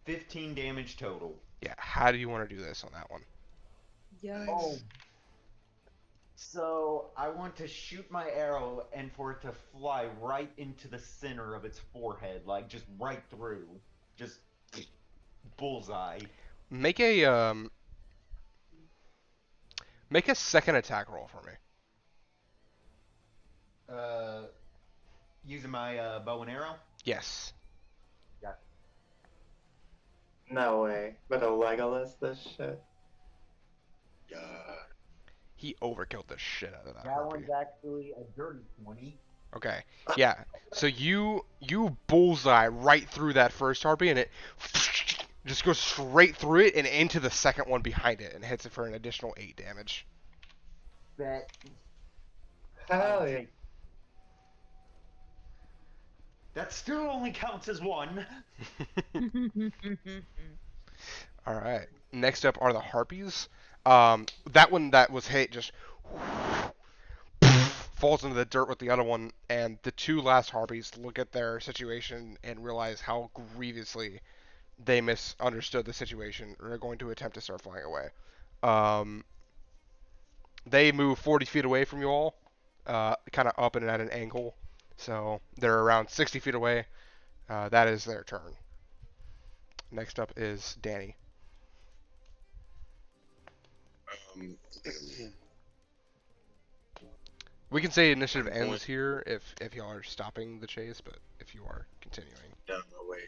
15 damage total. Yeah. How do you want to do this on that one? Yes. Oh. So I want to shoot my arrow and for it to fly right into the center of its forehead, like just right through, just bullseye. Make a second attack roll for me. Using my bow and arrow. Yes. Yeah. No way. But a Legolas this shit. Yeah. He overkilled the shit out of that That harpy. one's actually a dirty 20. Okay. Yeah. So you bullseye right through that first harpy, and it just goes straight through it and into the second one behind it, and hits it for an additional 8 damage. Bet. Hell yeah. That still only counts as one. All right. Next up are the harpies. That one that was hit just falls into the dirt with the other one, and the two last harpies look at their situation and realize how grievously they misunderstood the situation, and are going to attempt to start flying away. Um, they move 40 feet away from you all, kind of up and at an angle, so they're around 60 feet away. That is their turn. Next up is Danny. Um, We can say initiative I'm going ends here if y'all are stopping the chase, but if you are continuing. down my way.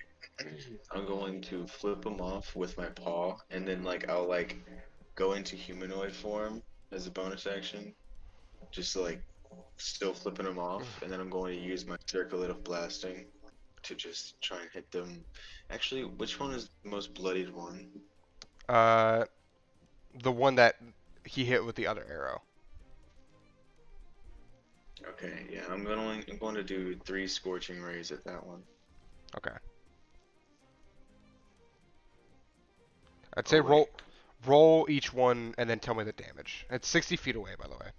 I'm going to flip them off with my paw, and then I'll go into humanoid form as a bonus action, just still flipping them off, and then I'm going to use my circlet of blasting to just try and hit them. Actually, which one is the most bloodied one? Uh, the one that he hit with the other arrow. Okay, yeah, I'm going to do 3 scorching rays at that one. Okay. I'd say Oh, wait. roll each one and then tell me the damage. It's 60 feet away, by the way.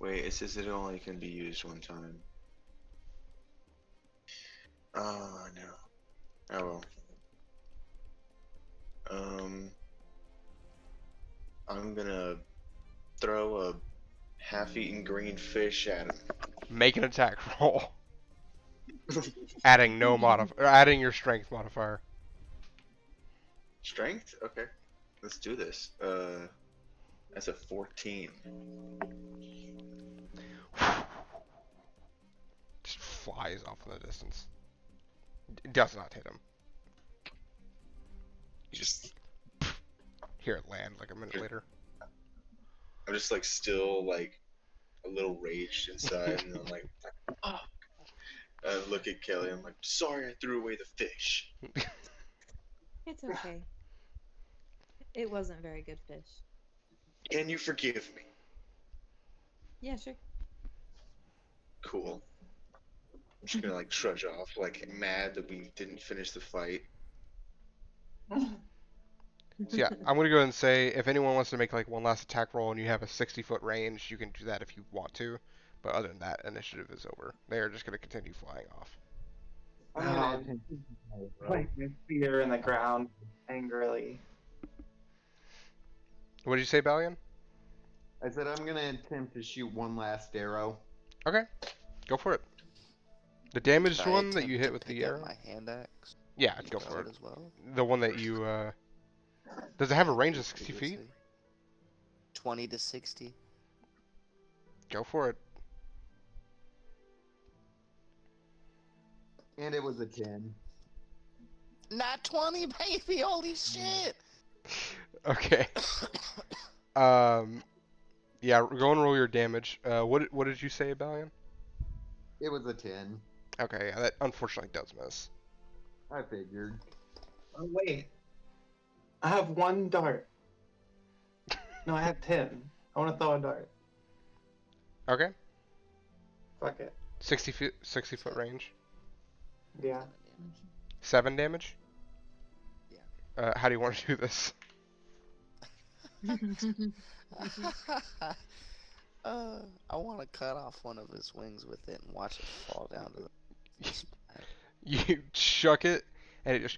Wait, it says it only can be used one time. Oh no. Oh well. I'm gonna throw a half-eaten green fish at him. Make an attack roll. Adding adding your strength modifier. Strength? Okay. Let's do this. That's a 14. Just flies off in the distance. It does not hit him. You just hear it land like a minute later. I'm just still a little raged inside, and I'm like, oh. I look at Kelly. I'm like, sorry, I threw away the fish. It's okay. It wasn't very good fish. Can you forgive me? Yeah, sure. Cool. I'm just gonna trudge off, mad that we didn't finish the fight. So yeah, I'm gonna go ahead and say if anyone wants to make one last attack roll and you have a 60-foot range, you can do that if you want to. But other than that, initiative is over. They are just gonna continue flying off. I'm gonna attempt to Like my spear in the ground angrily. What did you say, Balian? I said I'm gonna attempt to shoot one last arrow. Okay, go for it. The damaged Should I one that attempt you to hit with pick the up arrow? my hand axe? Yeah, and go throw for it it. as well. The one that you does it have a range of 60 feet? Previously. 20 to 60. Go for it. And it was a 10. Not 20, baby! Holy shit! Okay. Yeah, go and roll your damage. What did you say, Balian? It was a 10. Okay, yeah, that unfortunately does miss. I figured. Oh, wait. I have 1 dart. No, I have 10. I want to throw a dart. Okay. Fuck it. 60 foot range. Yeah. 7 damage. Yeah. How do you want to do this? I want to cut off one of his wings with it and watch it fall down to the splat. You chuck it, and it just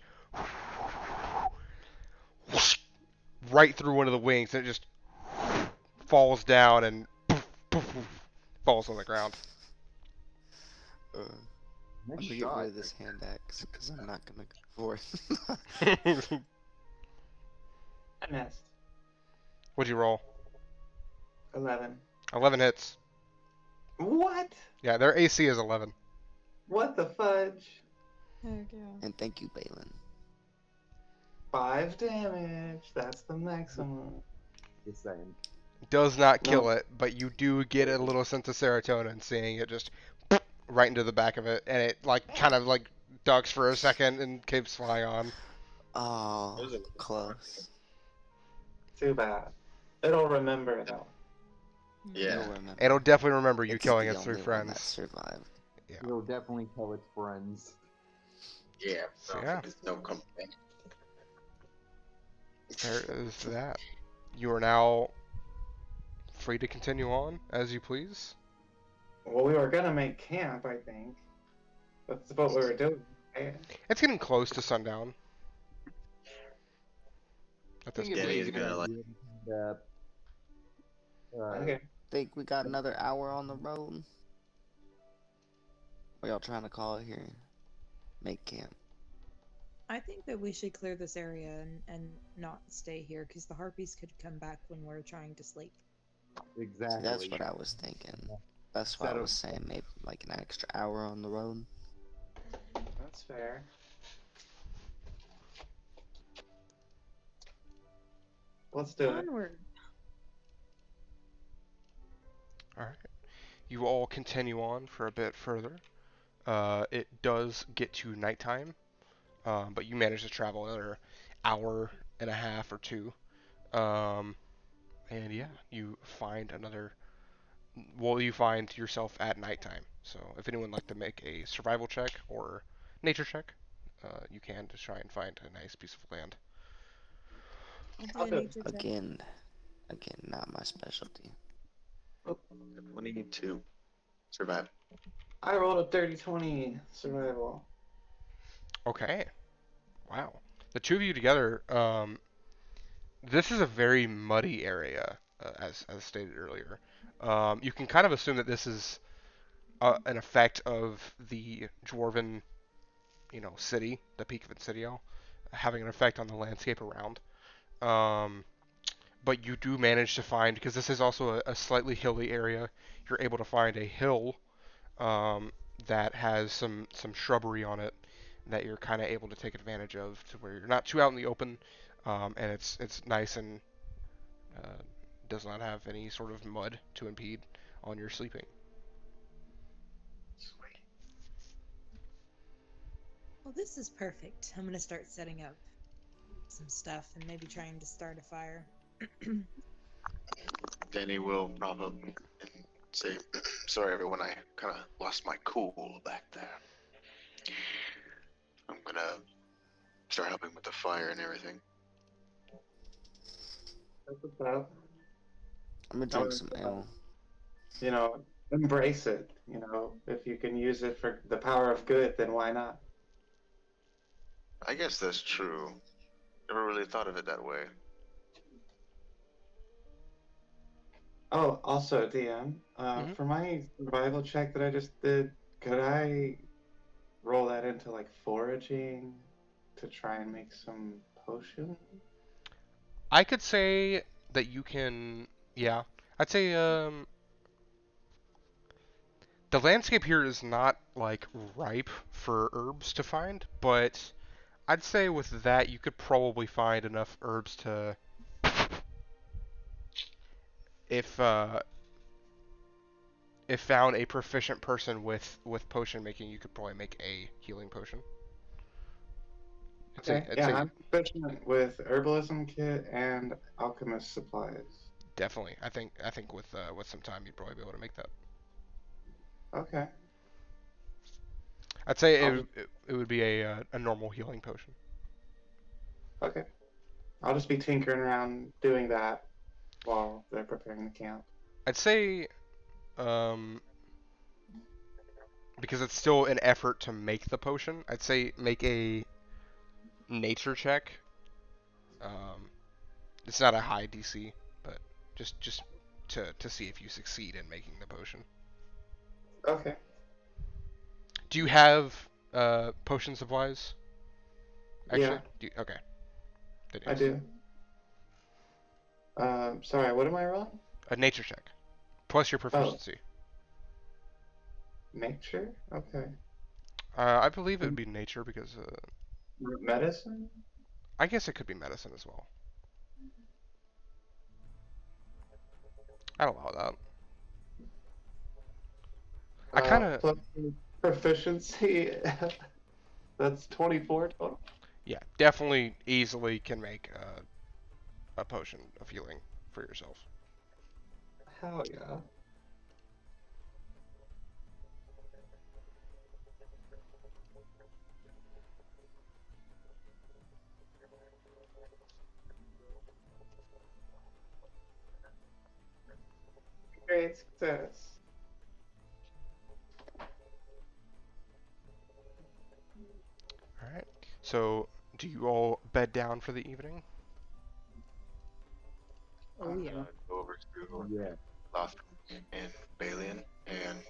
right through one of the wings, and it just falls down and falls on the ground. I'm Nice gonna get shot. rid of this hand axe because I'm not gonna go for it. I missed. What'd you roll? 11. 11 hits. What? Yeah, their AC is 11. What the fudge? Heck yeah. And thank you, Balin. 5 damage. That's the maximum. Just saying. Does not kill No. it, but you do get a little sense of serotonin seeing it just right into the back of it, and it like kind of like ducks for a second and keeps flying on. Oh, Those are close. Too bad. It'll remember though. yeah. It'll remember. It'll definitely remember you It's killing the its three only one that friends. survived. Yeah. It'll definitely tell its friends. Yeah. So No, yeah, it's no company. there is that. You are now free to continue on as you please. Well, we were gonna make camp, I think. That's what we were doing. Right? It's getting close to sundown at this Think it point. would Danny's be a good gonna like. idea to Okay. Think we got another hour on the road? What y'all trying to call it here? Make camp. I think that we should clear this area and not stay here because the harpies could come back when we're trying to sleep. See, exactly. that's what I was thinking. That's why I Instead of- was saying maybe like an extra hour on the road. That's fair. Let's do it. Onward. All right. You all continue on for a bit further. It does get to nighttime, but you manage to travel another hour and a half or two. Um, and yeah, you find another. Well, you find yourself at nighttime. So if anyone would like to make a survival check or nature check, you can to try and find a nice piece of land. I'll do I'll a do it. nature check. Again, not my specialty. 22. Survive. I rolled a 30-20 survival. Okay. Wow. The two of you together. This is a very muddy area, as stated earlier. You can kind of assume that this is an effect of the dwarven, city, the Peak of Insidiel, having an effect on the landscape around. Um, but you do manage to find, because this is also a slightly hilly area, you're able to find a hill um, that has some shrubbery on it that you're kind of able to take advantage of, to where you're not too out in the open, and it's nice and uh, does not have any sort of mud to impede on your sleeping. Sweet. Well, this is perfect. I'm gonna start setting up some stuff and maybe trying to start a fire. Danny will prop up and say, "Sorry, everyone. I kind of lost my cool back there. I'm gonna start helping with the fire and everything." That's what's up. I'm gonna drink some ale. You know, embrace it. You know, if you can use it for the power of good, then why not? I guess that's true. Never really thought of it that way. Oh, also, DM, Mhm. for my survival check that I just did, could I roll that into like foraging to try and make some potion? I could say that you can, yeah. I'd say the landscape here is not like ripe for herbs to find, but I'd say with that you could probably find enough herbs to, if if found a proficient person with potion making, you could probably make a healing potion. Okay, I'd yeah, say I'm proficient with herbalism kit and alchemist supplies. definitely. I think with some time you'd probably be able to make that. Okay, I'd say I'll just it would be a normal healing potion. okay, I'll just be tinkering around doing that while they're preparing the camp. I'd say um, because it's still an effort to make the potion. I'd say make a nature check. Um, it's not a high DC, but just to see if you succeed in making the potion. Okay, Do you have potion supplies? yeah, Actually, okay. Then I yes. do. Sorry, what am I rolling? A nature check plus your Oh, proficiency. nature? Okay. I believe it would be nature because Medicine? I guess it could be medicine as well. I'd allow that. I kind of, Plus proficiency. That's 24 total. yeah, definitely easily can make a potion of healing for yourself. Hell yeah. Great success. All right. So, do you all bed down for the evening? Oh I'm yeah. gonna go over to Yeah. Lothric and Balian and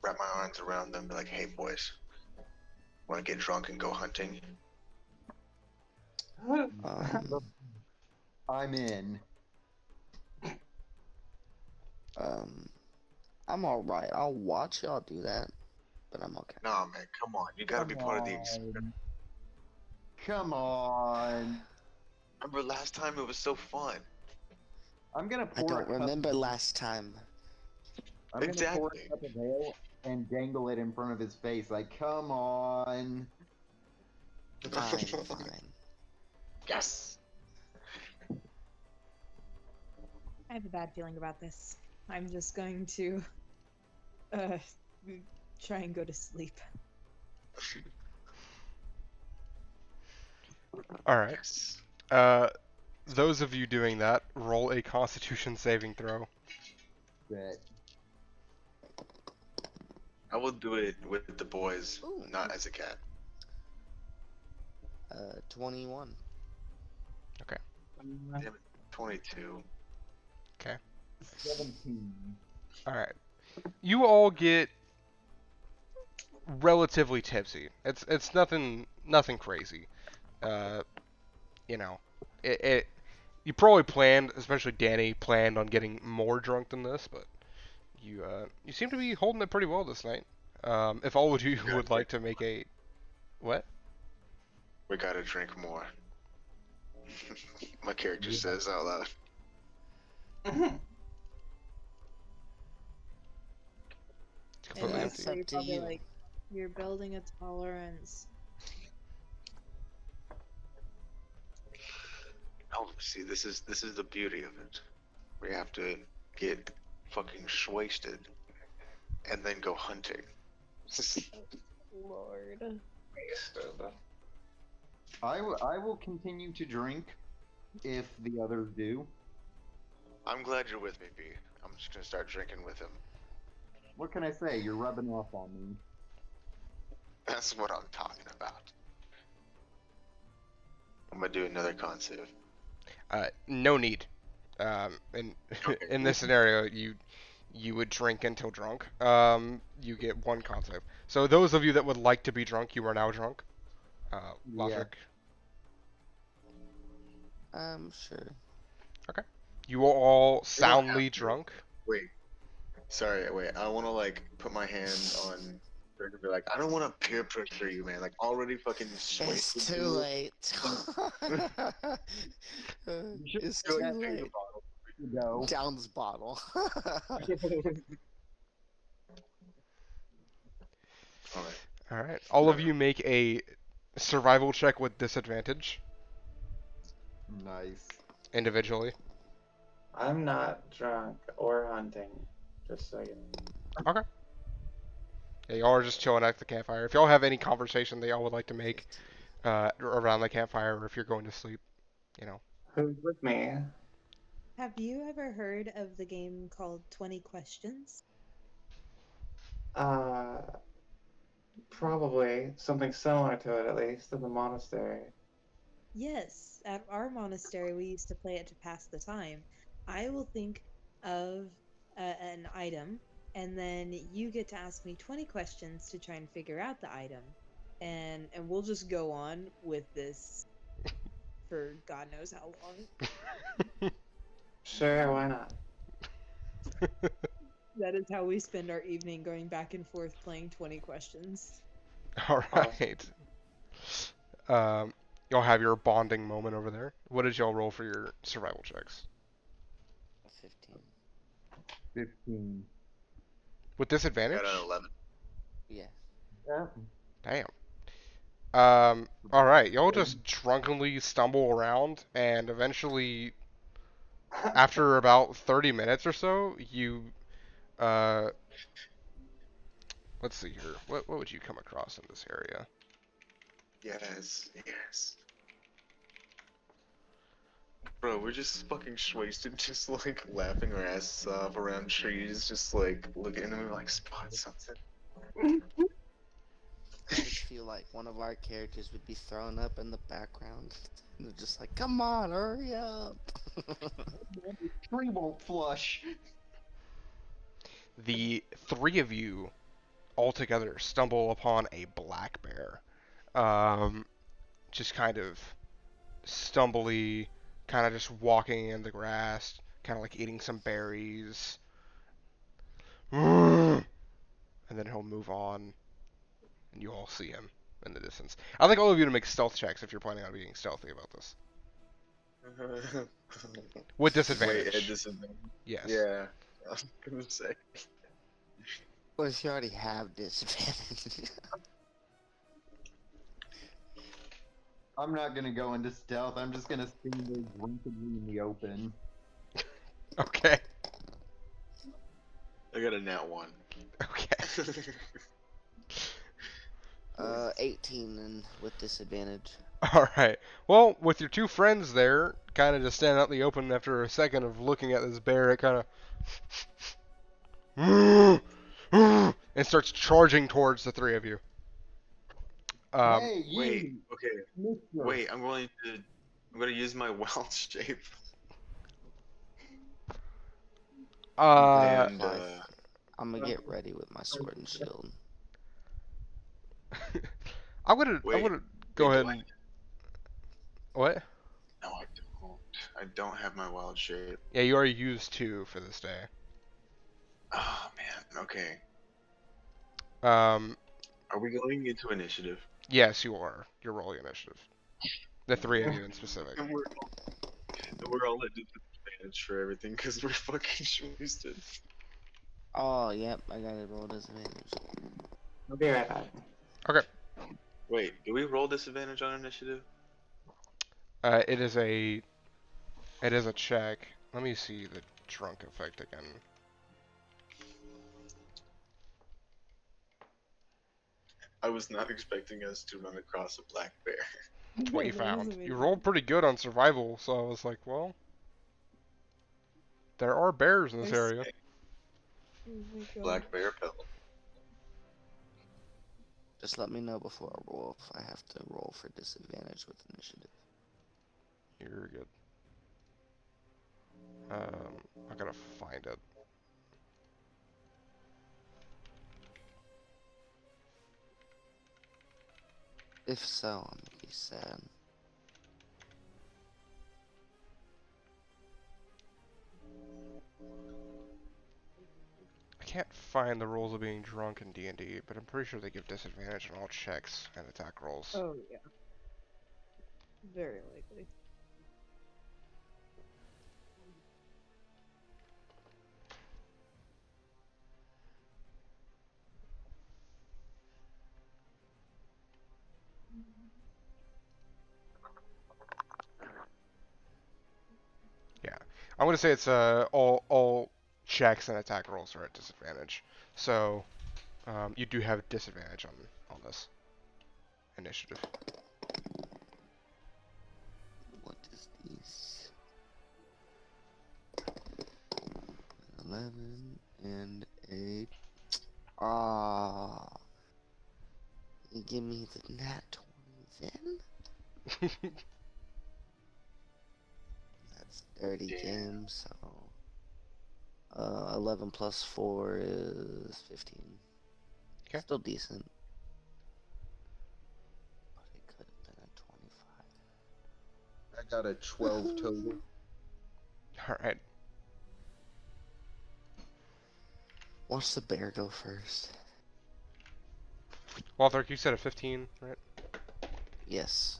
wrap my arms around them and be like, hey boys, wanna get drunk and go hunting? Um, I'm in. um, I'm alright. I'll watch y'all do that, but I'm okay. Nah man, come on. You gotta be part of the experience. Come on. Remember last time it was so fun. I'm gonna I pour don't remember last time. I'm gonna pour Exactly. a cup of ale and dangle it in front of his face. Like, come on. Fine, fine. Yes. I have a bad feeling about this. I'm just going to uh try and go to sleep. All right. Yes. Those of you doing that, roll a Constitution saving throw. Bet. I will do it with the boys, Ooh. not as a cat. 21. Damn it. 22. 17. All right. You all get relatively tipsy. It's nothing crazy. Uh, you know, it you probably planned, especially Danny planned on getting more drunk than this, but you seem to be holding it pretty well this night. If all of you would like to make a what? We gotta drink more. My character says out loud. It's completely Hey, up that's to you. up to Probably you. like you're building a tolerance. Oh, see, this is the beauty of it. We have to get fucking wasted and then go hunting. Lord. I will continue to drink if the others do. I'm glad you're with me, B. I'm just gonna start drinking with him. What can I say? You're rubbing off on me. That's what I'm talking about. I'm gonna do another con save. No need. In this scenario, you would drink until drunk. You get one con save. So those of you that would like to be drunk, you are now drunk. Yeah. Lothric, Sure. you are all We don't soundly have to. drunk. Wait. Sorry, wait. I wanna like put my hand on Greg and be like, I don't wanna peer pressure you, man. Like already fucking It's wasted too you. late. You should It's go too ahead and take the late. bottle. You go. Down this bottle. Alright. All right. All of you make a survival check with disadvantage Nice. individually. I'm not drunk or hunting. Just so you know. Okay. Yeah, y'all are just chilling at the campfire. If y'all have any conversation that y'all would like to make around the campfire, or if you're going to sleep, you know. Who's with me? Have you ever heard of the game called 20 Questions? Uh, Probably something similar to it, at least in the monastery. Yes, at our monastery we used to play it to pass the time. I will think of an item, and then you get to ask me 20 questions to try and figure out the item. And we'll just go on with this for God knows how long. Sure, why not? That is how we spend our evening, going back and forth playing 20 questions. All right. Y'all have your bonding moment over there. What did y'all roll for your survival checks? 15. With I disadvantage? got an 11. Yeah. Yeah. Damn. Alright, y'all just drunkenly stumble around, and eventually, after about 30 minutes or so, uh, let's see here. What would you come across in this area? Yes, yes. Bro, we're just fucking wasted, just like laughing our asses off around trees, just like looking at them like spot something. I just feel like one of our characters would be thrown up in the background. And they're just like, come on, hurry up. Tree won't flush. The three of you all together stumble upon a black bear. Um, just kind of stumbly, kind of just walking in the grass, kind of like eating some berries. And then he'll move on, and you all see him in the distance. I'd like all of you to make stealth checks if you're planning on being stealthy about this. With Wait, at disadvantage. disadvantage? Yes. Yeah, I was gonna say. What if you already have disadvantage? I'm not gonna go into stealth. I'm just gonna stand there drunkenly in the open. Okay. I got a nat 1. Okay. 18 and with disadvantage. Alright. Well, with your two friends there, kind of just standing out in the open after a second of looking at this bear, it kind of. And starts charging towards the three of you. Hey, Wait, you, okay. mister. Wait, I'm gonna use my wild shape. Uh, And, I'm gonna get ready with my sword and shield. I'm gonna wait, go do ahead and what? No, I don't. I don't have my wild shape. Yeah, you already used two for this day. Oh man. Okay. Um, Are we going into initiative? yes, you are. You're rolling initiative. The three of you in specific. And we're all at disadvantage for everything because we're fucking wasted. Oh, yep, I gotta roll disadvantage. I'll be right back. Okay. Wait, do we roll disadvantage on initiative? It is a check. Let me see the drunk effect again. I was not expecting us to run across a black bear. That's what you That was found. You amazing. rolled pretty good on survival, so I was like, well, there are bears in this There's- area. Oh my god. Black bear pelt. Just let me know before I roll if I have to roll for disadvantage with initiative. You're good. I gotta find it. If so, I'm gonna be sad. I can't find the rules of being drunk in D&D, but I'm pretty sure they give disadvantage on all checks and attack rolls. Oh yeah. Very likely. Yeah, I'm gonna say it's all checks and attack rolls are at disadvantage. So you do have disadvantage on this initiative. What is these? 11 and 8. Ah, you give me the nat 20 then? That's dirty game, so 11 plus 4 is 15. Okay. Still decent. But it could have been a 25. I got a 12 total. All right. Watch the bear go first. Walter, you said a 15, right? Yes.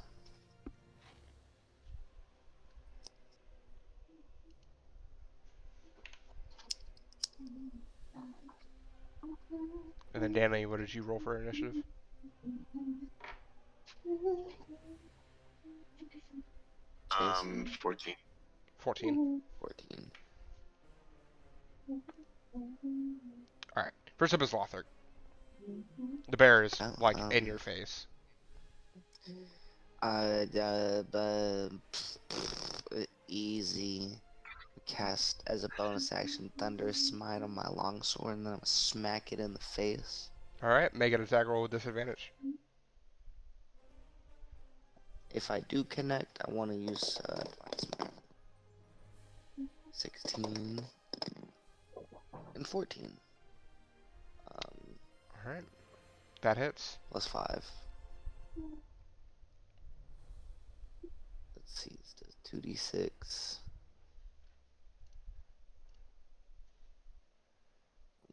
And then Danny, what did you roll for initiative? 14. 14. 14. All right. First up is Lothar. The bear is Oh, like in your face. Easy. Cast as a bonus action Thunder Smite on my longsword, and then I'm gonna smack it in the face. All right. Make an attack roll with disadvantage. If I do connect, I want to use Divine Smite. 16 and 14. All right. That hits. Plus 5. Let's see, this does 2d6.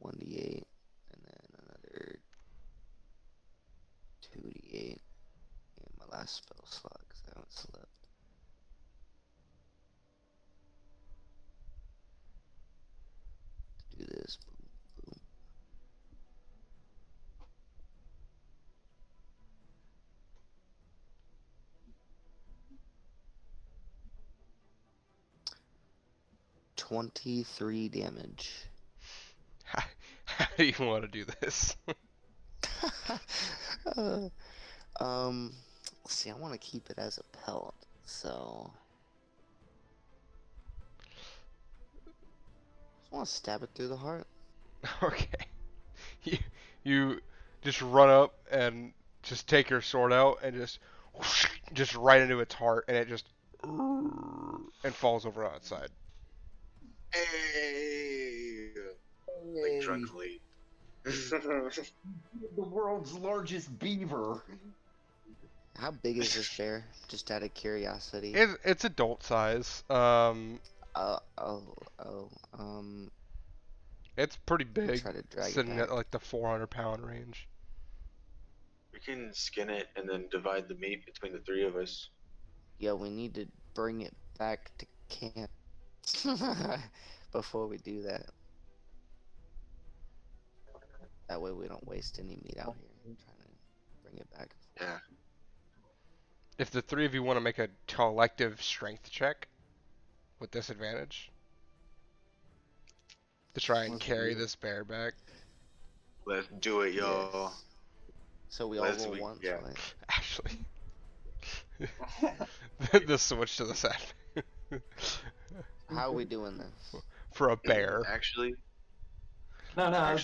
1d8, and then another 2d8. And my last spell slot, because I haven't slept. Do this. Boom, boom. $23 damage. How do you want to do this? uh, see, I want to keep it as a pelt, so I want to stab it through the heart. Okay. You just run up and just take your sword out and just right into its heart, and it just and falls over outside. Hey! Like drunkenly. The world's largest beaver. How big is this bear? Just out of curiosity. It's adult size. Oh, oh. It's pretty big, Try to drag it sitting at back. like the 400-pound range. We can skin it and then divide the meat between the three of us. Yo, we need to bring it back to camp before we do that. That way we don't waste any meat out here trying to bring it back. Yeah. If the three of you want to make a collective strength check with disadvantage to try and Let's carry do it. this bear back. Let's do it, y'all. Yes. So we all Let's- roll we- once, yeah. right? Actually, the switch to the side How are we doing this? for a bear. Actually, No, I'm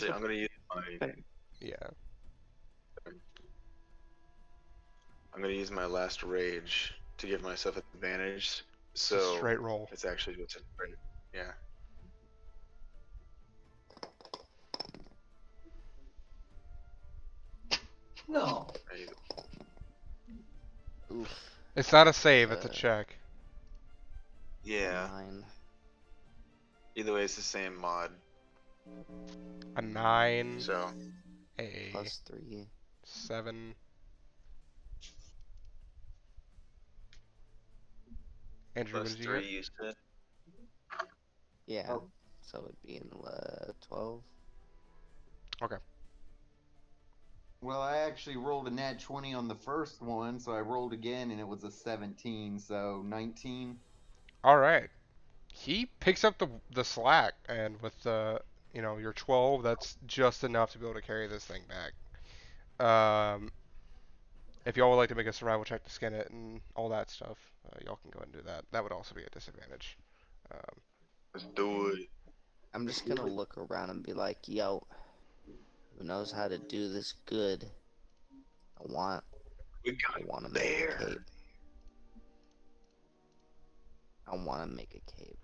gonna use my last rage to give myself advantage. It's a So straight roll. it's actually what's in right. Yeah. No. There you go. Oof. It's not a save, it's a Uh, check. Yeah. 9. Either way, it's the same mod. A 9, So a Plus 3. 7. Andrew, what Plus did you 3, get? you said? Yeah. Oh. So it'd be in 12. Okay. Well, I actually rolled a nat 20 on the first one, so I rolled again and it was a 17, so 19. All right. He picks up the slack, and with your 12, that's just enough to be able to carry this thing back. If y'all would like to make a survival check to skin it and all that stuff, y'all can go ahead and do that. That would also be a disadvantage. let's do it. I'm just gonna look around and be like, yo, who knows how to do this good? I want We got to make a bear. cape. I want to make a cape.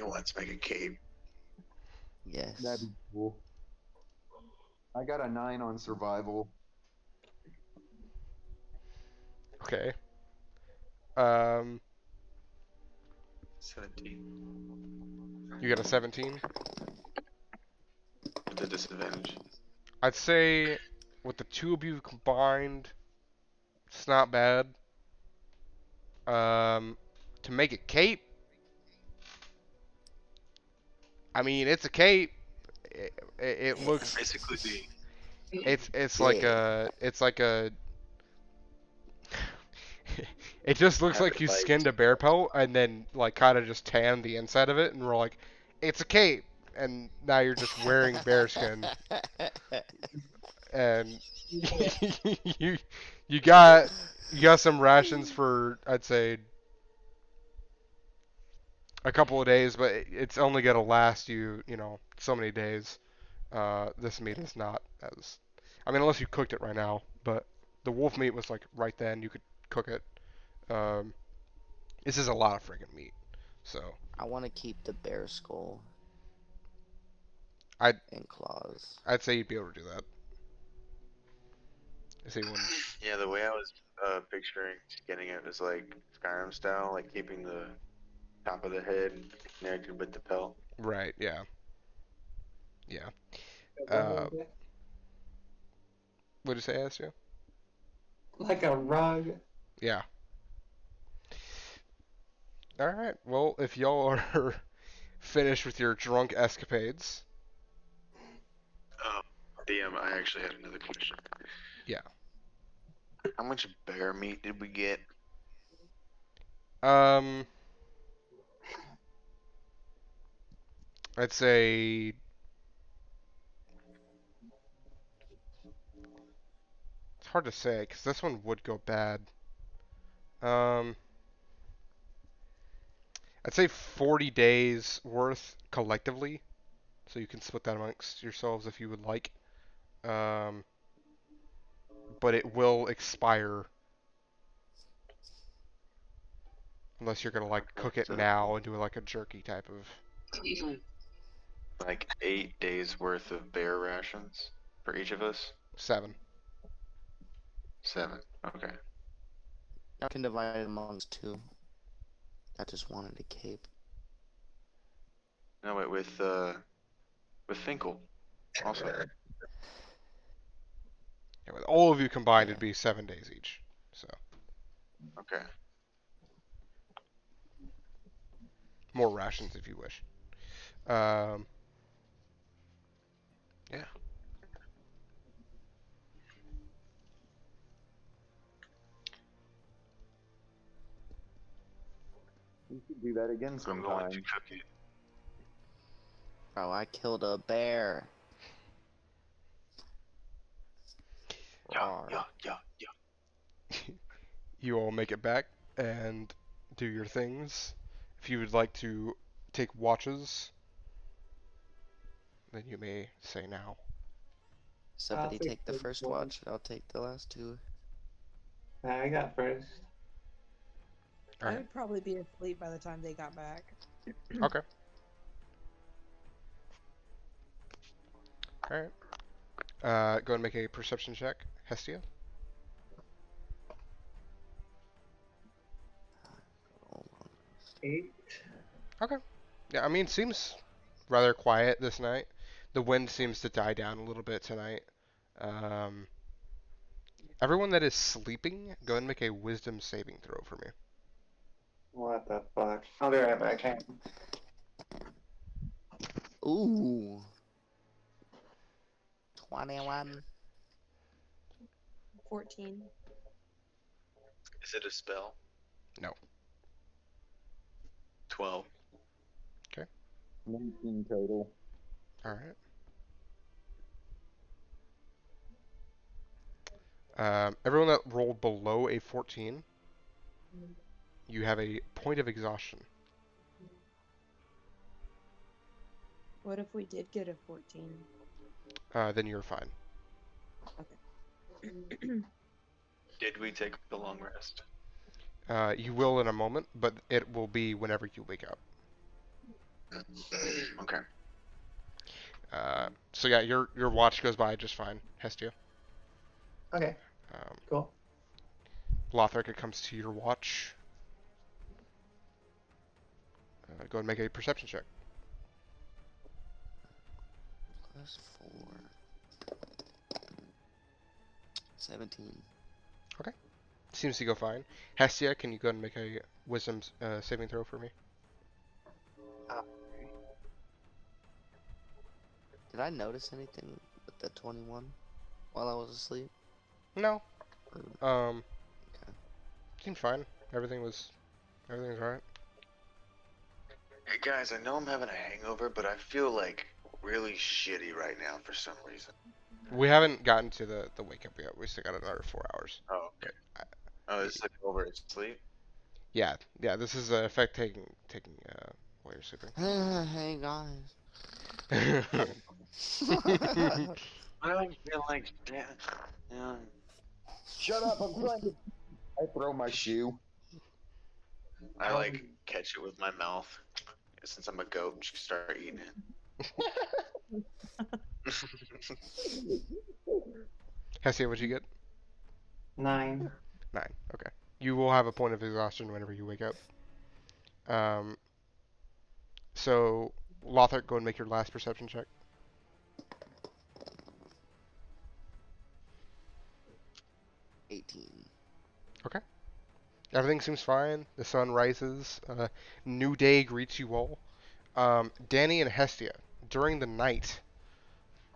Let's make a cape. Yes. That'd be cool. I got a 9 on survival. Okay. Um, 17 you got a 17. with the disadvantage. I'd say with the two of you combined, it's not bad. To make a cape, I mean, it's a cape. it looks Basically, the it's like Yeah. a it just looks Have like it you bite. skinned a bear pelt and then like kind of just tanned the inside of it, and we're like, it's a cape, and now you're just wearing bear skin, and you you got you got some rations for I'd say a couple of days, but it's only gonna last you so many days. This meat is not as I mean unless you cooked it right now, but the wolf meat was like right then you could cook it. Um, this is a lot of freaking meat, so I want to keep the bear skull I'd and claws. I'd say you'd be able to do that. I say you wouldn't. yeah, the way I was picturing skinning it was like Skyrim style, like keeping the top of the head connected with the pelt. Right? Yeah. Yeah. A Uh, rug. what'd you say, Asio? Like a rug. Yeah. All right. Well, if y'all are finished with your drunk escapades, Oh, damn! I actually had another question. yeah. How much bear meat did we get? Um, I'd say it's hard to say because this one would go bad. Um, I'd say 40 days worth collectively, so you can split that amongst yourselves if you would like. Um, but it will expire unless you're gonna like Okay, cook it so now and do like a jerky type of like 8 days worth of bear rations for each of us. 7. 7. Okay. I can divide it amongst two. I just wanted a cape. No, wait, with Finkel also. Yeah, with all of you combined, Yeah. it'd be 7 days each. So Okay. more rations if you wish. Um, Yeah. We should do that again So I'm going to sometime. cook it. Bro, I killed a bear. Yeah, Rawr. yeah, yeah, yeah. you all make it back and do your things. If you would like to take watches, then you may say now. I'll Somebody take take the first first one. watch. I'll take the last two. Nah, I got first. All I right. would probably be asleep by the time they got back. Okay. All right. Go and make a perception check, Hestia. Oh, 8. Okay. Yeah, I mean, seems rather quiet this night. The wind seems to die down a little bit tonight. Um, everyone that is sleeping, go and make a wisdom saving throw for me. What the fuck? I'll be right back. Hang on. ooh. 21. 14. Is it a spell? No. 12. 19 total. All right. Everyone that rolled below a 14, you have a point of exhaustion. What if we did get a 14? Then you're fine. Did we take a long rest? You will in a moment, but it will be whenever you wake up. Okay. So yeah, your watch goes by just fine, Hestia. Okay, Um, cool. Lothric, it comes to your watch. Go and make a perception check. Plus 4. 17. Seems to go fine. Hestia, can you go and make a wisdom saving throw for me? Did I notice anything with the 21 while I was asleep? No. Or, okay. Seemed fine. Everything was alright. Hey guys, I know I'm having a hangover, but I feel like really shitty right now for some reason. We haven't gotten to the wake up yet. We still got another 4 hours. Oh, okay. Oh, it's like over at sleep. Yeah. This is effect taking while you're sleeping. Hey guys. I don't feel like that. Yeah. Shut up! I'm trying to. I throw my shoe. I like catch it with my mouth. Since I'm a goat, just start eating it. Hessia, what'd you get? 9. 9. Okay. You will have a point of exhaustion whenever you wake up. Um. So, Lothar, go and make your last perception check. 18. Okay. Everything seems fine. The sun rises. New day greets you all. Danny and Hestia, during the night,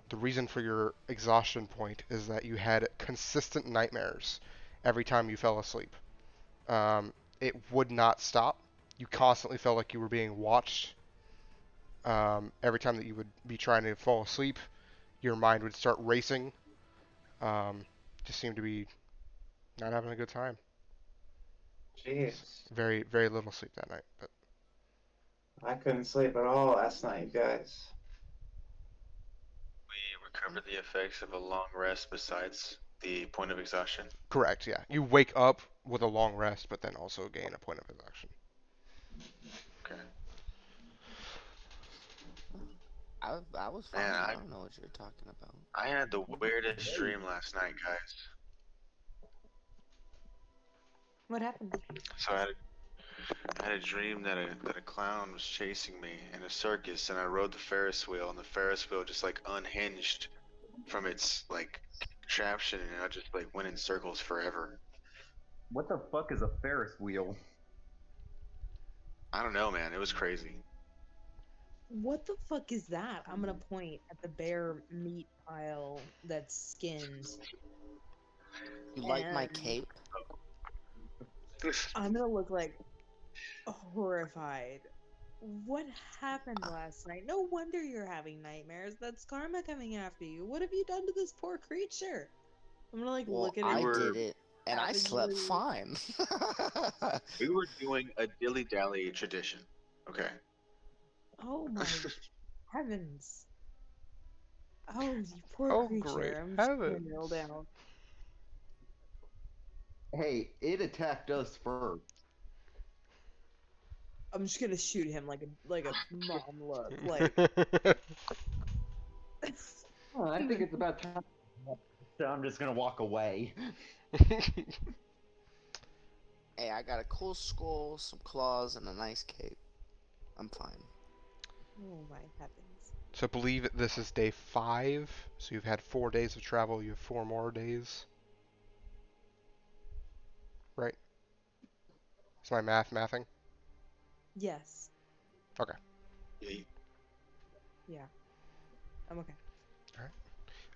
the reason for your exhaustion point is that you had consistent nightmares every time you fell asleep. It would not stop. You constantly felt like you were being watched. Every time that you would be trying to fall asleep, your mind would start racing. Just seemed to be not having a good time. Jeez. Very, very little sleep that night. But I couldn't sleep at all last night, you guys. We recover the effects of a long rest besides the point of exhaustion. correct, yeah. You wake up with a long rest, but then also gain a point of exhaustion. Okay. I was fine. Man, I don't know what you're talking about. I had the weirdest dream last night, guys. What happened? So I had a dream that a clown was chasing me in a circus, and I rode the Ferris wheel, and the Ferris wheel just like unhinged from its like contraption, and I just like went in circles forever. What the fuck is a Ferris wheel? I don't know, man. It was crazy. What the fuck is that? I'm gonna point at the bear meat pile that's skinned, You like my and cape? I'm gonna look like horrified. What happened last night? No wonder you're having nightmares. That's karma coming after you. What have you done to this poor creature? I'm gonna like Well, look at We I it were did it, and I slept savagely. fine. we were doing a dilly dally tradition. Okay. Oh my heavens. Oh, you poor Oh, great creature. I'm just gonna kneel heavens. down. Hey, it attacked us first. I'm just gonna shoot him like a mom look. Like Oh, I think it's about time. So I'm just gonna walk away. Hey, I got a cool skull, some claws, and a nice cape. I'm fine. oh my heavens. So I believe this is day 5. So you've had 4 days of travel. You have 4 more days. Right? Is my mathing? Yes. Okay. Yeah, Yeah. I'm okay.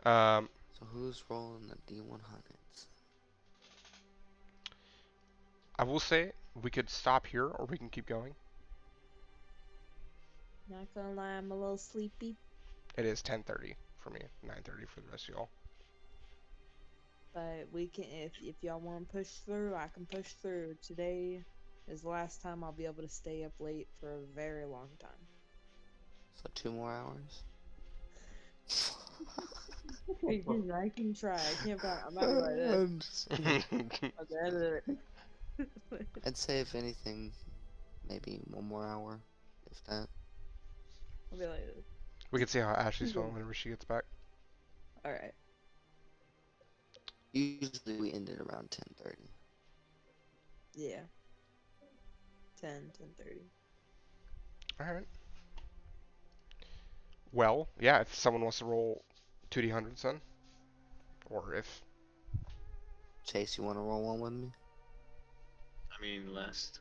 Um, So who's rolling the D100s? I will say we could stop here or we can keep going. Not gonna lie, I'm a little sleepy, It is 10:30 for me, 9:30 for the rest of y'all. but we can if y'all want to push through, I can push through. Today is the last time I'll be able to stay up late for a very long time. So 2 more hours? I can try. I can't. I'm not gonna lie. This. I'm just kidding. At the end of it. I'd say if anything, maybe 1 more hour, if that. I'll be like this. We can see how Ashley's feeling whenever she gets back. All right. Usually we ended around 10:30. Yeah. 10:30. Alright. Well, yeah, if someone wants to roll 2D100s then. Or if... Chase, you want to roll one with me? I mean, last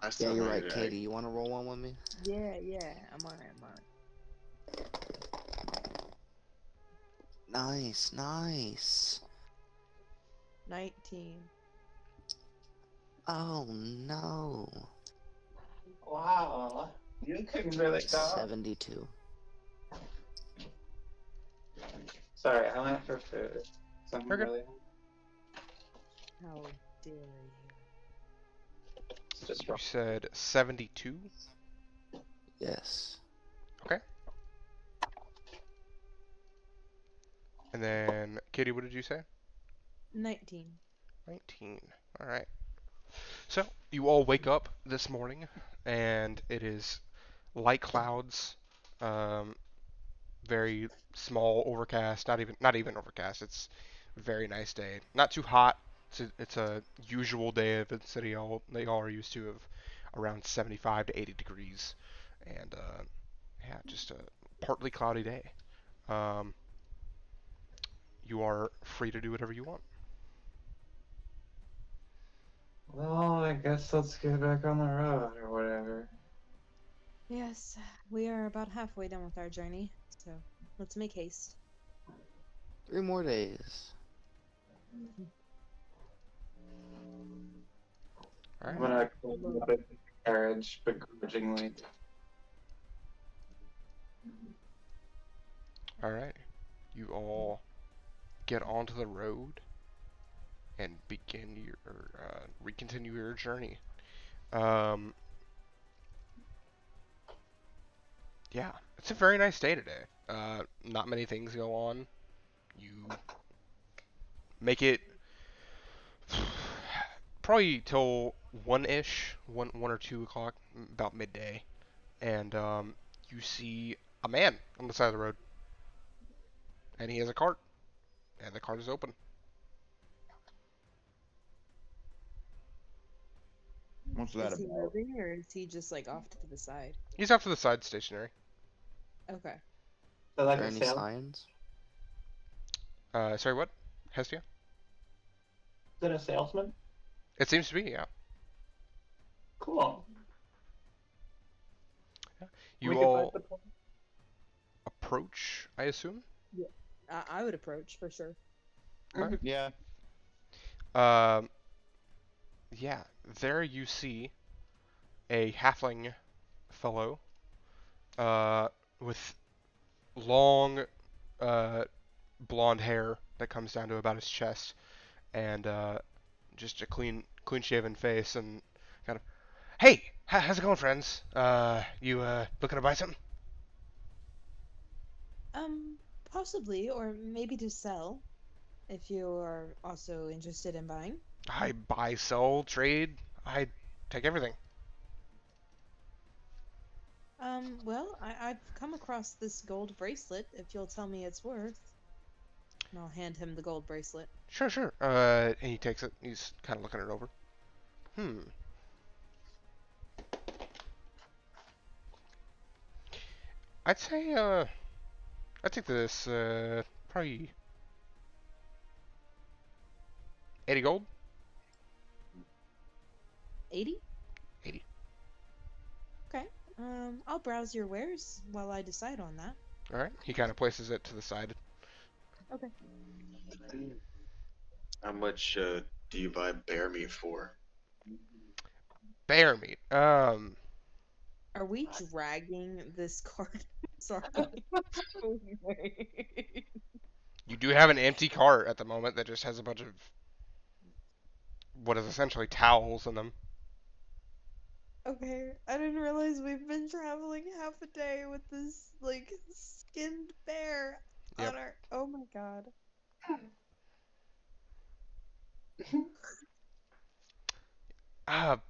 Yeah, time you're I right, did, Katie. You want to roll one with me? Yeah. I'm alright. I'm alright. Nice, nice. 19. Oh no. Wow. You can really go. 72. Sorry, I went for food. So I'm You're good. really How dare you? it's just You wrong. said 72. Yes. Okay. And then, Katie, what did you say? 19. 19. All right. So you all wake up this morning, and it is light clouds, um, very small overcast. Not even overcast. It's a very nice day. Not too hot. It's a usual day of the city. All they all are used to of around 75 to 80 degrees, and yeah, just a partly cloudy day. Um, you are free to do whatever you want. Well, I guess let's get back on the road or whatever. Yes, we are about halfway done with our journey, so let's make haste. 3 more days. All I'm right. gonna climb up in the carriage begrudgingly. All right. You all get onto the road and begin your recontinue your journey. Um, yeah, it's a very nice day today. Not many things go on. You make it probably till 1-ish, 1 or 2 o'clock, about midday, and you see a man on the side of the road, and he has a cart, and the cart is open. What's that Is he about? moving or is he just like off to the side? He's off to the side, stationary. Okay. So Are like there a any sale. signs? Sorry, what? Hestia? Is it a salesman? It seems to be, yeah. Cool. We You could buy all the approach, I assume. Yeah. I would approach for sure. All right. Yeah. Um, yeah, there you see a halfling fellow uh, with long blonde hair that comes down to about his chest, and just a clean shaven face, and kind of, hey, how's it going, friends? You looking to buy something? Possibly, or maybe to sell, if you are also interested in buying. I buy, sell, trade. I take everything. Well, I've come across this gold bracelet, if you'll tell me its worth. And I'll hand him the gold bracelet. Sure, sure. And he takes it. He's kind of looking it over. Hmm. I'd say I take this probably 80 gold. 80? 80. Okay. I'll browse your wares while I decide on that. All right. He kind of places it to the side. Okay. How much do you buy bear meat for? Bear meat. Are we dragging this cart? Sorry. Wait. You do have an empty cart at the moment that just has a bunch of what is essentially towels in them. Okay, I didn't realize we've been traveling half a day with this like skinned bear Yep. on our. Oh my god.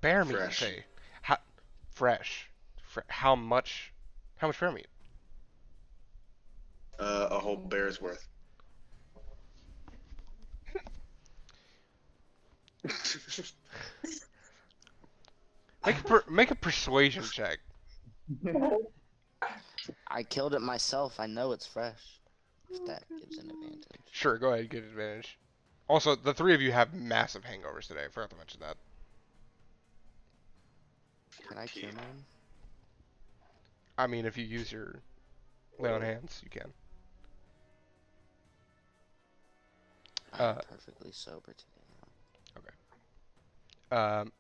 Bear meat. You Fresh. say? How fresh? How much? How much bear meat? A whole bear's worth. Make a persuasion check. I killed it myself. I know it's fresh. If that gives an advantage. Sure. Go ahead. Get advantage. Also, the three of you have massive hangovers today. I forgot to mention that. Can I cure 14. mine? I mean, if you use your lay on hands, you can. I am Uh, perfectly sober today. um,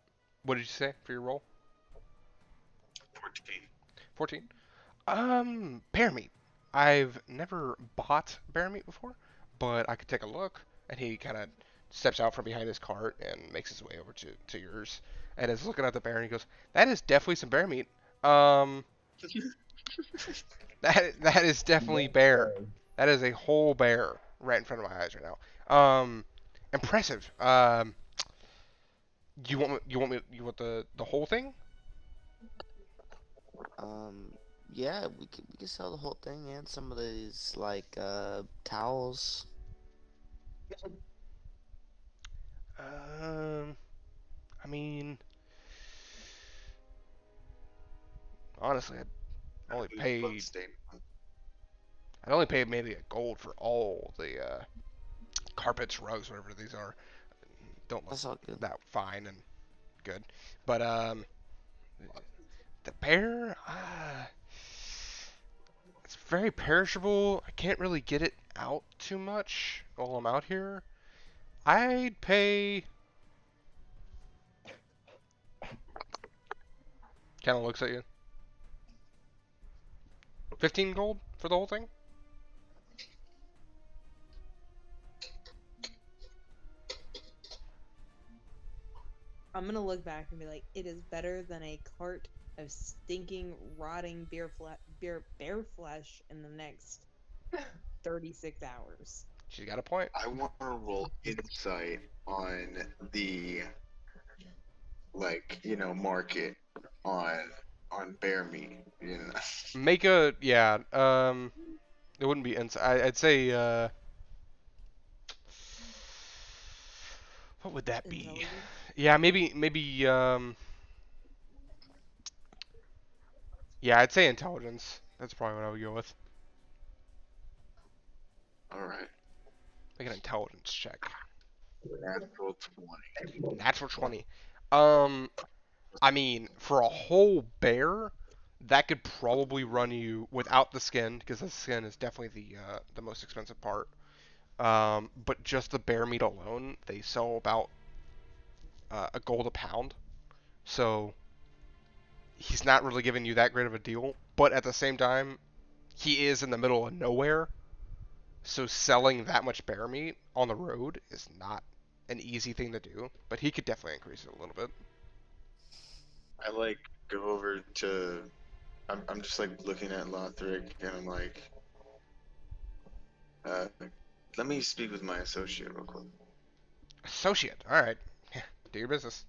what did you say for your roll? 14. 14. Bear meat. I've never bought bear meat before, but I could take a look. And he kind of steps out from behind his cart and makes his way over to yours. And is looking at the bear and he goes, "That is definitely some bear meat. Um, that is definitely bear. That is a whole bear right in front of my eyes right now. Impressive. You want the whole thing? Um, yeah, we could sell the whole thing and some of these like towels. Um, I mean, honestly, only paid Bloodstained. I'd only paid maybe a gold for all the carpets, rugs, whatever these are. Don't look That's all good. that fine and good. But the bear, it's very perishable. I can't really get it out too much while I'm out here. I'd pay. Kind of looks at you. 15 gold for the whole thing. I'm gonna look back and be like, it is better than a cart of stinking, rotting bear flesh in the next 36 hours. She's got a point. I want to roll insight on the market on bear meat. Make a yeah. It wouldn't be inside. I'd say what would that be? Intelligence. Yeah, yeah, I'd say intelligence. That's probably what I would go with. All right, Make an intelligence check. natural 20. Natural 20. Um, I mean, for a whole bear, that could probably run you without the skin, because the skin is definitely the most expensive part. But just the bear meat alone, they sell about a gold a pound. So he's not really giving you that great of a deal. But at the same time, he is in the middle of nowhere. So selling that much bear meat on the road is not an easy thing to do. But he could definitely increase it a little bit. I go over to. I'm just looking at Lothric and I'm like, uh, let me speak with my associate real quick. Associate. All right. Do your business.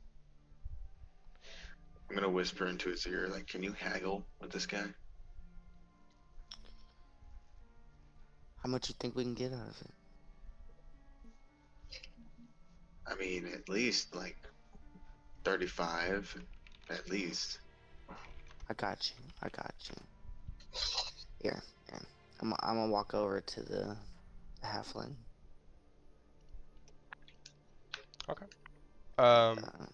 I'm gonna whisper into his ear, like, can you haggle with this guy? How much you think we can get out of it? I mean, at least 35, at least. I got you. I got you. Here, here. I'm gonna walk over to the halfling. Okay. Um. Uh,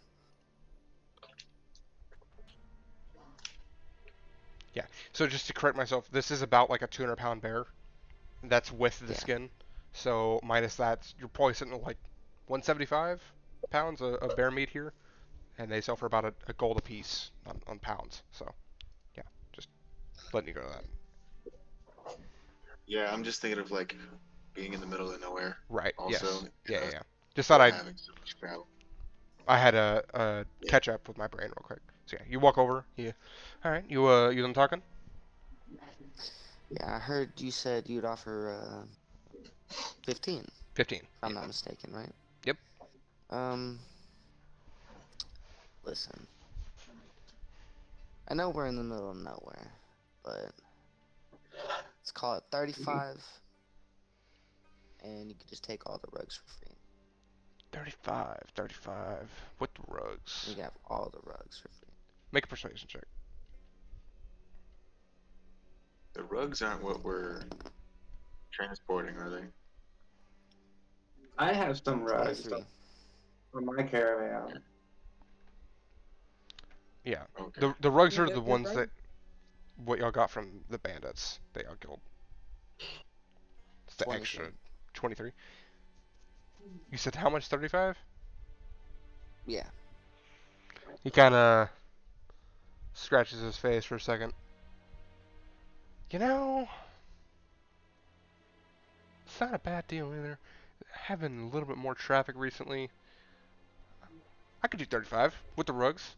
Yeah. So just to correct myself, this is about like a 200-pound bear. That's with the yeah. skin. So minus that, you're probably sitting at like 175 pounds of bear meat here, and they sell for about a gold a piece on pounds. So yeah, just letting you go to that. Yeah, I'm just thinking of being in the middle of nowhere. Right. Also, Yes. Yeah. Yeah. Yeah. Just thought still I having so much travel. had a Yeah. catch up with my brain real quick. So yeah, you walk over. You. All right. You done talking? Yeah, I heard you said you'd offer 15, 15. if I'm Yeah. not mistaken, right? Yep. Um, listen. I know we're in the middle of nowhere, but let's call it 35, and you could just take all the rugs for free. 35 with the rugs. You can have all the rugs for free. Make a persuasion check. The rugs aren't what we're transporting, are they? I have some rugs 23. for my caravan. Yeah. Okay. The rugs Yeah, are the ones that what y'all got from the bandits that y'all killed. It's the extra 23. 23. You said how much? 35? Yeah. He kind of scratches his face for a second. You know, it's not a bad deal either. Having a little bit more traffic recently. I could do 35 with the rugs.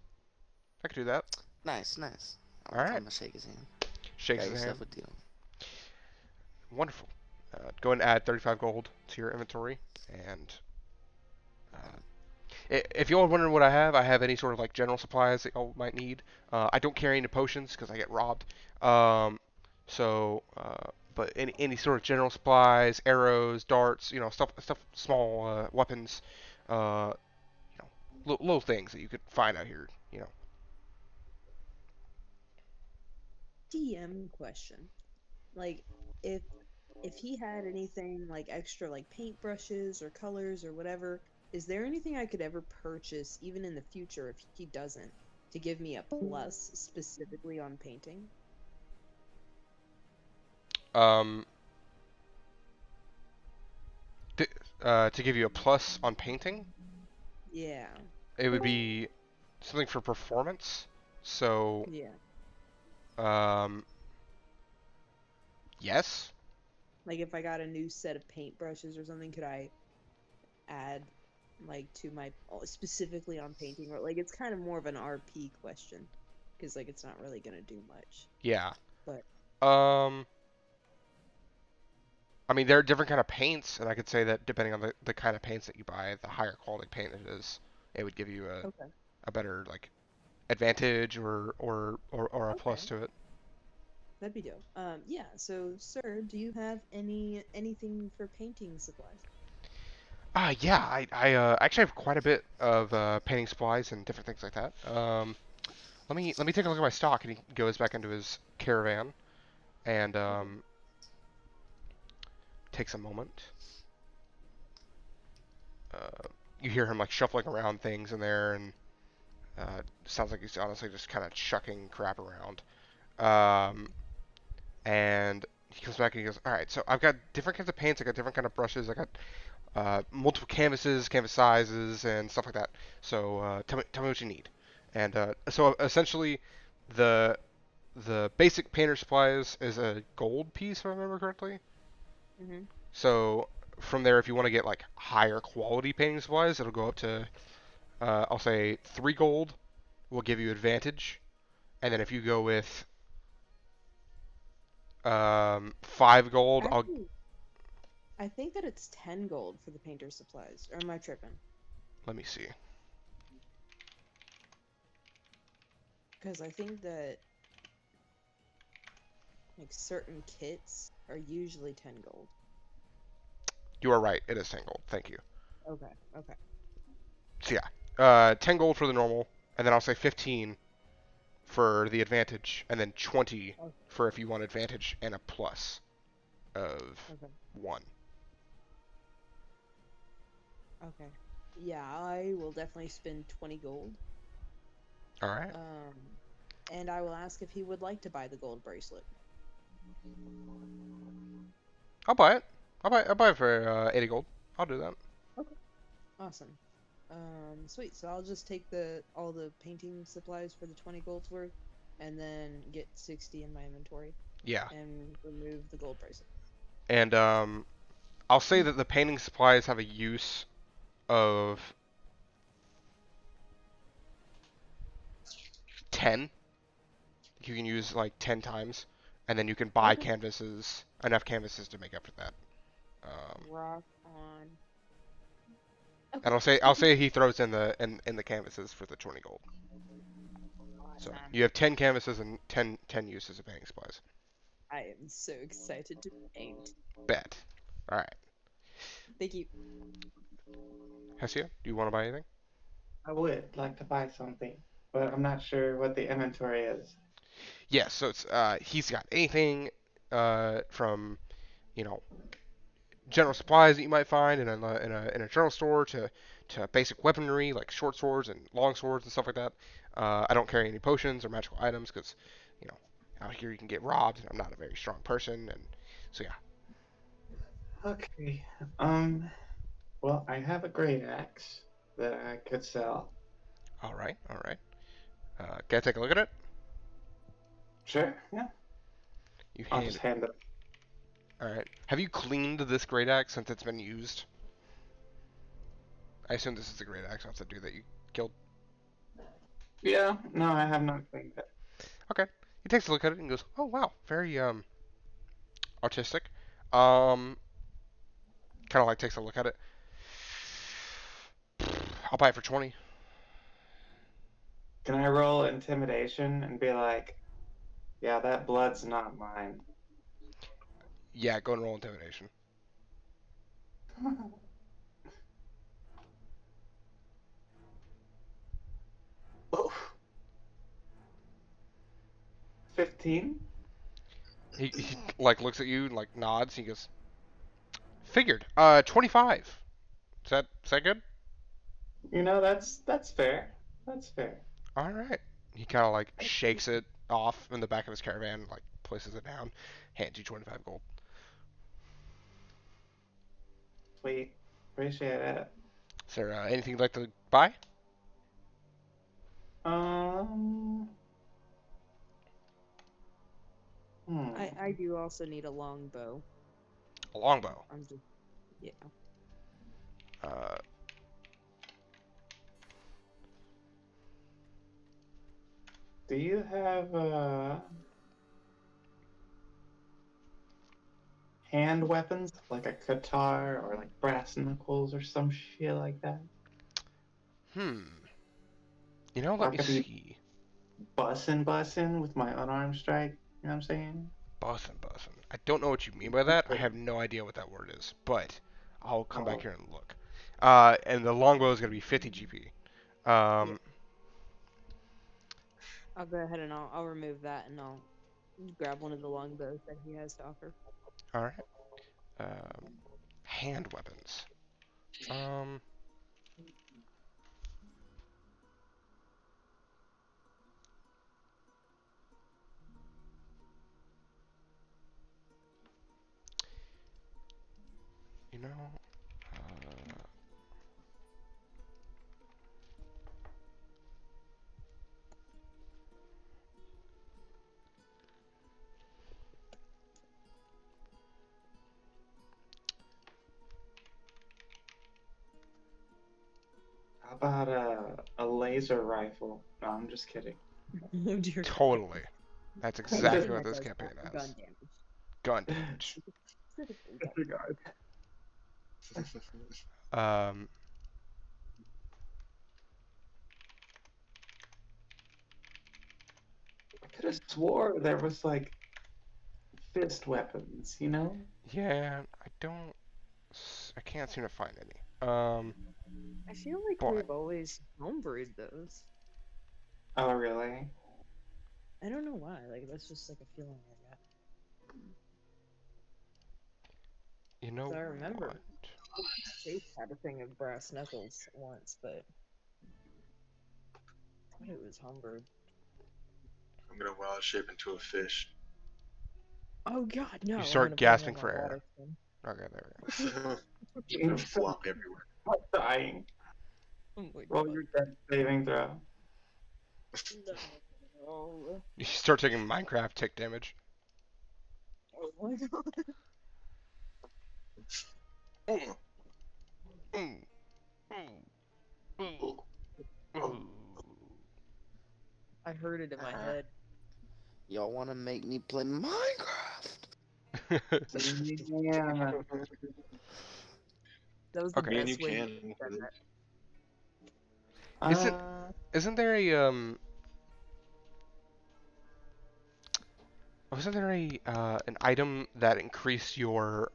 I could do that. Nice, nice. I'm, All I'm right. gonna shake his hand. Shakes Got his hand. yourself a deal. Wonderful. Go ahead and add 35 gold to your inventory. And if y'all are wondering what I have any sort of like general supplies that y'all might need. I don't carry any potions because I get robbed. Um, but any sort of general supplies, arrows, darts, stuff, small weapons, uh, little things that you could find out here. DM question. Like, if he had anything like extra, like paintbrushes or colors or whatever, is there anything I could ever purchase, even in the future, if he doesn't, to give me a plus specifically on painting? Um, to, to give you a plus on painting, Yeah, it would be something for performance. So, yeah. um, yes. Like if I got a new set of paintbrushes or something, could I add like to my specifically on painting, or like it's kind of more of an RP question because like it's not really gonna do much. Yeah. But Um, I mean, there are different kind of paints, and I could say that depending on the kind of paints that you buy, the higher quality paint it is, it would give you okay, a better like advantage or a plus okay, to it. that'd be dope. Yeah. So, sir, do you have anything for painting supplies? Yeah, I actually have quite a bit of painting supplies and different things like that. Let me take a look at my stock, and he goes back into his caravan and Okay. takes a moment. Uh, you hear him like shuffling around things in there, and sounds like he's honestly just kind of chucking crap around. Um, and he comes back and he goes, "All right, so I've got different kinds of paints. I got different kind of brushes. I got multiple canvases, canvas sizes, and stuff like that. So tell me what you need." And so essentially, the the basic painter supplies is a gold piece, if I remember correctly. Mhm. So from there, if you want to get like higher quality painting supplies, it'll go up to I'll say 3 gold will give you advantage, and then if you go with 5 gold, I'll Actually, I think that it's 10 gold for the painter supplies. Or am I tripping? let me see. Because I think that like certain kits are usually 10 gold. You are right. It is 10 gold. Thank you. Okay. Okay. So yeah, 10 gold for the normal, and then I'll say 15 for the advantage, and then 20 Okay. for if you want advantage and a plus of Okay. 1. Okay. Yeah, I will definitely spend 20 gold. All right. And I will ask if he would like to buy the gold bracelet. I'll buy it. I'll buy it for 80 gold. I'll do that. Okay. Awesome. Sweet. So I'll just take the all the painting supplies for the 20 gold's worth, and then get 60 in my inventory Yeah. and remove the gold bracelet. And I'll say that the painting supplies have a use of 10. You can use like 10 times, and then you can buy Okay. canvases, enough canvases to make up for that. Rock on. And Okay. I'll say he throws in the canvases for the 20 gold. So Awesome. you have 10 canvases and 10 uses of painting supplies. I am so excited to paint. Bet. All right. Thank you. Hesia, do you want to buy anything? I would like to buy something, but I'm not sure what the inventory is. Yes. So it's he's got anything from you know general supplies that you might find in a general store to basic weaponry like short swords and long swords and stuff like that. I don't carry any potions or magical items because you know out here you can get robbed, and I'm not a very strong person, and so yeah. Okay. Well, I have a great axe that I could sell. All right, all right. Can I take a look at it? Sure. Yeah. You I'll hand just it. hand it. All right. Have you cleaned this great axe since it's been used? I assume this is the great axe, not the dude that you killed. Yeah. No, I have not cleaned it. Okay. He takes a look at it and goes, "Oh wow, very artistic." Um, kind of like takes a look at it. I'll buy it for 20. Can I roll intimidation and be like, yeah, that blood's not mine? Yeah, go and roll intimidation. Oh, 15? He like looks at you and like nods. He goes, "Figured. 25. Is that good?" That's fair. That's fair. All right. He kind of like shakes it off in the back of his caravan, like places it down, hands you 25 gold. Sweet. Appreciate it. Is there anything you'd like to buy? Um, hmm. I do also need a long bow. A longbow. I'm just yeah. Uh, Do you have hand weapons like a guitar or like brass knuckles or some shit like that? hmm. Let I me could be see. bussin' with my unarmed strike. You know what I'm saying? Bussin', bussin'. I don't know what you mean by that. I have no idea what that word is, but I'll come back Oh, here and look. And the longbow is going to be 50 GP. Yeah. Um, I'll go ahead and I'll remove that and I'll grab one of the longbows that he has to offer. all right. Um, hand weapons. Um, you know, uh, how about a laser rifle? No, I'm just kidding. Oh dear God. totally. That's Something exactly what that this does campaign gun has. damage. Gun damage. Specifically gun Disregard. Um, I could have swore there was like fist weapons, you know? yeah, I can't seem to find any. I feel like But we've always homebrewed those. Oh, really? I don't know why. Like that's just like a feeling I got. you know So I what? remember Chase had a thing of brass knuckles once, but I thought it was homebrewed. I'm gonna wild shape into a fish. Oh God, You no! I'm start gonna put him in gasping my for air. water skin. Okay, there we go. Just gonna flop everywhere. I'm dying. Oh my Roll God. your death saving throw. No. You start taking Minecraft tick damage. Oh my God. Oh, Ooh, ooh, ooh, ooh. I heard it in my head. Y'all want to make me play Minecraft? Yeah. That was the Okay. I mean, you best way he can. said that. Isn't Uh, isn't there a wasn't there a an item that increased your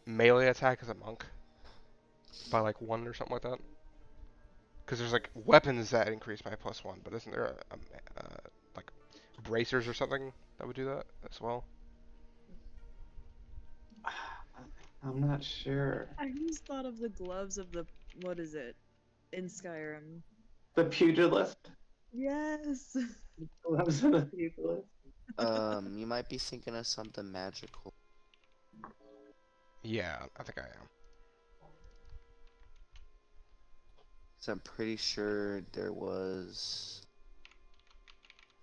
melee attack as a monk by like 1 or something like that? Because there's like weapons that increase by +1, but isn't there like bracers or something that would do that as well? I'm not sure. I just thought of the gloves of the what is it in Skyrim? The pugilist. Yes. Gloves of the pugilist. You might be thinking of something magical. Yeah, I think I am. So I'm pretty sure there was,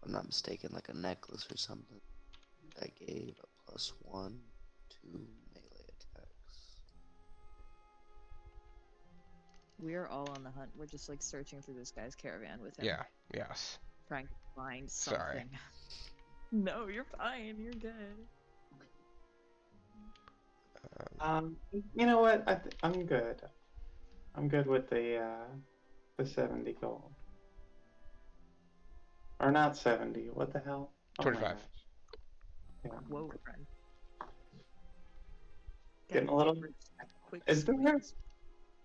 if I'm not mistaken, like a necklace or something that gave a +1 to melee attacks. We're all on the hunt. We're just like searching through this guy's caravan with him, Yeah, yes. trying to find Sorry. something. No, you're fine. You're good. You know what? I'm good. I'm good with the 70 gold. Or not 70. What the hell? Oh my 25. gosh. Yeah. Whoa, friend. Getting Gotta a little. get rich quick. Is there squeeze.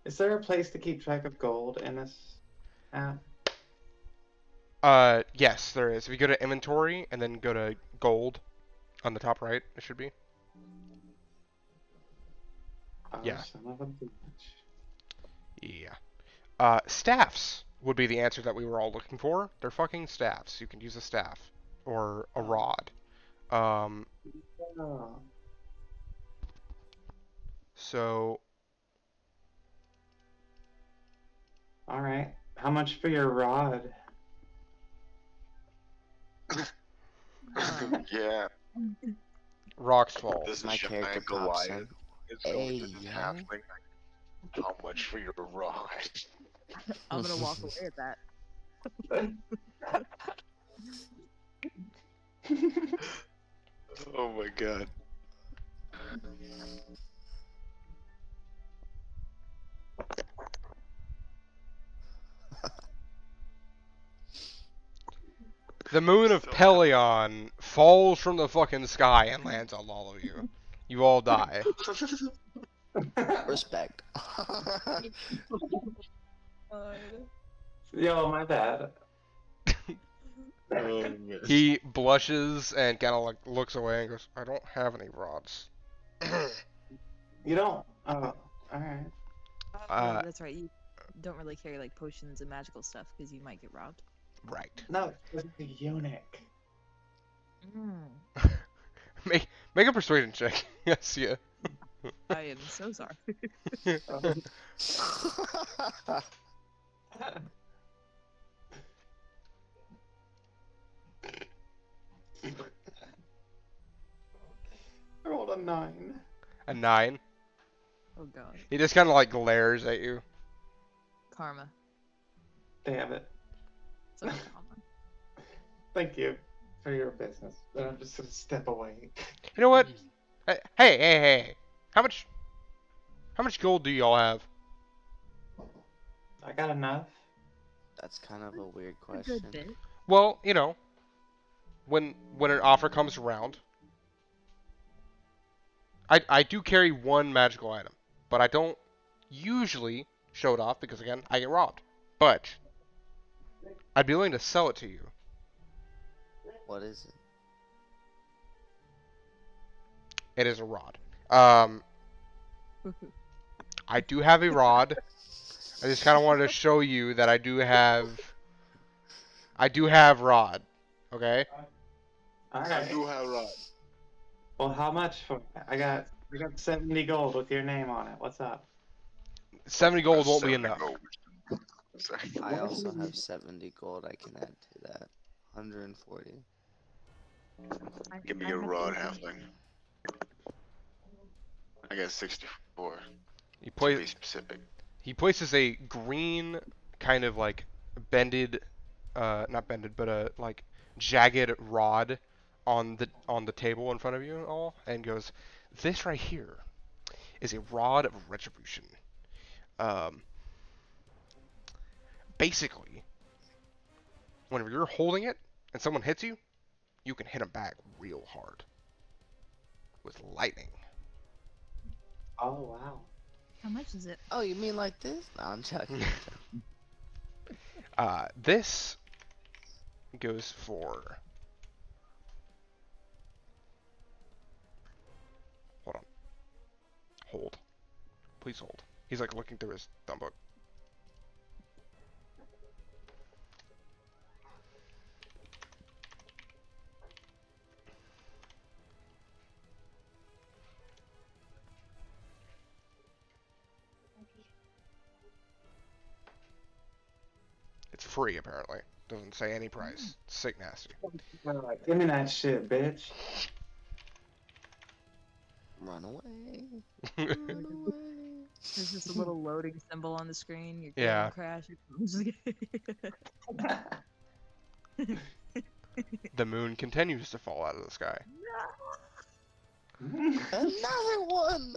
is there a place to keep track of gold in this app? Yes, there is. If you go to inventory and then go to gold on the top right, it should be. Oh, Yeah. son of a bitch. Yeah. Staffs would be the answer that we were all looking for. They're fucking staffs. You can use a staff or a rod. Um, Oh, so all right. How much for your rod? Yeah, rocks fall. this My character giant pops Goliath in. is going to Hey, this yo. halfling. How much for your rod? I'm gonna walk away at that. Oh my god. The moon of So Pelion falls from the fucking sky and lands on all of you. You all die. Respect. Yo, my bad. Oh man. He blushes and kind of like looks away and goes, "I don't have any rods." You don't. Oh, all right. Yeah, uh, that's right. You don't really carry like potions and magical stuff because you might get robbed. right. No, it's a eunuch. Make a persuasion check. Yes, yeah. I am so sorry. I rolled a 9. A 9. Oh god. He just kind of like glares at you. Karma. Damn it. It's okay, karma. Thank you for your business. But I'm just gonna step away. You know what? Hey. How much gold do y'all have? I got enough. That's kind of a weird A good question. bit. Well, you know, when an offer comes around, I do carry one magical item, but I don't usually show it off because again, I get robbed. But I'd be willing to sell it to you. What is it? It is a rod. I do have a rod. I just kind of wanted to show you that I do have rod. Okay? All I right. do have rod. Well, how much for it? I got 70 gold with your name on it. What's up? 70 gold won't be 70 enough. gold. Sorry. I also have 70 gold I can add to that. 140. Give me I a have rod 80. halfling. I got 64 He to be places specific. a green kind of like bended not bended but a like jagged rod on the table in front of you all and goes, "This right here is a rod of retribution. Um basically, whenever you're holding it and someone hits you, you can hit them back real hard with lightning." Oh, wow. How much is it? Oh, you mean like this? No, I'm joking. This goes for, hold on. Hold. Please hold. He's like looking through his thumb book. it's free apparently. Doesn't say any price. It's sick nasty. Give me that shit, bitch. Run away. Run away. There's just a little loading symbol on the screen. Your Yeah. game crashed. I'm just kidding. The moon continues to fall out of the sky. Another one.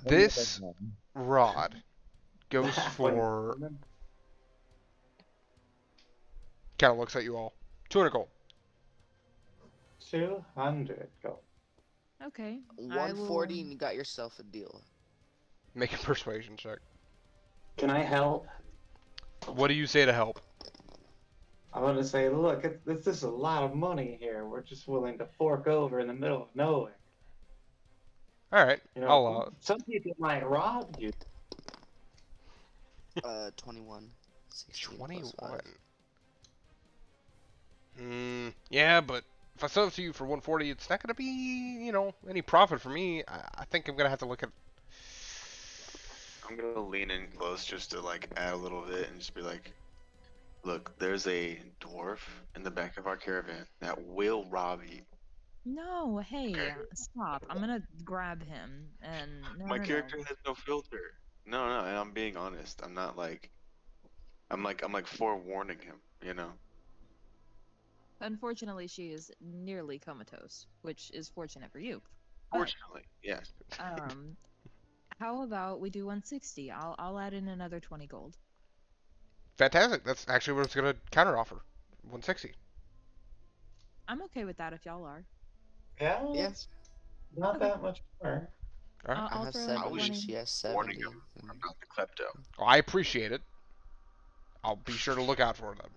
This rod goes for. Kind of looks at you all. 200 gold. 200 gold. Okay. 140 and you got yourself a deal. Make a persuasion check. Can I help? What do you say to help? I'm gonna say, look, this is a lot of money here. We're just willing to fork over in the middle of nowhere. All right. You know, I'll. some people might rob you. 21. 16 21. plus 5. Yeah, but if I sell it to you for 140, it's not gonna be, any profit for me. I think I'm gonna have to look at. I'm gonna lean in close just to like add a little bit and just be like, look, there's a dwarf in the back of our caravan that will rob you. No, hey, Okay. stop. I'm gonna grab him and My no. character has no filter. No, no, and I'm being honest. I'm not like I'm like forewarning him. Unfortunately, she is nearly comatose, which is fortunate for you. But, Fortunately, yes. how about we do 160? I'll add in another 20 gold. Fantastic. That's actually what it's gonna counter offer. 160. I'm okay with that if y'all are. Yeah, Yeah. it's not Okay. that much more. All right. I I'll have throw in 70. 20. She has Warning 70. him. I'm not the klepto. Well, I appreciate it. I'll be sure to look out for them.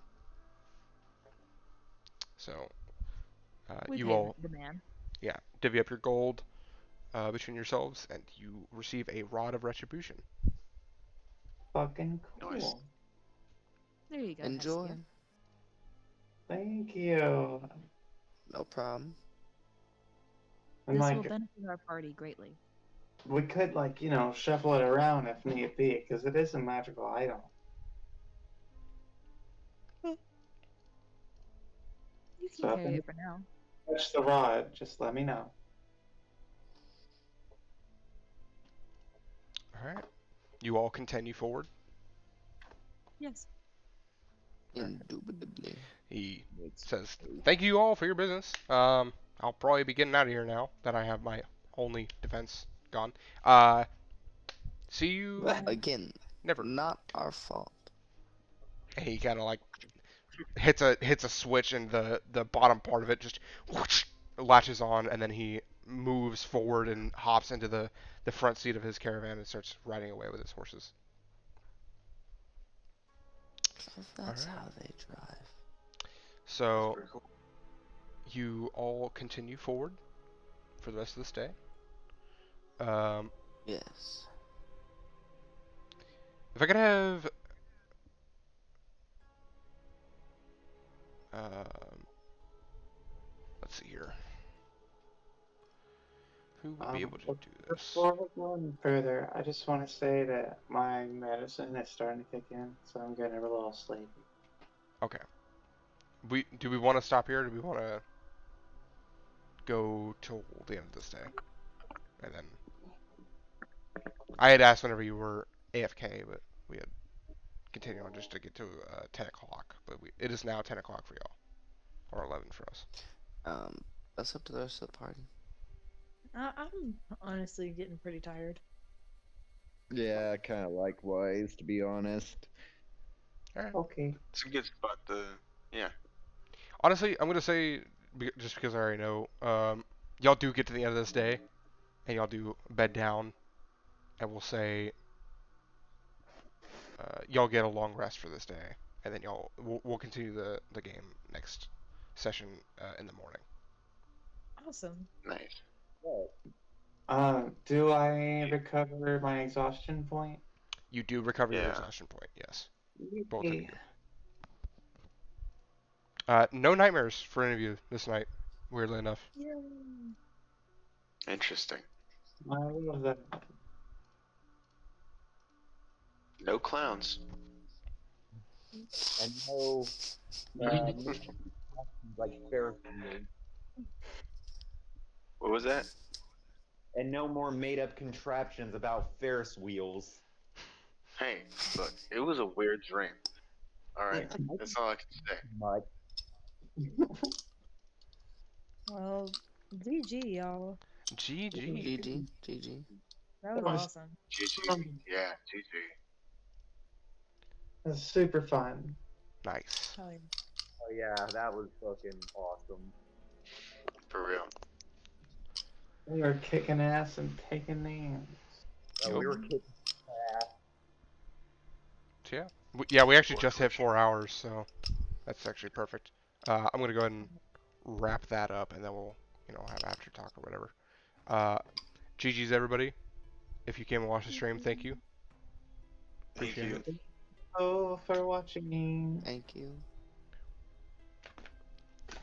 So, We you pay all, the man. yeah, divvy up your gold between yourselves, and you receive a rod of retribution. Fucking Nice. cool. There you go. Enjoy. Hestia. Thank you. No problem. And This will like, benefit our party greatly. we could shuffle it around if need be, because it is a magical item. You can So if carry you it for now. touch the rod, just let me know. All right. You all continue forward. Yes. Indubitably. He says, "Thank you all for your business. I'll probably be getting out of here now that I have my only defense gone. See you Again, never." not our fault. And he kind of like hits a switch, and the bottom part of it just whoosh, latches on, and then he moves forward and hops into the front seat of his caravan and starts riding away with his horses. That's Alright. how they drive. So Pretty cool. you all continue forward for the rest of this day. Yes. If I could have let's see here. Who would be able to do this? Before we go any further, I just want to say that my medicine is starting to kick in, so I'm getting a little sleepy. Okay. Do we want to stop here? Or do we want to go till the end of this day? And then I had asked whenever you were AFK, but we had continued on just to get to 10 o'clock. But it is now 10 o'clock for y'all, or 11 for us. That's up to the rest of the party. I'm honestly getting pretty tired. Yeah, kind of likewise, to be honest. All right. Okay. It's a good spot to. Yeah. Honestly, I'm gonna say just because I already know, y'all do get to the end of this day, and y'all do bed down, and we'll say y'all get a long rest for this day, and then we'll continue the game next session in the morning. Awesome. Nice. Do I recover my exhaustion point? You do recover your Yeah. exhaustion point, yes, both of you. Yay. No nightmares for any of you this night, weirdly enough. Yay. Interesting. I love that. No clowns. and no like Ferris wheels, What was that? and no more made-up contraptions about Ferris wheels. Hey, look, it was a weird dream. All right, that's all I can say. Much. Well, GG, y'all. GG. GG, GG. That was That was awesome. GG. Yeah, GG. It was super fun. Nice. Hell yeah. Oh yeah, that was fucking awesome. For real. We were kicking ass and taking names. Yup. We were kicking ass. So yeah. Yeah, we actually just hit 4 hours, so that's actually perfect. I'm gonna go ahead and wrap that up, and then we'll, have after talk or whatever. GG's everybody. If you came and watched the stream, thank you. Thank Appreciate you. it. Oh, for watching. Thank you.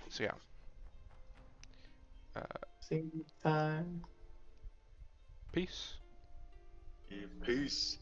So yeah. See you next time. Peace. Peace.